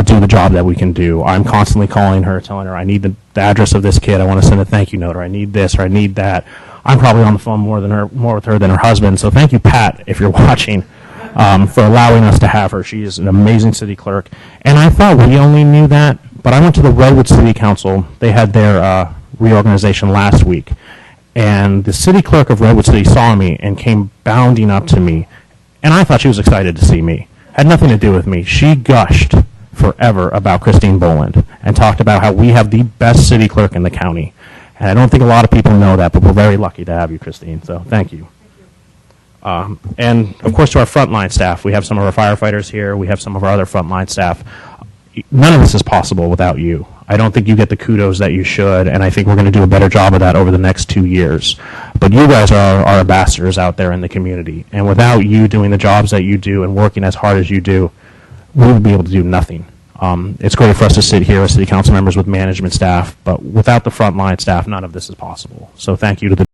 do the job that we can do. I'm constantly calling her, telling her I need the address of this kid. I want to send a thank you note, or I need this, or I need that. I'm probably on the phone more with her than her husband. So thank you, Pat, if you're watching, for allowing us to have her. She is an amazing city clerk. And I thought we only knew that, but I went to the Redwood City Council. They had their reorganization last week. And the city clerk of Redwood City saw me and came bounding up to me. And I thought she was excited to see me. Had nothing to do with me. She gushed forever about Christine Boland and talked about how we have the best city clerk in the county. And I don't think a lot of people know that, but we're very lucky to have you, Christine. So thank you. And, of course, to our frontline staff. We have some of our firefighters here. We have some of our other frontline staff. None of this is possible without you. I don't think you get the kudos that you should, and I think we're going to do a better job of that over the next 2 years. But you guys are our ambassadors out there in the community. And without you doing the jobs that you do and working as hard as you do, we would be able to do nothing. It's great for us to sit here as city council members with management staff, but without the frontline staff, none of this is possible. So thank you to the